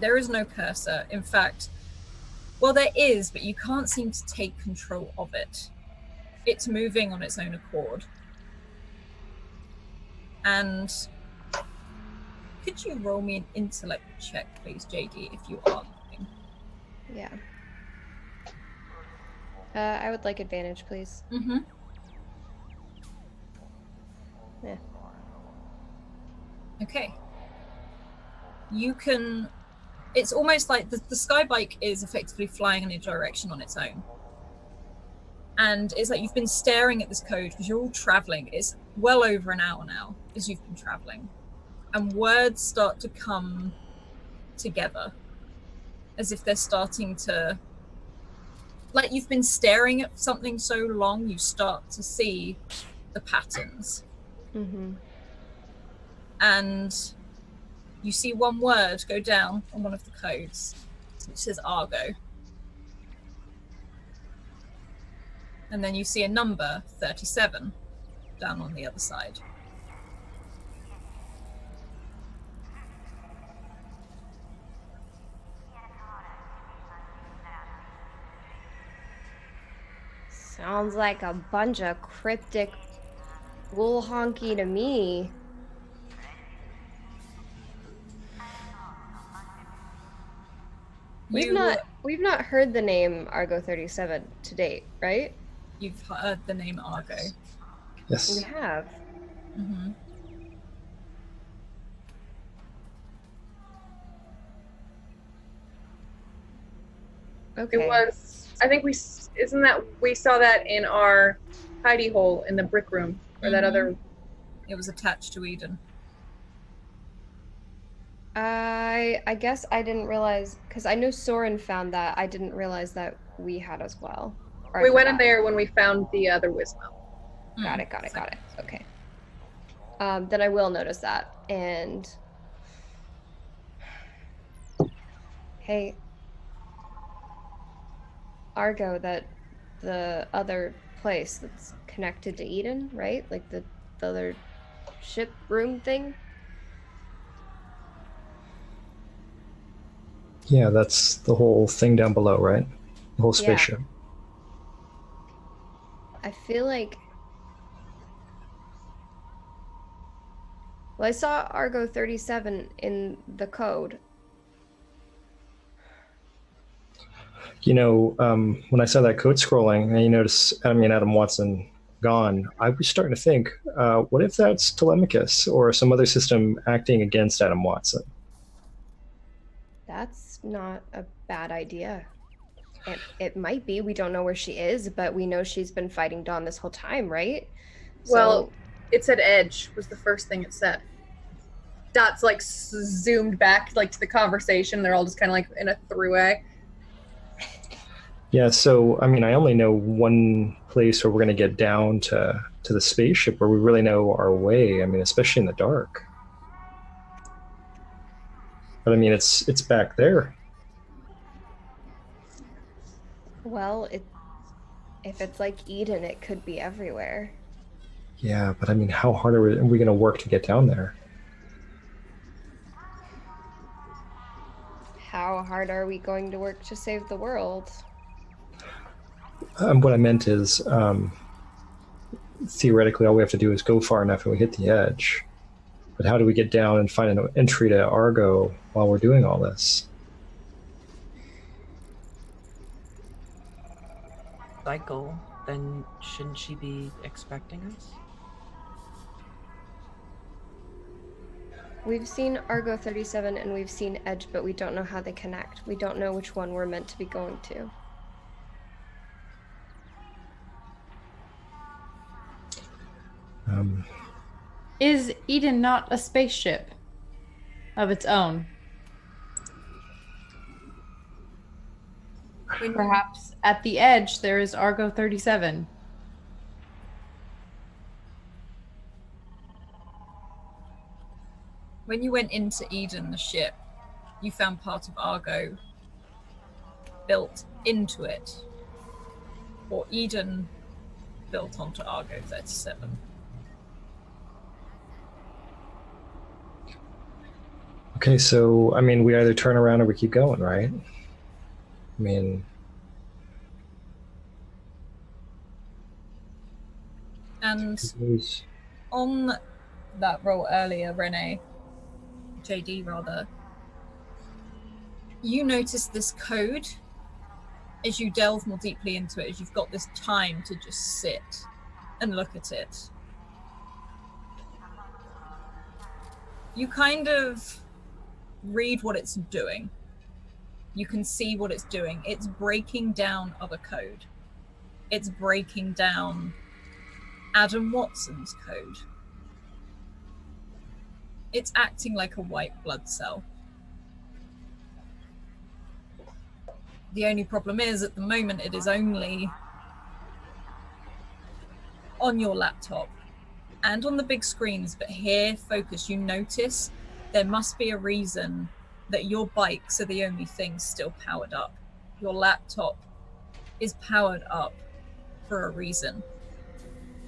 There is no cursor. In fact, well, there is, but you can't seem to take control of it. It's moving on its own accord. And could you roll me an intellect check, please, JD, if you are looking? Yeah. I would like advantage, please. Mm-hmm. Yeah. Okay. You can... It's almost like the skybike is effectively flying in a direction on its own. And it's like you've been staring at this code because you're all traveling. It's well over an hour now as you've been traveling. And words start to come together as if they're starting to... Like you've been staring at something so long, you start to see the patterns. Mm-hmm. And you see one word go down on one of the codes. It says Argo. And then you see a number, 37, down on the other side. Sounds like a bunch of cryptic wool honky to me. We've not heard the name Argo 37 to date, right? You've heard the name Argo. Yes. We have. Mm-hmm. Okay. It was, I think we saw that in our hidey hole in the brick room, or that other. It was attached to Eden. I guess I didn't realize, because I know Soren found that. I didn't realize that we had as well. Or We I went in forgot. there when we found the other Wismo. Got it. Okay. Then I will notice that. And hey, Argo, the other place that's connected to Eden, right? Like the other ship room thing. Yeah, that's the whole thing down below, right? The whole Yeah. spaceship. I feel like... Well, I saw Argo 37 in the code. You know, when I saw that code scrolling, and you notice, Adam Watson gone, I was starting to think, what if that's Telemachus or some other system acting against Adam Watson? That's not a bad idea. It might be. We don't know where she is, but we know she's been fighting Dawn this whole time, right? Well, it said Edge was the first thing it said. Dot's like zoomed back like to the conversation. They're all just kind of like in a throughway. Yeah, so, I only know one place where we're going to get down to the spaceship where we really know our way, especially in the dark. But, it's back there. Well, if it's like Eden, it could be everywhere. Yeah, but, how hard are we going to work to get down there? How hard are we going to work to save the world? What I meant is, theoretically, all we have to do is go far enough and we hit the edge. But how do we get down and find an entry to Argo while we're doing all this? Cycle, then shouldn't she be expecting us? We've seen Argo 37 and we've seen Edge, but we don't know how they connect. We don't know which one we're meant to be going to. Is Eden not a spaceship of its own? Perhaps at the edge there is Argo 37. When you went into Eden, the ship, you found part of Argo built into it. Or Eden built onto Argo 37. Okay, so, we either turn around or we keep going, right? And on that roll earlier, JD rather, you notice this code as you delve more deeply into it, as you've got this time to just sit and look at it. You kind of read what it's doing. You can see what it's doing. It's breaking down other code. it's breaking down Adam Watson's code. It's acting like a white blood cell. The only problem is, at the moment, it is only on your laptop and on the big screens, but here, focus, you notice there must be a reason that your bikes are the only things still powered up. Your laptop is powered up for a reason.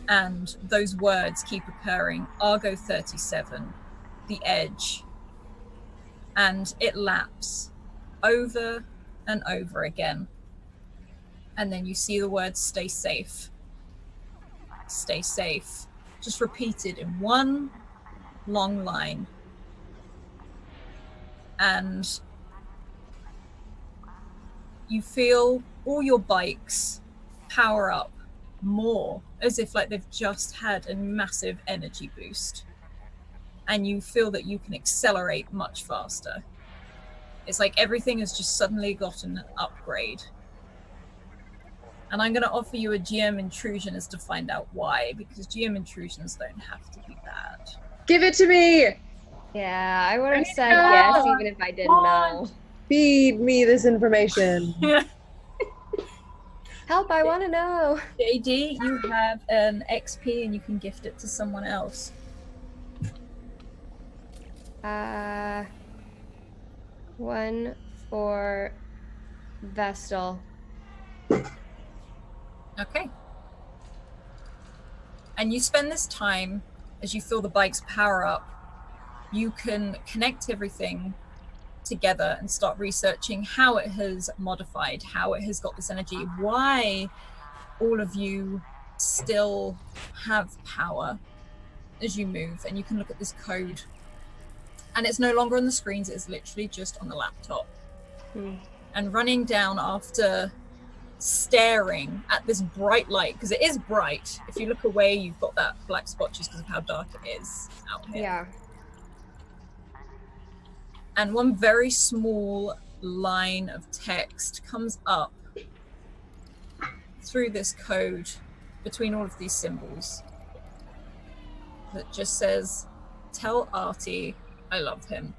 And those words keep occurring, Argo 37, the edge, and it laps over and over again. And then you see the words stay safe, just repeated in one long line. And you feel all your bikes power up more, as if like they've just had a massive energy boost. And you feel that you can accelerate much faster. It's like everything has just suddenly gotten an upgrade. And I'm going to offer you a GM intrusion as to find out why, because GM intrusions don't have to be bad. Give it to me! Yeah, I would have said yes even if I didn't know. Feed me this information. Help, I want to know. JD, you have an XP and you can gift it to someone else. One for Vestal. Okay. And you spend this time, as you feel the bikes power up, you can connect everything together and start researching how it has modified, how it has got this energy, why all of you still have power as you move. And you can look at this code. And it's no longer on the screens, it's literally just on the laptop. And running down after staring at this bright light, because it is bright. If you look away, you've got that black spot just because of how dark it is out here. Yeah. And one very small line of text comes up through this code between all of these symbols that just says, "Tell Artie I love him."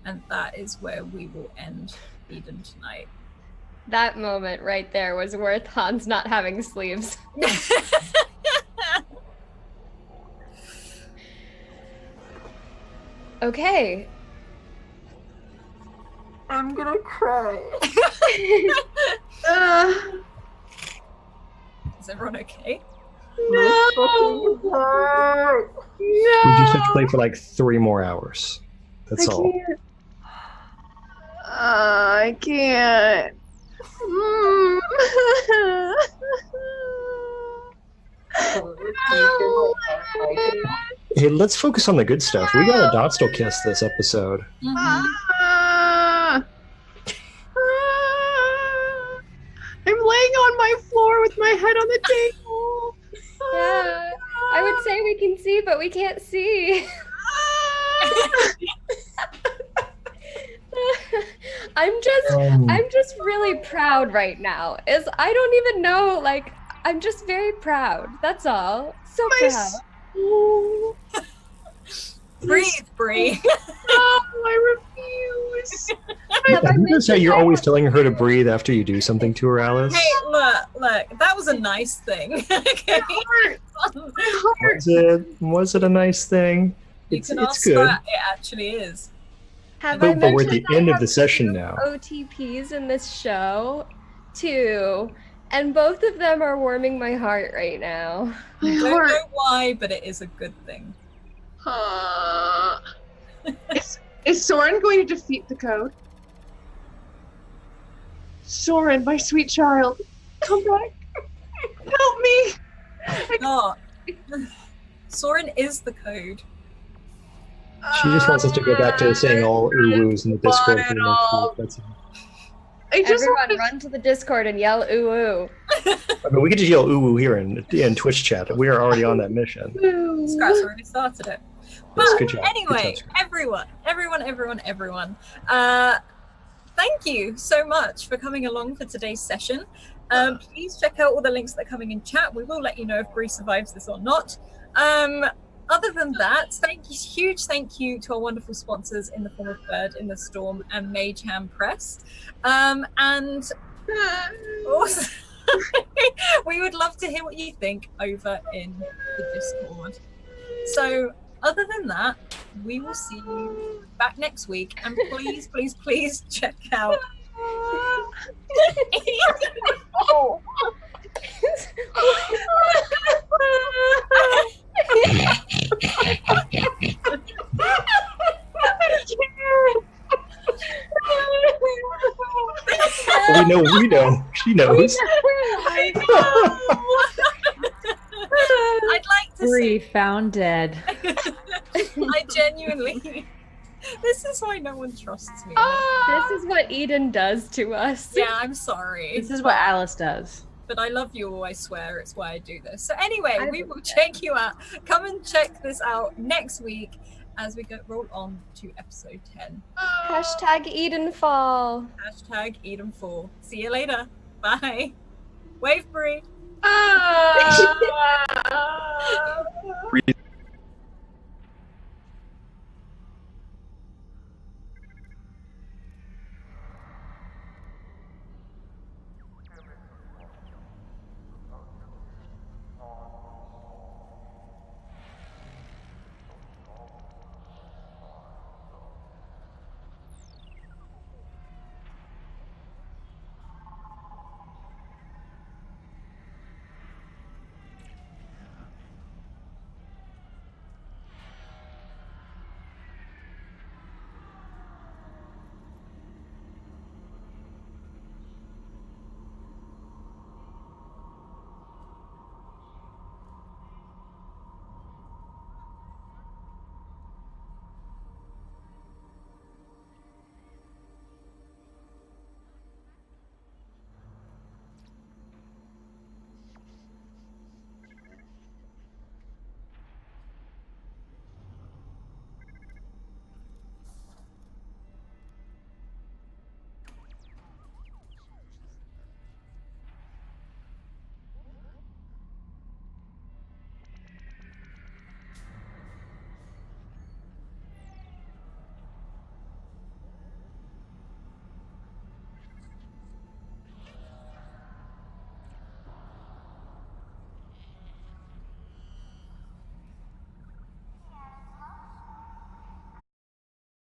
And that is where we will end Eden tonight. That moment right there was worth Hans not having sleeves. Okay. I'm gonna cry. Is everyone okay? No! Heart. We just have to play for like 3 more hours. That's all. Can't. I can't. Hey, let's focus on the good stuff. We got a Dotstal kiss this episode. I'm laying on my floor with my head on the table. Yeah, I would say we can see, but we can't see. I'm just really proud right now. I don't even know, like, I'm just very proud. That's all. So proud. Breathe. No, I refuse. I noticed how you're always telling her to breathe after you do something to her, Alice. Hey, look, that was a nice thing. Okay. Was it a nice thing? It's good. That. It actually is. Have I But we're at mentioned the I end of have the session 2 now. OTPs in this show, 2, and both of them are warming my heart right now. I don't know why, but it is a good thing. Is Soren going to defeat the code? Soren, my sweet child, come back. Help me. No. Soren is the code. She just wants us to go back to saying all ooh-woos in the Discord for the next week. That's it. Everyone run to the Discord and yell ooh ooh. I mean, we could just yell ooh-woo here in Twitch chat. We are already on that mission. Scratch already started it. But Yes, good job. anyway, Good job, everyone, thank you so much for coming along for today's session. Please check out all the links that are coming in chat. We will let you know if Bree survives this or not. Other than that, huge thank you to our wonderful sponsors in the form of Bird in the Storm and Mage Hand Press. And also, we would love to hear what you think over in the Discord. So other than that, we will see you back next week. And please, please, please check out We know. She knows. I know. I'd like to Bree say found dead. I genuinely this is why no one trusts me. This is what Eden does to us. Yeah, I'm sorry. This is what Alice does. But I love you all, I swear. It's why I do this. So anyway, we will check you out. Come and check this out next week as we roll on to episode 10. Hashtag Edenfall. Hashtag Edenfall. See you later. Bye. Wave Bree. Ah!